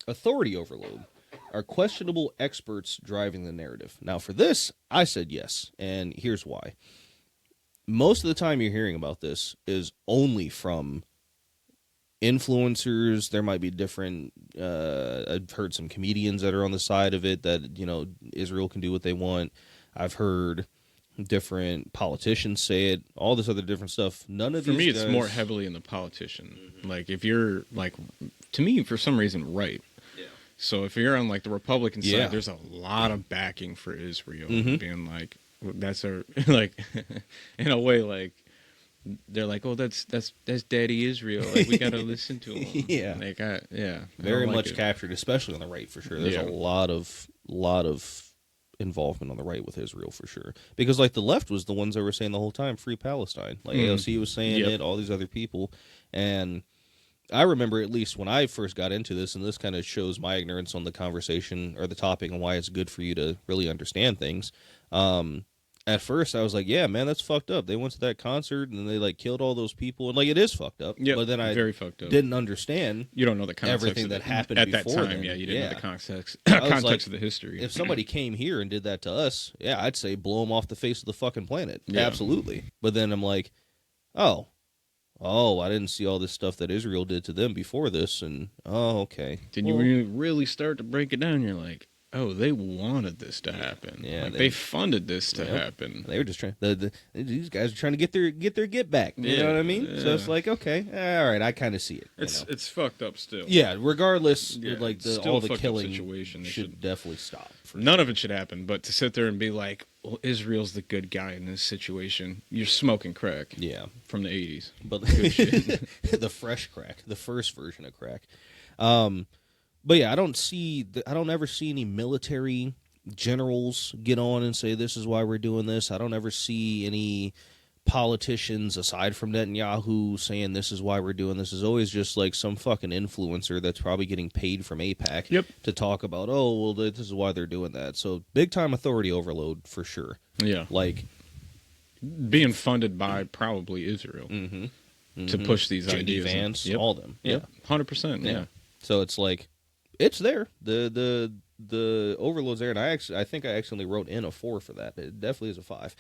Authority overload. Are questionable experts driving the narrative? Now, for this, I said yes, and here's why. Most of the time you're hearing about this is only from influencers. There might be different, I've heard some comedians that are on the side of it that, you know, Israel can do what they want. I've heard different politicians say it, all this other different stuff. None of For these me, guys... it's more heavily in the politician. Like, if you're, like, to me, for some reason, right. Yeah. So if you're on, like, the Republican side, Yeah. there's a lot of backing for Israel. Mhm. Being like, that's a, like, in a way, like, they're like, oh, that's Daddy Israel. Like, we got to listen to him. Yeah. Like, yeah. Very I don't like much it. captured, especially on the right, for sure. There's Yeah. a lot of involvement on the right with Israel, for sure. Because, like, the left was the ones that were saying the whole time, free Palestine. Like, AOC was saying Yep. it, all these other people. And I remember, at least when I first got into this, and this kind of shows my ignorance on the conversation or the topic and why it's good for you to really understand things. At first, I was like, yeah, man, that's fucked up. They went to that concert and they, like, killed all those people. And, like, it is fucked up. Yeah, But then I very fucked up. didn't understand You don't know the context everything of that it. happened at that before time. then. Yeah, you didn't know Yeah. the context I was context like, of the history. if somebody came here and did that to us, yeah, I'd say blow them off the face of the fucking planet. Yeah. Absolutely. But then I'm like, oh, I didn't see all this stuff that Israel did to them before this, and okay. Then you really start to break it down. You're like, oh, they wanted this to happen. Yeah, Like, they- they funded this to Yep. happen. They were just trying. These guys are trying to get their get back. You Yeah, know what I mean? So yeah. it's like, okay, all right, I kind of see it. you know? It's fucked up still. Yeah. Regardless, Yeah, like it's still all a the fucked up killing situation. They should should- definitely stop. For None of it should happen, but to sit there and be like, well, Israel's the good guy in this situation, you're smoking crack Yeah. from the 80s. But Good shit. the fresh crack, the first version of crack. But yeah, I don't ever see any military generals get on and say this is why we're doing this. I don't ever see any politicians aside from Netanyahu saying this is why we're doing this. Is always just like some fucking influencer that's probably getting paid from AIPAC Yep. to talk about, oh, well, this is why they're doing that. So big time authority overload for sure. Yeah. Like, Being funded by probably Israel to push these J.D. ideas. Vance, Yep. all them. Yep. 100%. Yeah. So it's like, it's there. The overload's there, and I think I accidentally wrote in a 4 for that. It definitely is a 5.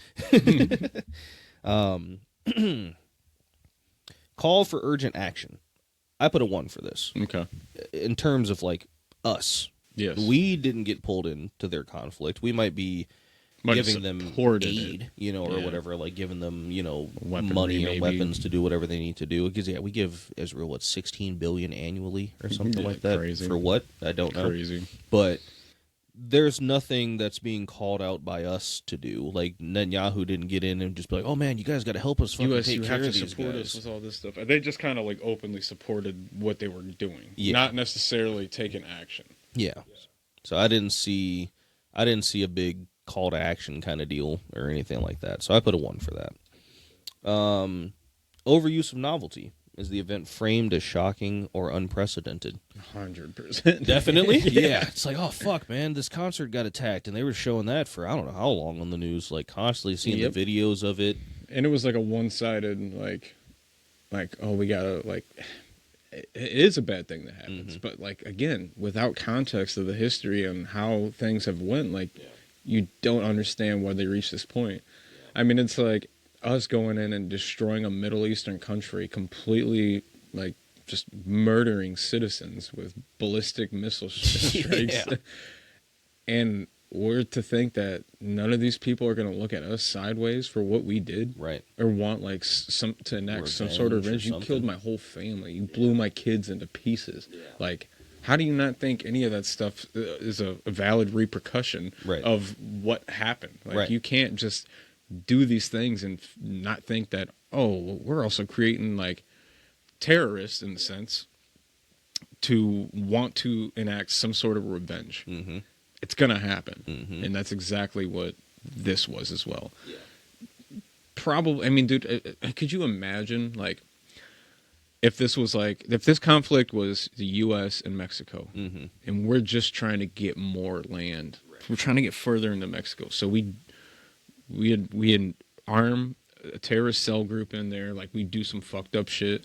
Call for urgent action. I put a 1 for this. Okay. In terms of like us, Yes. we didn't get pulled into their conflict. We might be Might have giving them supported aid, it. or Yeah. whatever, like giving them, Weaponry, money or maybe. weapons to do whatever they need to do. Because we give Israel what, $16 billion annually or something Yeah, like that. crazy. For what? I don't know. Crazy. But there's nothing that's being called out by us to do. Like, Netanyahu didn't get in and just be like, oh man, you guys got to help us fucking U.S. take you care have to of these support guys. us with all this stuff. They just kind of like openly supported what they were doing, Yeah. not necessarily taking action. Yeah. So I didn't see a big call to action kind of deal or anything like that. So I put a 1 for that. Overuse of novelty. Is the event framed as shocking or unprecedented? 100%. Definitely. Yeah. It's like, oh, fuck, man, this concert got attacked. And they were showing that for I don't know how long on the news, like constantly seeing Yep. the videos of it. And it was like a one-sided, like, oh, we gotta, like, it is a bad thing that happens. But, like, again, without context of the history and how things have went, like, you don't understand why they reached this point. I mean, it's like us going in and destroying a Middle Eastern country completely, like, just murdering citizens with ballistic missile strikes. Yeah. And we're to think that none of these people are going to look at us sideways for what we did, Right. or want like some to enact some sort of Revenge or revenge. You killed something. my whole family. You blew my kids into pieces. Like, how do you not think any of that stuff is a valid repercussion Right. of what happened? Like, Right. you can't just do these things and not think that, oh, we're also creating like terrorists in the sense to want to enact some sort of revenge. Mm-hmm. It's going to happen. Mm-hmm. And that's exactly what this was as well. Yeah. Probably, I mean, dude, could you imagine, like, if this conflict was the U.S. and Mexico, Mm-hmm. and we're just trying to get more land, we're trying to get further into Mexico, so we arm a terrorist cell group in there, like we do some fucked up shit,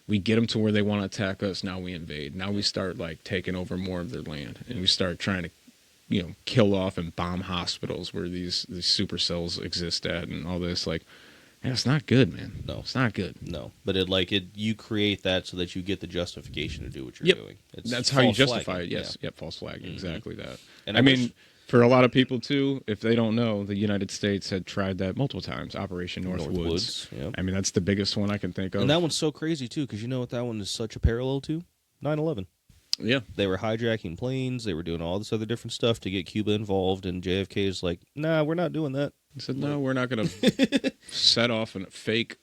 we get them to where they want to attack us, now we invade, now we start like taking over more of their land, and we start trying to, you know, kill off and bomb hospitals where these super cells exist at and all this. Like, yeah, it's not good, man. No. It's not good. No, but you create that so that you get the justification to do what you're doing. That's how you false justify flagging. it. Yes. Yeah. Yep. False flagging. Mm-hmm. Exactly that. And I mean, for a lot of people too, if they don't know, the United States had tried that multiple times. Operation Northwoods. Yep. I mean, that's the biggest one I can think of. And that one's so crazy too, because you know what that one is such a parallel to? 9/11. Yeah. They were hijacking planes. They were doing all this other different stuff to get Cuba involved. And JFK is like, nah, we're not doing that. He said, no, we're not going to set off a fake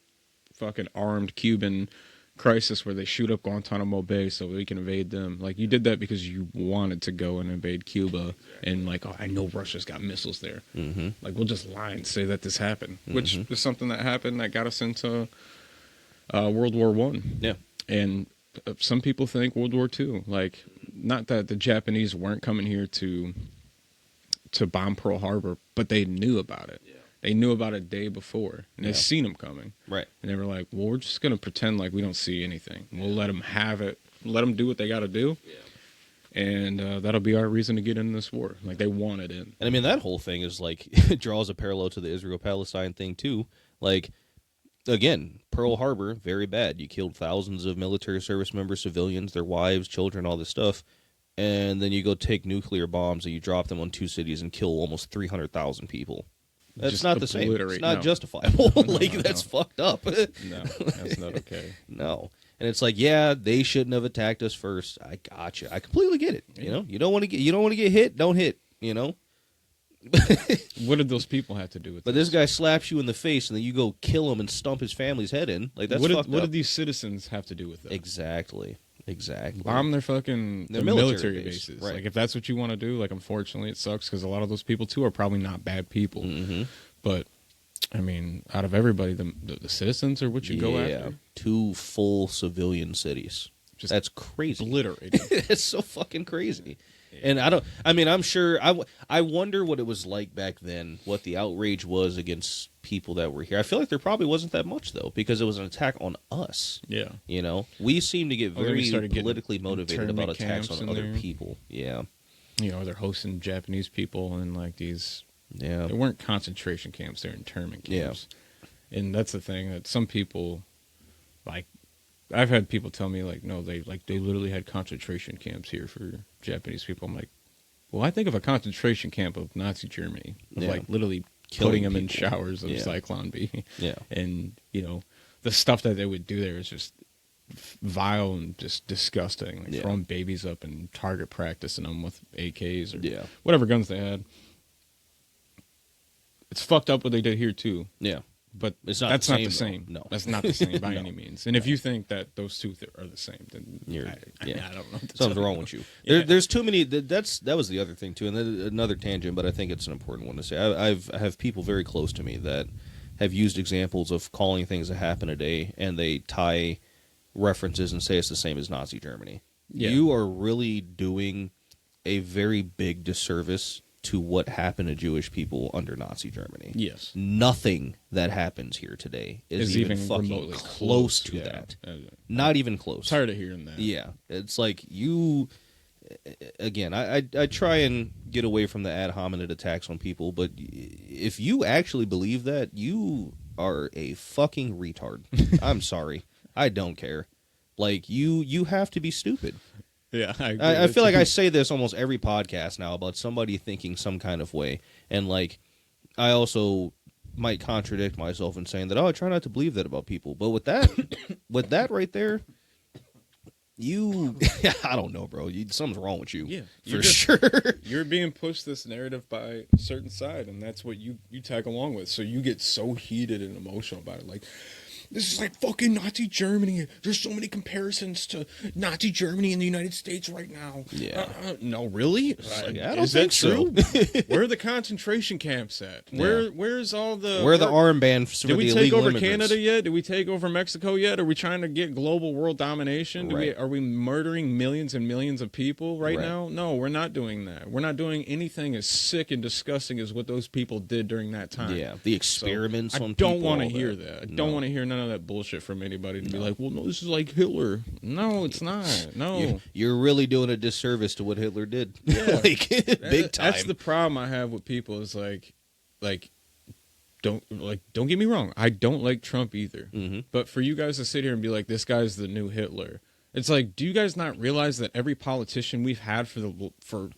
fucking armed Cuban crisis where they shoot up Guantanamo Bay so we can invade them. Like, you did that because you wanted to go and invade Cuba. And like, oh, I know Russia's got missiles there. Mm-hmm. Like, we'll just lie and say that this happened, which is something that happened that got us into World War I. Yeah. And some people think World War II. Like, not that the Japanese weren't coming here to bomb Pearl Harbor, but they knew about it. Yeah. They knew about it a day before, and they seen them coming. Right. And they were like, well, we're just going to pretend like we don't see anything. We'll let them have it. Let them do what they got to do. Yeah. And that'll be our reason to get in this war. Like, they want it in. And I mean, that whole thing is like, it draws a parallel to the Israel-Palestine thing too. Like, again, Pearl Harbor, very bad. You killed thousands of military service members, civilians, their wives, children, all this stuff. And then you go take nuclear bombs and you drop them on two cities and kill almost 300,000 people. That's Just not the same. It's not no. justifiable. No, like, no, that's no. fucked up. No, that's not okay. No. And it's like, yeah, they shouldn't have attacked us first. I gotcha. I completely get it. You know, you don't want to get hit, don't hit, you know? What did those people have to do with But this guy slaps you in the face and then you go kill him and stump his family's head in. Like, that's fucked up. What did these citizens have to do with that? Exactly. Bomb their fucking Their military base. bases. Right. Like, if that's what you want to do, like, unfortunately it sucks because a lot of those people too are probably not bad people. Mm-hmm. But I mean, out of everybody, the citizens are what you go after. 2 full civilian cities. That's crazy. Obliterated. It's so fucking crazy. Yeah. And I'm sure, I wonder what it was like back then, what the outrage was against people that were here. I feel like there probably wasn't that much, though, because it was an attack on us. Yeah. You know? We seem to get very politically motivated about internment attacks on other there. people. Yeah. You know, they're hosting Japanese people in, like, these... Yeah. They weren't concentration camps, they're internment camps. Yeah. And that's the thing, that some people, like... I've had people tell me, like, no, they literally had concentration camps here for Japanese people. I'm like, well, I think of a concentration camp of Nazi Germany, of like literally putting them in showers of Zyklon B. Yeah. And, you know, the stuff that they would do there is just vile and just disgusting. Like throwing babies up and target practicing them with AKs or whatever guns they had. It's fucked up what they did here, too. Yeah. But it's not that's the not same, the same. No, that's not the same by any means. And if you think that those two are the same, then I don't know. Something's wrong with you. There's too many. That was the other thing too, and then another tangent. But I think it's an important one to say. I have people very close to me that have used examples of calling things that happen today, and they tie references and say it's the same as Nazi Germany. Yeah. You are really doing a very big disservice to what happened to Jewish people under Nazi Germany. Yes. Nothing that happens here today is even fucking close to that. Not even close. Tired of hearing that. Yeah. It's like you... Again, I try and get away from the ad hominem attacks on people, but if you actually believe that, you are a fucking retard. I'm sorry. I don't care. Like, you have to be stupid. Yeah, I feel like I say this almost every podcast now about somebody thinking some kind of way, and like I also might contradict myself in saying that I try not to believe that about people. But with that, with that right there, I don't know, bro. Something's wrong with you. Yeah, for sure. You're being pushed this narrative by a certain side, and that's what you tag along with. So you get so heated and emotional about it. Like, this is like fucking Nazi Germany. There's so many comparisons to Nazi Germany in the United States right now. Yeah. No, really? Like, I don't is think that true? so. Where are the concentration camps at? Where's all the... Where are the armbands for Did the we take illegal over immigrants? Canada yet? Did we take over Mexico yet? Are we trying to get global world domination? Right. Are we murdering millions and millions of people right Right. now? No, we're not doing that. We're not doing anything as sick and disgusting as what those people did during that time. Yeah, the experiments So, on I don't people, want to all hear that. I No. don't want to hear none of that bullshit from anybody to be like, well, no, this is like Hitler. No, it's not. No. You're really doing a disservice to what Hitler did. Yeah. Like, big time. That's the problem I have with people is like don't get me wrong. I don't like Trump either. Mhm. But for you guys to sit here and be like, this guy's the new Hitler. It's like, do you guys not realize that every politician we've had for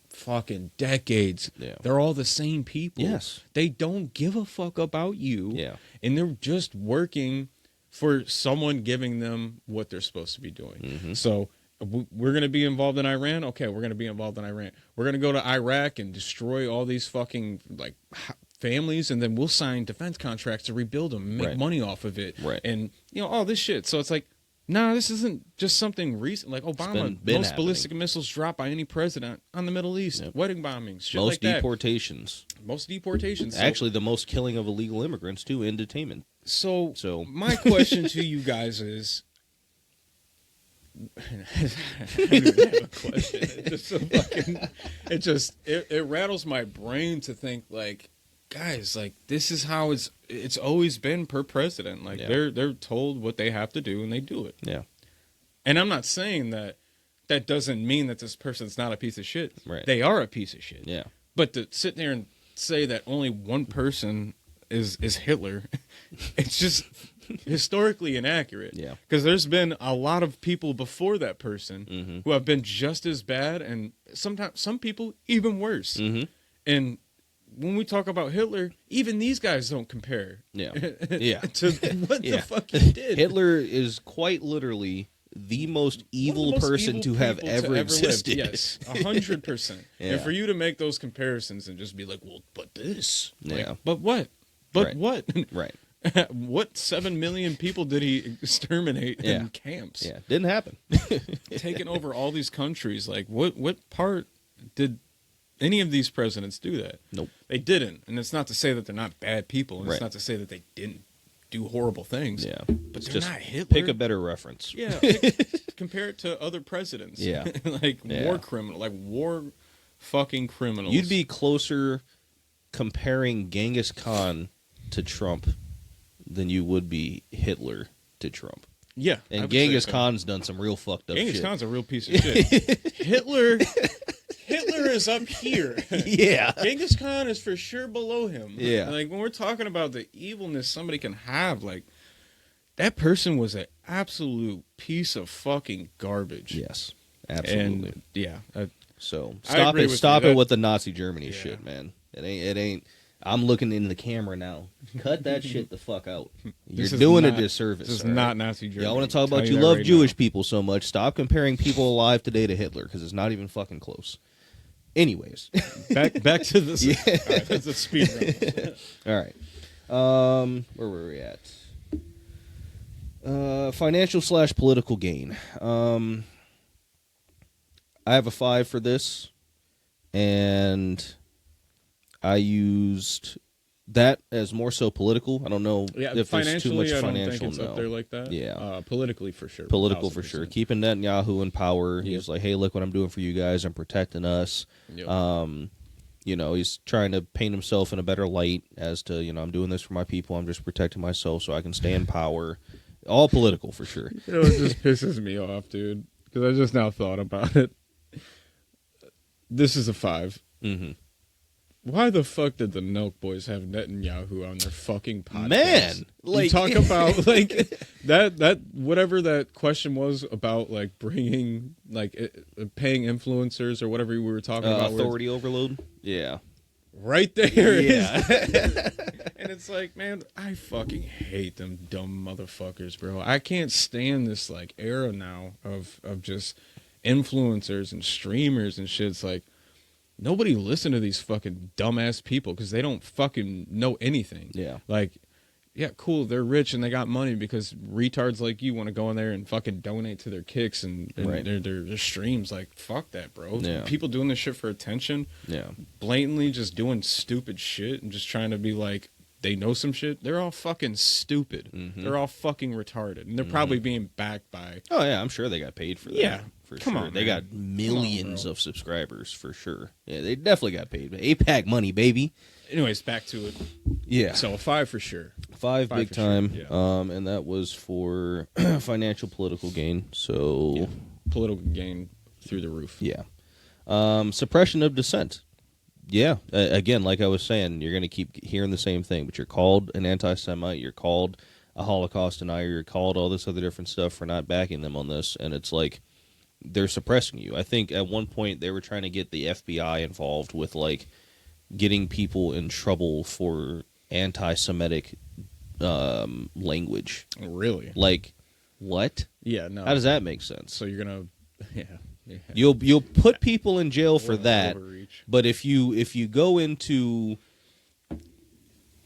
fucking decades, Yeah. they're all the same people. Yes. They don't give a fuck about you. Yeah. And they're just working for someone giving them what they're supposed to be doing. Mm-hmm. So we're going to be involved in Iran. Okay, we're going to be involved in Iran. We're going to go to Iraq and destroy all these fucking like families, and then we'll sign defense contracts to rebuild them, and make Right. money off of it, Right. and all this shit. So it's like, no, this isn't just something recent. Like Obama, been most happening. ballistic missiles dropped by any president on the Middle East. Yep. Wedding bombings, shit Most like that. deportations. Most deportations. So- Actually, the most killing of illegal immigrants, too, in detainment. So So- my question to you guys is, I don't even have a question. It rattles my brain to think like, guys, like this is how it's always been per president. Like Yeah. they're told what they have to do and they do it. Yeah. And I'm not saying that doesn't mean that this person's not a piece of shit. Right. They are a piece of shit. Yeah. But to sit there and say that only one person is Hitler, it's just historically inaccurate. Yeah. Because there's been a lot of people before that person Mm-hmm. who have been just as bad, and sometimes some people even worse. Mm-hmm. And when we talk about Hitler, even these guys don't compare. Yeah. Yeah. to what Yeah. the fuck he did. Hitler is quite literally the most evil One of the most person evil to have people ever lived. existed. Yes, 100%. Yeah. And for you to make those comparisons and just be like, well, but this. Like, Yeah. but what? But Right. what? Right. What 7 million people did he exterminate Yeah. in camps? Yeah. Didn't happen. Taking over all these countries. Like, what part did any of these presidents do that? Nope. They didn't. And it's not to say that they're not bad people. And Right. it's not to say that they didn't do horrible things. Yeah. But It's they're just not Hitler. pick a better reference. Yeah, compare it to other presidents. Yeah. like Yeah. war criminal, like war fucking criminals. You'd be closer comparing Genghis Khan to Trump than you would be Hitler to Trump. yeah. I And would say Genghis so. Khan's done some real fucked up Genghis shit. Khan's a real piece of shit. Hitler is up here. Yeah. Genghis Khan is for sure below him. Yeah. Like when we're talking about the evilness somebody can have, like that person was an absolute piece of fucking garbage. Yes. Absolutely. And yeah, So I stop agree it. with Stop you. it That- with the Nazi Germany Yeah. shit, man. It ain't. I'm looking in the camera now. Cut that shit the fuck out. You're This is doing a not- disservice. This is all right? not Nazi Germany. Y'all want to talk Tell about you that love right Jewish now. people so much. Stop comparing people alive today to Hitler because it's not even fucking close. Anyways, Back to this. Yeah. All right, that's a speed run. all right. Where were we at? Financial / political gain. I have a 5 for this, and I used that as more so political. I don't know Yeah, if there's too much financially, I don't financial. think it's No. up there like that. Yeah. Politically for sure. Political for sure. 1000%. Keeping Netanyahu in power. He Yep. was like, hey, look what I'm doing for you guys. I'm protecting us. Yep. He's trying to paint himself in a better light as to, I'm doing this for my people. I'm just protecting myself so I can stay in power. All political for sure. It just pisses me off, dude. Because I just now thought about it. This is a 5. Mm-hmm. Why the fuck did the Nelk Boys have Netanyahu on their fucking podcast? Man, You talk about like that whatever that question was about, like bringing like paying influencers or whatever we were talking about. Authority overload. Yeah. right there. Yeah. And it's like, man, I fucking hate them dumb motherfuckers, bro. I can't stand this like era now of just influencers and streamers and shit. It's like nobody listen to these fucking dumbass people because they don't fucking know anything. Yeah. Like, yeah, cool, they're rich and they got money because retards like you want to go in there and fucking donate to their kicks and Right. their streams. Like, fuck that, bro. Yeah. People doing this shit for attention, Yeah. blatantly just doing stupid shit and just trying to be like, they know some shit. They're all fucking stupid. They're all fucking retarded. And they're probably being backed by... Oh yeah, I'm sure they got paid for that. Yeah. For Come sure. on, They man. got millions of subscribers for sure. Yeah, they definitely got paid. APAC money, baby. Anyways, back to it. Yeah. So a 5 for sure. Five big for sure, time. yeah. And that was for financial political gain. So Yeah. Political gain through the roof. yeah. Suppression of dissent. Yeah. Again, like I was saying, you're going to keep hearing the same thing, but you're called an anti-Semite, you're called a Holocaust denier, you're called all this other different stuff for not backing them on this, and it's like they're suppressing you. I think at one point they were trying to get the FBI involved with like getting people in trouble for anti-Semitic language. Really? Like, what? Yeah, no. How does that make sense? So you're going to... Yeah. You'll put people in jail for that, Overreach. but if you go into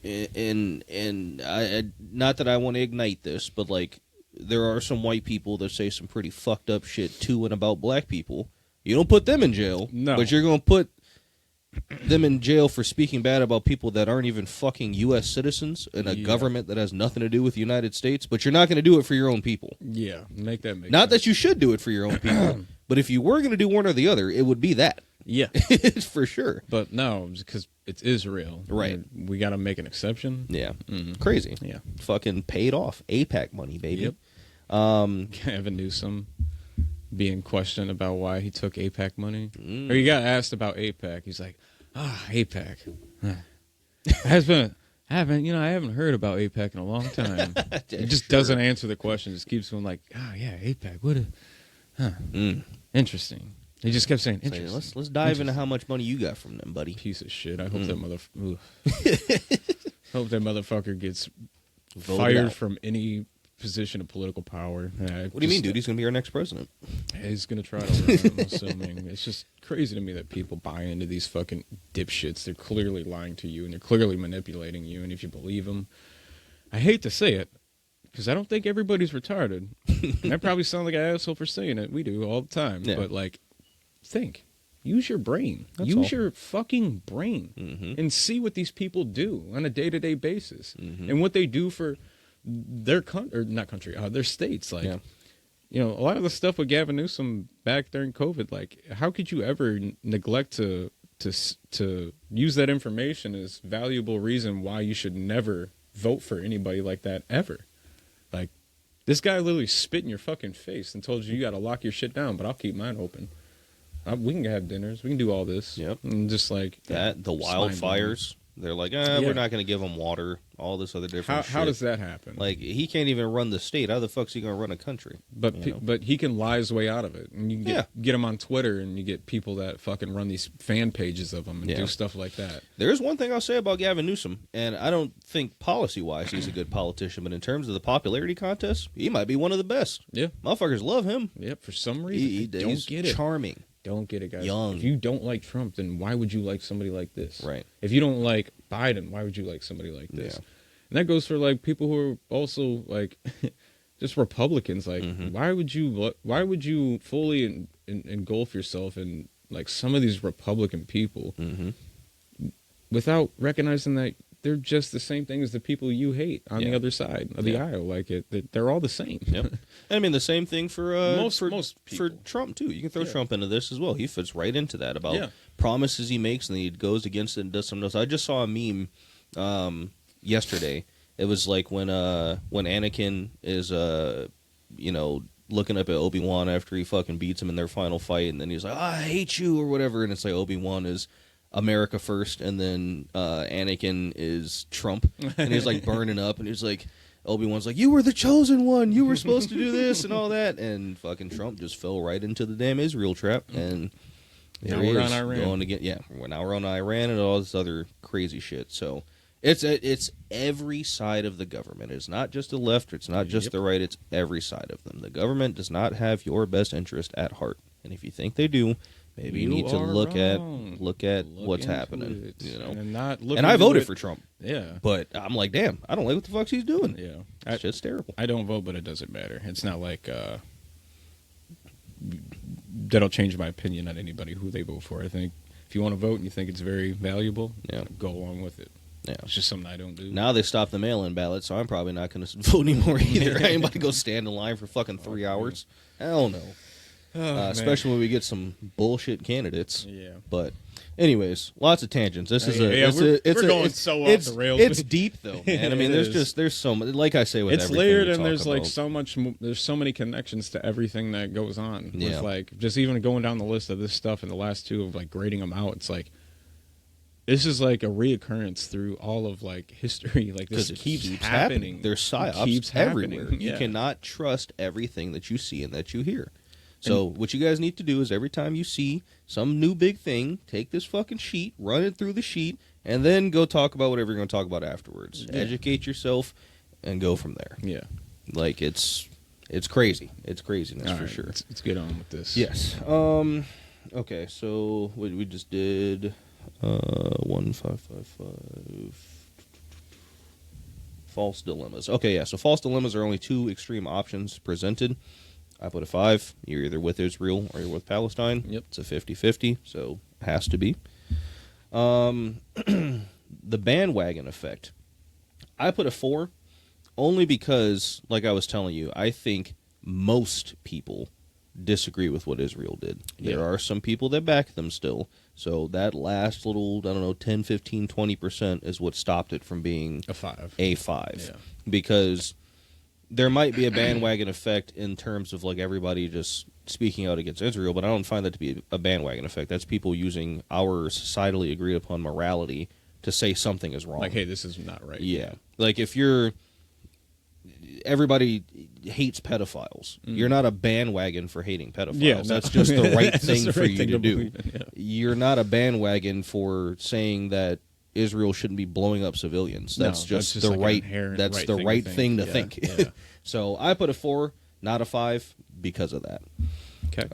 and I not that I want to ignite this, but like there are some white people that say some pretty fucked up shit to and about black people. You don't put them in jail, No. but you're going to put them in jail for speaking bad about people that aren't even fucking U.S. citizens in a Yeah. government that has nothing to do with the United States. But you're not going to do it for your own people. Yeah, make that make Not sense. that you should do it for your own people, but if you were going to do one or the other, it would be that. Yeah. For sure. But no, because it's Israel. Right. And we got to make an exception. Yeah. Crazy. Yeah. Fucking paid off. APAC money, baby. Yep. Gavin Newsom being questioned about why he took APAC money. Or he got asked about APAC. He's like, APAC. I haven't heard about APAC in a long time. He just doesn't answer the question. Just keeps going like, yeah, APAC. What interesting. He just kept saying, Hey, interesting. let's dive into how much money you got from them, buddy. Piece of shit. I hope that hope that motherfucker gets Voted fired out. from any position of political power. What do you mean, dude? He's going to be our next president. He's gonna try to run, I'm assuming. It's just crazy to me that people buy into these fucking dipshits. They're clearly lying to you and they're clearly manipulating you. And if you believe them, I hate to say it because I don't think everybody's retarded. And I probably sound like an asshole for saying it. We do all the time. Yeah. But like, think. Use your brain. That's Use all. your fucking brain and see what these people do on a day-to-day basis and what they do for their their states. Like, Yeah. you know, a lot of the stuff with Gavin Newsom back during COVID, like, how could you ever neglect to use that information as valuable reason why you should never vote for anybody like that ever? Like, this guy literally spit in your fucking face and told you got to lock your shit down, but I'll keep mine open. We can have dinners. We can do all this. Yep. And just like That, the it's mind-blowing. wildfires, they're like, we're not going to give them water, all this other different shit. How does that happen? Like, he can't even run the state. How the fuck's he going to run a country? But you know? but he can lie his way out of it, and you can get him on Twitter, and you get people that fucking run these fan pages of him and do stuff like that. There's one thing I'll say about Gavin Newsom, and I don't think policy-wise he's a good politician, but in terms of the popularity contest, he might be one of the best. Yeah, Motherfuckers love him. Yep. For some reason, I He's don't get it. charming. Don't get it, guys. Young. If you don't like Trump, then why would you like somebody like this? Right. If you don't like Biden, why would you like somebody like this? Yeah. And that goes for like people who are also like just Republicans. Like, why would you fully engulf yourself in like some of these Republican people without recognizing that they're just the same thing as the people you hate on the other side of the aisle? Like, they're all the same. Yep. I mean, the same thing for Most for people. Trump too. You can throw Trump into this as well. He fits right into that about promises he makes and then he goes against it and does something else. I just saw a meme yesterday. It was like when Anakin is looking up at Obi-Wan after he fucking beats him in their final fight, and then he's like, I hate you or whatever, and it's like Obi-Wan is America first, and then Anakin is Trump, and he's like burning up, and he's like, Obi-Wan's like, you were the chosen one, you were supposed to do this and all that, and fucking Trump just fell right into the damn Israel trap, and Now we're on Iran. Going to get, now we're on Iran and all this other crazy shit. So it's every side of the government. It's not just the left. It's not just the right. It's every side of them. The government does not have your best interest at heart. And if you think they do, maybe you need to look at what's happening. You know, and I voted for Trump. Yeah, but I'm like, damn, I don't like what the fuck he's doing. Yeah, it's just terrible. I don't vote, but it doesn't matter. It's not like that'll change my opinion on anybody who they vote for. I think if you want to vote and you think it's very valuable, go along with it. Yeah, it's just something I don't do. Now they stopped the mail-in ballot, so I'm probably not going to vote anymore either. I ain't about to go stand in line for fucking 3 hours. Hell no. Especially when we get some bullshit candidates. Yeah. But, anyways, lots of tangents. This is we're going so off the rails. It's deep though, man. I mean, there's so much. Like I say, with it's everything layered, we and there's talk like about. so much. There's so many connections to everything that goes on. Yeah. With like just even going down the list of this stuff and the last two of like grading them out. It's like this is like a reoccurrence through all of like history. Like this keeps happening. There's PsyOps keeps everywhere. happening. You cannot trust everything that you see and that you hear. So what you guys need to do is every time you see some new big thing, take this fucking sheet, run it through the sheet, and then go talk about whatever you're going to talk about afterwards. Yeah. Educate yourself and go from there. Yeah. Like it's crazy. It's craziness for sure. Let's get on with this. Yes. Okay, so we just did 1555 false dilemmas. Okay, yeah. So false dilemmas are only two extreme options presented. I put a 5. You're either with Israel or you're with Palestine. Yep. It's a 50-50, so it has to be. The bandwagon effect. I put a 4 only because, like I was telling you, I think most people disagree with what Israel did. There are some people that back them still. So that last little, 10, 15, 20% is what stopped it from being a 5. Yeah. Because there might be a bandwagon effect in terms of like everybody just speaking out against Israel, but I don't find that to be a bandwagon effect. That's people using our societally agreed upon morality to say something is wrong. Like, hey, this is not right. Yeah. Like if everybody hates pedophiles. You're not a bandwagon for hating pedophiles. Yeah, that's just the right thing for right you thing to do. Yeah. You're not a bandwagon for saying that Israel shouldn't be blowing up civilians. That's just the like right thing to think. Yeah. So I put a 4, not a 5, because of that. Okay.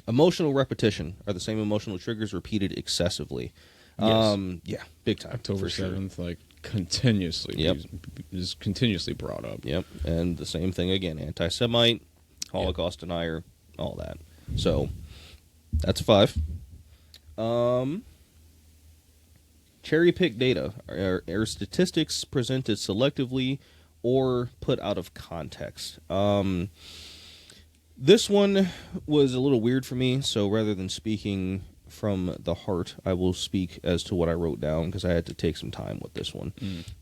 Emotional repetition. Are the same emotional triggers repeated excessively? Yes. Yeah, big time. October 7th, like continuously is continuously brought up. Yep. And the same thing again, anti-Semite, Holocaust denier, all that. So that's a 5. Cherry-pick data. Are statistics presented selectively or put out of context? This one was a little weird for me, so rather than speaking from the heart, I will speak as to what I wrote down because I had to take some time with this one.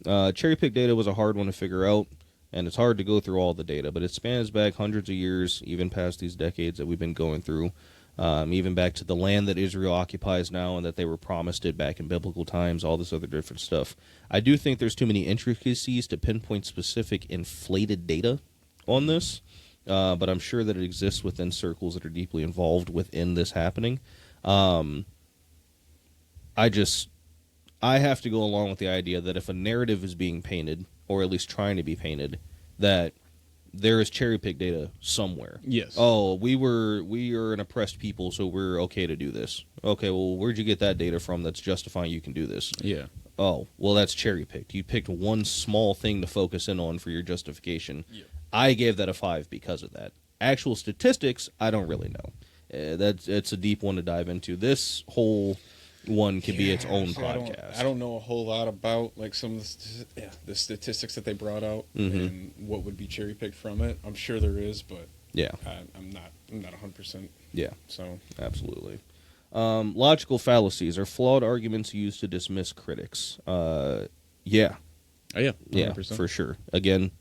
Cherry-pick data was a hard one to figure out, and it's hard to go through all the data, but it spans back hundreds of years, even past these decades that we've been going through. Even back to the land that Israel occupies now and that they were promised it back in biblical times, all this other different stuff. I do think there's too many intricacies to pinpoint specific inflated data on this, but I'm sure that it exists within circles that are deeply involved within this happening. I have to go along with the idea that if a narrative is being painted, or at least trying to be painted, that there is cherry-pick data somewhere. Yes. Oh, we are an oppressed people, so we're okay to do this. Okay, well, where'd you get that data from that's justifying you can do this? Yeah. Oh, well, that's cherry-picked. You picked one small thing to focus in on for your justification. Yeah. I gave that a 5 because of that. Actual statistics, I don't really know. It's a deep one to dive into. This whole one could be its own podcast. I don't know a whole lot about like some of the statistics that they brought out and what would be cherry picked from it. I'm sure there is, but I'm not 100%. Yeah. So absolutely. Logical fallacies are flawed arguments used to dismiss critics. Yeah. Oh, yeah. 100%. Yeah, for sure. Again,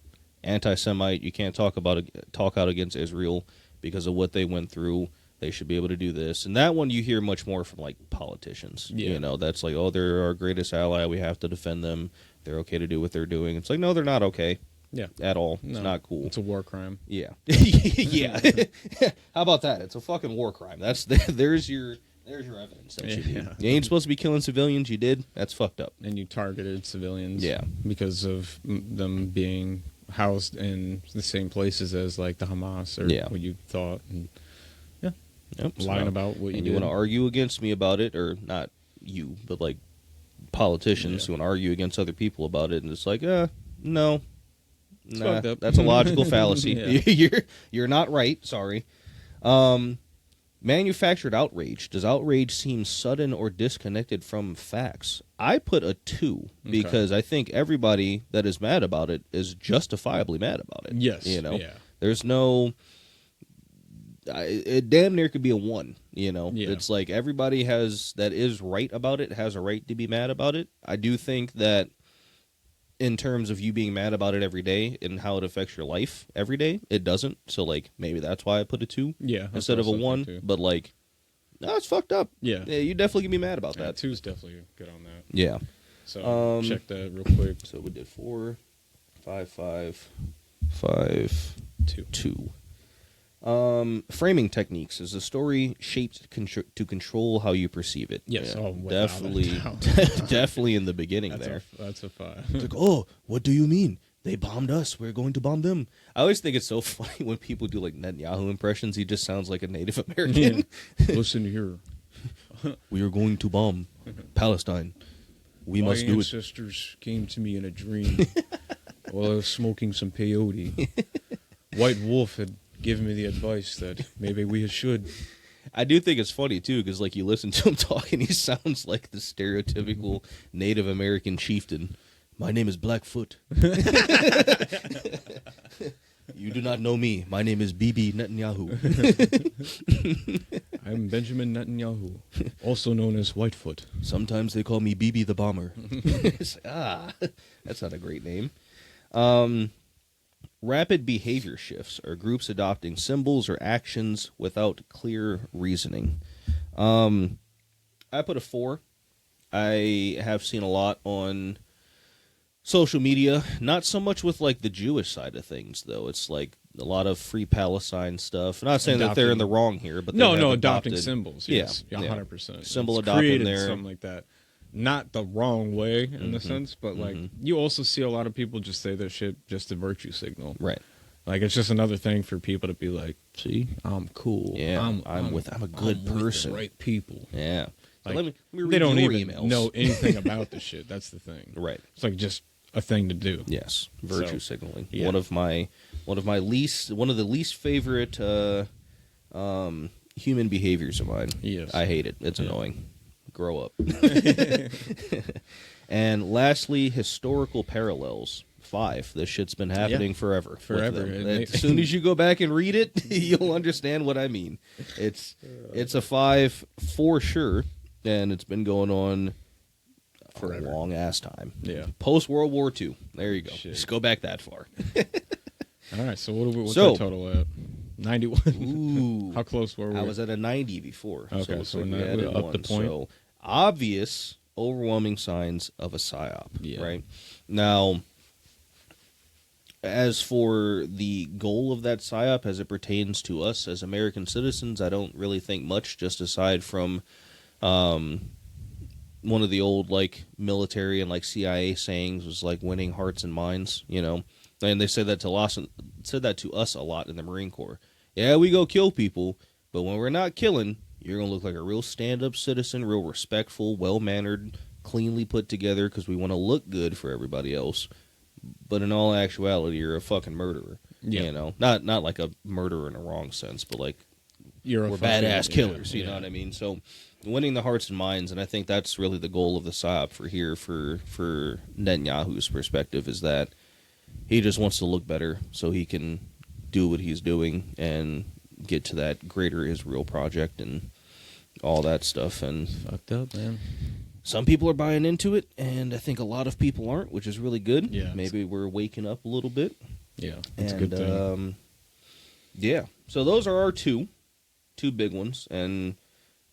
anti-Semite. You can't talk out against Israel because of what they went through. They should be able to do this. And that one you hear much more from, like, politicians. Yeah. You know, that's like, oh, they're our greatest ally. We have to defend them. They're okay to do what they're doing. It's like, no, they're not okay. Yeah. At all. No, it's not cool. It's a war crime. Yeah. Yeah. How about that? It's a fucking war crime. There's your evidence that you did. Yeah. You ain't supposed to be killing civilians. You did. That's fucked up. And you targeted civilians. Yeah. Because of them being housed in the same places as like the Hamas or what you thought. And Yep. lying about what you and did. you want to argue against me about it, or not you, but like politicians who want to argue against other people about it, and it's like, no, nah, fucked up. that's a logical fallacy. Yeah. You're not right. Sorry. Manufactured outrage. Does outrage seem sudden or disconnected from facts? I put a 2 because I think everybody that is mad about it is justifiably mad about it. Yes. You know, Yeah. there's no. It damn near could be a 1. You know, Yeah. it's like everybody that is right about it has a right to be mad about it. I do think that in terms of you being mad about it every day and how it affects your life every day, it doesn't. So like maybe that's why I put a 2 instead of a 1. Too. But like, no, it's fucked up. Yeah. You definitely can be mad about that. 2 is definitely good on that. Yeah. So check that real quick. So we did 4, 5, 5, 5, 2. Framing techniques. Is the story shaped to control how you perceive it? Yes, Yeah, without definitely, a doubt. definitely in the beginning That's there. that's a 5. It's like, oh, what do you mean? They bombed us. We're going to bomb them. I always think it's so funny when people do like Netanyahu impressions. He just sounds like a Native American. Listen here. We are going to bomb Palestine. We My must do it. ancestors came to me in a dream while I was smoking some peyote. White Wolf had given me the advice that maybe we should. I do think it's funny too, because like you listen to him talk, and he sounds like the stereotypical Native American chieftain. My name is Blackfoot. You do not know me. My name is Bibi Netanyahu. I'm Benjamin Netanyahu, also known as Whitefoot. Sometimes they call me Bibi the Bomber. It's like, that's not a great name. Rapid behavior shifts are groups adopting symbols or actions without clear reasoning. I put a 4. I have seen a lot on social media, not so much with like the Jewish side of things, though. It's like a lot of Free Palestine stuff. I'm not saying that they're in the wrong here, but they have adopting adopted symbols. Yeah, Yes, 100%. Symbol It's adopting created there. something like that. Not the wrong way in the sense, but like you also see a lot of people just say that shit just a virtue signal. Right. Like it's just another thing for people to be like, see, I'm cool. Yeah, I'm a good I'm with person. the right people. Yeah. Like, let me read they don't your even emails. know anything about the shit. That's the thing. Right. It's like just a thing to do. Yes, virtue So, signaling. yeah. One of the least favorite human behaviors of mine. Yes. I hate it. It's annoying. Grow up. And lastly, historical parallels. 5. This shit's been happening forever. with Forever. them. And As soon as you go back and read it, you'll understand what I mean. It's a 5 for sure, and it's been going on for a long ass time. Yeah. Post World War II. There you go. Shit. Just go back that far. All right. So what's So- our total at? 91. Ooh. How close were we? I was at a 90 before. Okay, so it looks so like we now added we're up one. the point. So obvious, overwhelming signs of a psyop. Yeah. Right now, as for the goal of that psyop as it pertains to us as American citizens, I don't really think much. Just aside from one of the old like military and like CIA sayings was like winning hearts and minds. You know, and they said that to us a lot in the Marine Corps. Yeah, we go kill people, but when we're not killing, you're going to look like a real stand-up citizen, real respectful, well-mannered, cleanly put together because we want to look good for everybody else. But in all actuality, you're a fucking murderer. Yeah. You know, not like a murderer in a wrong sense, but like We're badass killers. You yeah. know what I mean? So winning the hearts and minds, and I think that's really the goal of the psyop for Netanyahu's perspective, is that he just wants to look better so he can do what he's doing and get to that greater Israel project and all that stuff. And Fucked up, man. some people are buying into it, and I think a lot of people aren't, which is really good. Yeah. Maybe we're waking up a little bit. Yeah, it's a And, good thing. yeah. So those are our two big ones. And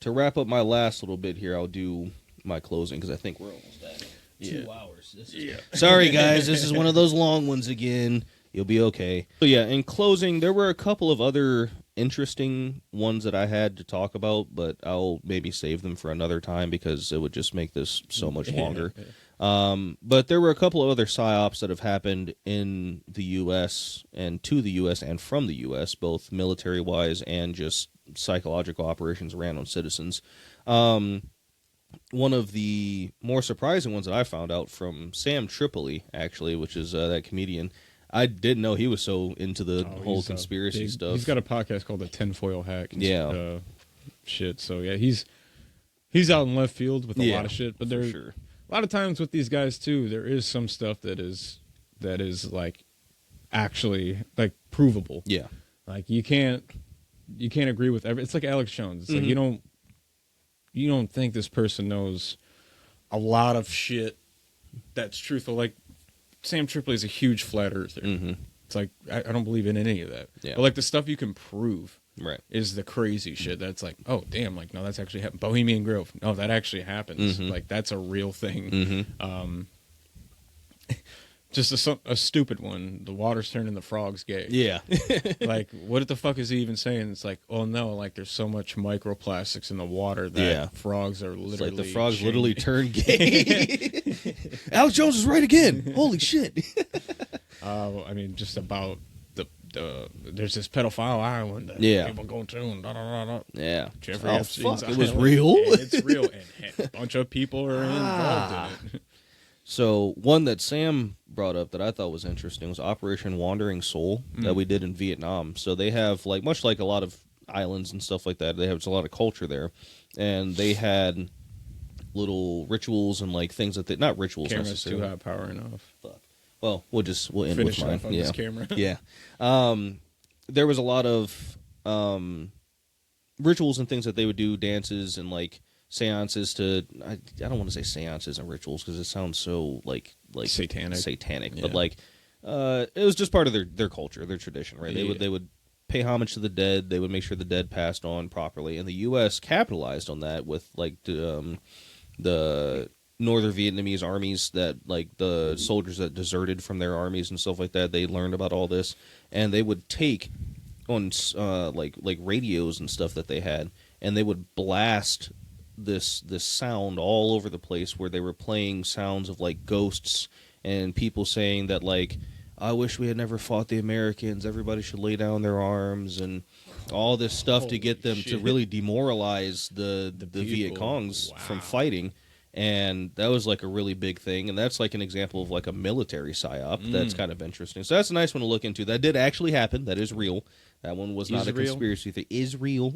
to wrap up my last little bit here, I'll do my closing because I think we're almost done. Yeah. 2 hours. Sorry, guys. This is one of those long ones again. You'll be okay. So, yeah, in closing, there were a couple of other interesting ones that I had to talk about, but I'll maybe save them for another time because it would just make this so much longer. But there were a couple of other PsyOps that have happened in the U.S. and to the U.S. and from the U.S., both military-wise and just psychological operations ran on citizens. One of the more surprising ones that I found out from Sam Tripoli, actually, which is that comedian. I didn't know he was so into the whole conspiracy stuff. He's got a podcast called The Tinfoil Hack. Yeah. Shit. So, yeah, he's out in left field with a lot of shit. But there's a lot of times with these guys, too, there is some stuff that is like, actually, like, provable. Yeah. Like, you can't agree with every... It's like Alex Jones. It's like, you don't think this person knows a lot of shit that's truthful. Like, Sam Tripoli is a huge flat earther. It's like, I don't believe in any of that. Yeah. But, like, the stuff you can prove Right. is the crazy shit that's like, oh, damn, like, no, that's actually happened. Bohemian Grove. No, that actually happens. Like, that's a real thing. Just a stupid one. The water's turning the frogs gay. Yeah. Like, what the fuck is he even saying? It's like, oh no, like there's so much microplastics in the water that frogs are literally... It's like the frogs literally turn gay. Alex Jones is right again. Holy shit. I mean, just about there's this pedophile island that people go to and da-da-da-da. Yeah. Jeffrey Oh, Epstein's fuck. It was island. real? And it's real. And a bunch of people are involved in it. So one that Sam brought up that I thought was interesting was Operation Wandering Soul that we did in Vietnam. So they have, like, much like a lot of islands and stuff like that, they have a lot of culture there. And they had little rituals and, like, things that they... Not rituals Camera's necessarily. too high power enough. Fuck. Well, we'll end Finish with mine. off on this camera. Yeah. There was a lot of rituals and things that they would do, dances and, like, seances to... I don't want to say seances and rituals because it sounds so, like satanic. Yeah. But, like, it was just part of their culture, their tradition, right? They would pay homage to the dead. They would make sure the dead passed on properly. And the U.S. capitalized on that with, like, the Northern Vietnamese armies that, like, the soldiers that deserted from their armies and stuff like that, they learned about all this. And they would take on, like radios and stuff that they had, and they would blast this sound all over the place where they were playing sounds of, like, ghosts and people saying that, like, I wish we had never fought the Americans, everybody should lay down their arms, and all this stuff to get them to really demoralize the Viet Congs from fighting. And that was, like, a really big thing, and that's, like, an example of, like, a military psyop that's kind of interesting. So that's a nice one to look into. That did actually happen. That is real. That one was not a conspiracy thing. Is real.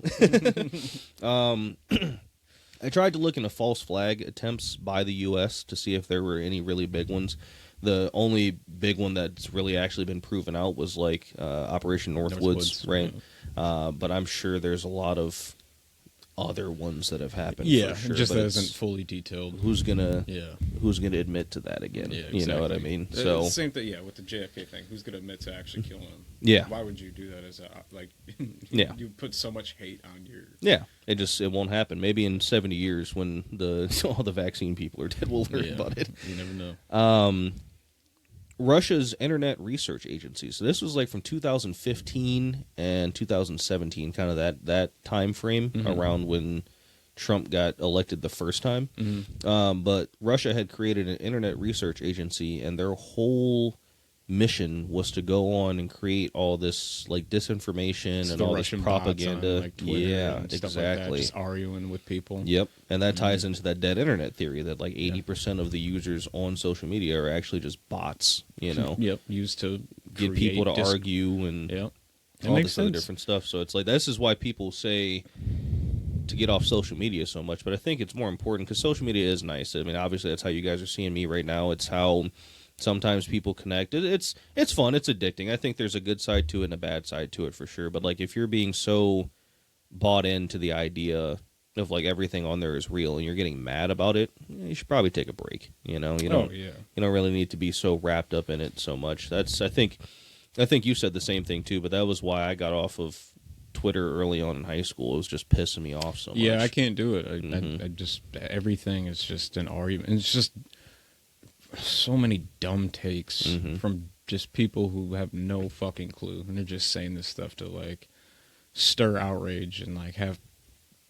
I tried to look into false flag attempts by the U.S. to see if there were any really big ones. The only big one that's really actually been proven out was, like, Operation Northwoods, right? Yeah. But I'm sure there's a lot of other ones that have happened. Yeah, for sure, just but that isn't fully detailed. Who's gonna admit to that again? Yeah, exactly. You know what I mean? It's So the same thing, with the JFK thing. Who's gonna admit to actually killing him? Yeah. Why would you do that as a Yeah. You put so much hate on your... yeah, it won't happen. Maybe in 70 years when all the vaccine people are dead, we'll learn about it. You never know. Russia's Internet Research Agency. So this was, like, from 2015 and 2017, kind of that time frame around when Trump got elected the first time. But Russia had created an Internet Research Agency, and their whole mission was to go on and create all this, like, disinformation and all Russian this propaganda. bots on, like, Twitter and stuff exactly. like that, just arguing with people. Yep, and that ties into that dead internet theory that, like, 80% of the users on social media are actually just bots. You know. Yep, used to get people to argue and all this other different stuff. So it's like this is why people say to get off social media so much. But I think it's more important because social media is nice. I mean, obviously that's how you guys are seeing me right now. It's how sometimes people connect. It's fun. It's addicting. I think there's a good side to it and a bad side to it for sure. But, like, if you're being so bought into the idea of, like, everything on there is real and you're getting mad about it, you should probably take a break. You know, you don't really need to be so wrapped up in it so much. That's I think you said the same thing too. But that was why I got off of Twitter early on in high school. It was just pissing me off so much. Yeah, I can't do it. I just everything is just an argument. It's just so many dumb takes from just people who have no fucking clue, and they're just saying this stuff to like stir outrage and like have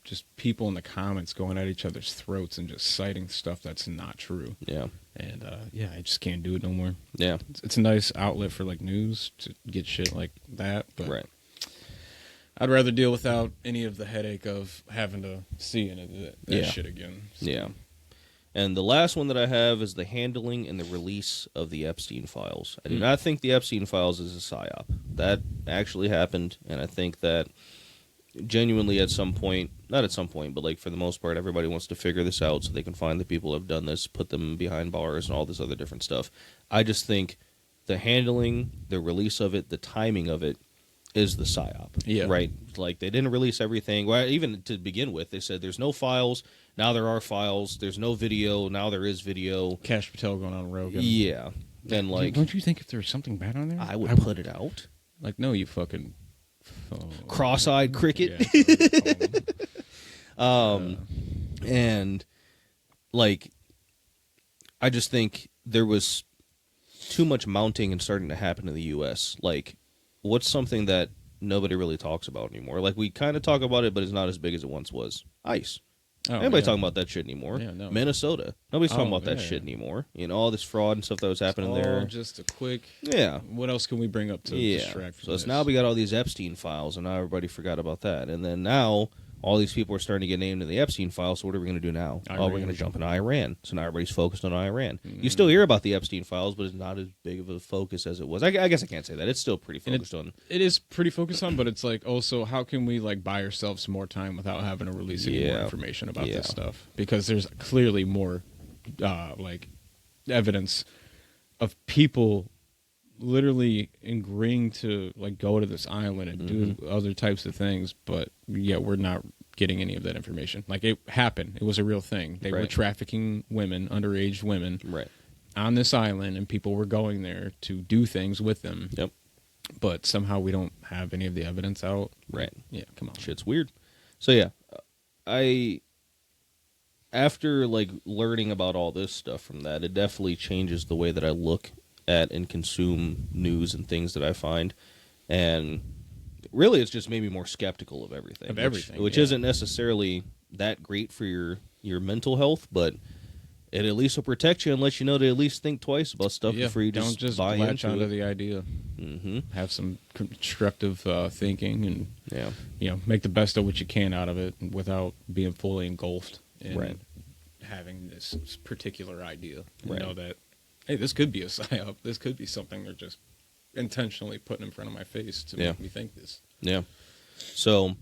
just people in the comments going at each other's throats and just citing stuff that's not true. Yeah. And yeah, I just can't do it no more. Yeah. It's a nice outlet for like news to get shit like that, but Right. I'd rather deal without any of the headache of having to see that shit again. So. Yeah. And the last one that I have is the handling and the release of the Epstein files. I do not think the Epstein files is a PsyOp. That actually happened, and I think that genuinely at some point, not at some point, but like for the most part, everybody wants to figure this out so they can find the people who have done this, put them behind bars, and all this other different stuff. I just think the handling, the release of it, the timing of it is the PsyOp. Yeah. Right? Like, they didn't release everything. Well, even to begin with, they said there's no files. Now there are files. There's no video. Now there is video. Cash Patel going on Rogan. Yeah. And like, don't you think if there was something bad on there? I would put it out. Like, no, you fucking Cross-eyed cricket. Yeah, and like, I just think there was too much mounting and starting to happen in the U.S. Like, what's something that nobody really talks about anymore? Like, we kind of talk about it, but it's not as big as it once was. ICE. Nobody's talking about that shit anymore. Yeah, no. Minnesota. Nobody's talking about that shit anymore. You know, all this fraud and stuff that was happening there. Just a quick. Yeah. What else can we bring up to distract from So it's this? now we got all these Epstein files, and now everybody forgot about that. And then now all these people are starting to get named in the Epstein files, so what are we going to do now? Oh, we're going to jump into Iran. So now everybody's focused on Iran. You still hear about the Epstein files, but it's not as big of a focus as it was. I guess I can't say that. It's still pretty focused on. It is pretty focused on, but it's like also how can we like buy ourselves some more time without having to release any more information about this stuff? Because there's clearly more like evidence of people literally agreeing to like go to this island and do other types of things, but yeah, we're not getting any of that information. Like, it happened. It was a real thing. They were trafficking women, underage women, on this island, and people were going there to do things with them. Yep. But somehow we don't have any of the evidence out. Right. Yeah, come on. Shit's weird. So yeah, after like learning about all this stuff from that, it definitely changes the way that I look at and consume news and things that I find. And really, it's just made me more skeptical of everything. Which isn't necessarily that great for your mental health, but it at least will protect you and let you know to at least think twice about stuff before you don't just buy latch into onto it. the idea. Have some constructive thinking, and make the best of what you can out of it without being fully engulfed in having this particular idea. And know that, hey, this could be a PsyOp. This could be something they're just intentionally putting in front of my face to make me think this. Yeah. So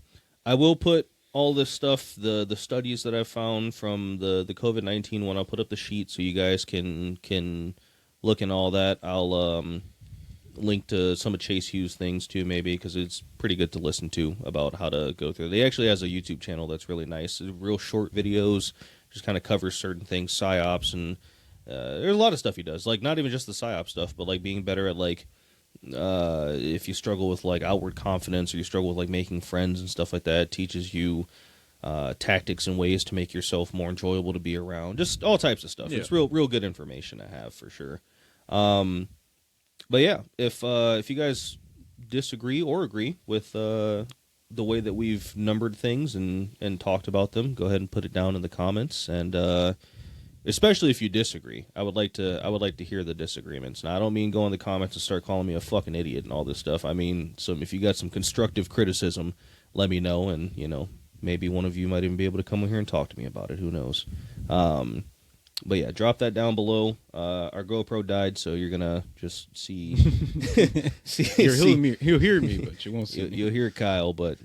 I will put all this stuff, the studies that I've found from the COVID-19 one, I'll put up the sheet so you guys can look in all that. I'll link to some of Chase Hughes' things too, maybe, because it's pretty good to listen to about how to go through. They actually has a YouTube channel that's really nice. Real short videos, just kind of covers certain things, PsyOps, and there's a lot of stuff he does. Like, not even just the PsyOps stuff, but like being better at like, if you struggle with like outward confidence, or you struggle with like making friends and stuff like that, it teaches you tactics and ways to make yourself more enjoyable to be around. Just all types of stuff. It's real good information to have for sure. But yeah, if you guys disagree or agree with the way that we've numbered things and talked about them, go ahead and put it down in the comments. And especially if you disagree, I would like to hear the disagreements. Now, I don't mean go in the comments and start calling me a fucking idiot and all this stuff. I mean, if you got some constructive criticism, let me know, and maybe one of you might even be able to come in here and talk to me about it. Who knows? But yeah, drop that down below. Our GoPro died, so you're gonna just see. He'll hear me, but you won't see me. You'll hear Kyle, but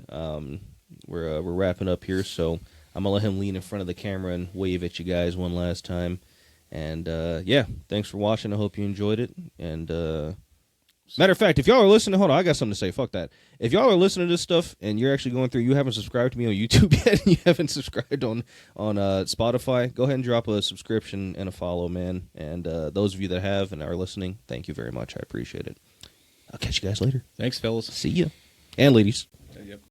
we're wrapping up here, so I'm gonna let him lean in front of the camera and wave at you guys one last time. And yeah, thanks for watching. I hope you enjoyed it. And matter of fact, if y'all are listening, hold on, I got something to say. Fuck that. If y'all are listening to this stuff and you're actually going through, you haven't subscribed to me on YouTube yet, and you haven't subscribed on Spotify, go ahead and drop a subscription and a follow, man. And those of you that have and are listening, thank you very much. I appreciate it. I'll catch you guys later. Thanks, fellas. See ya. And ladies.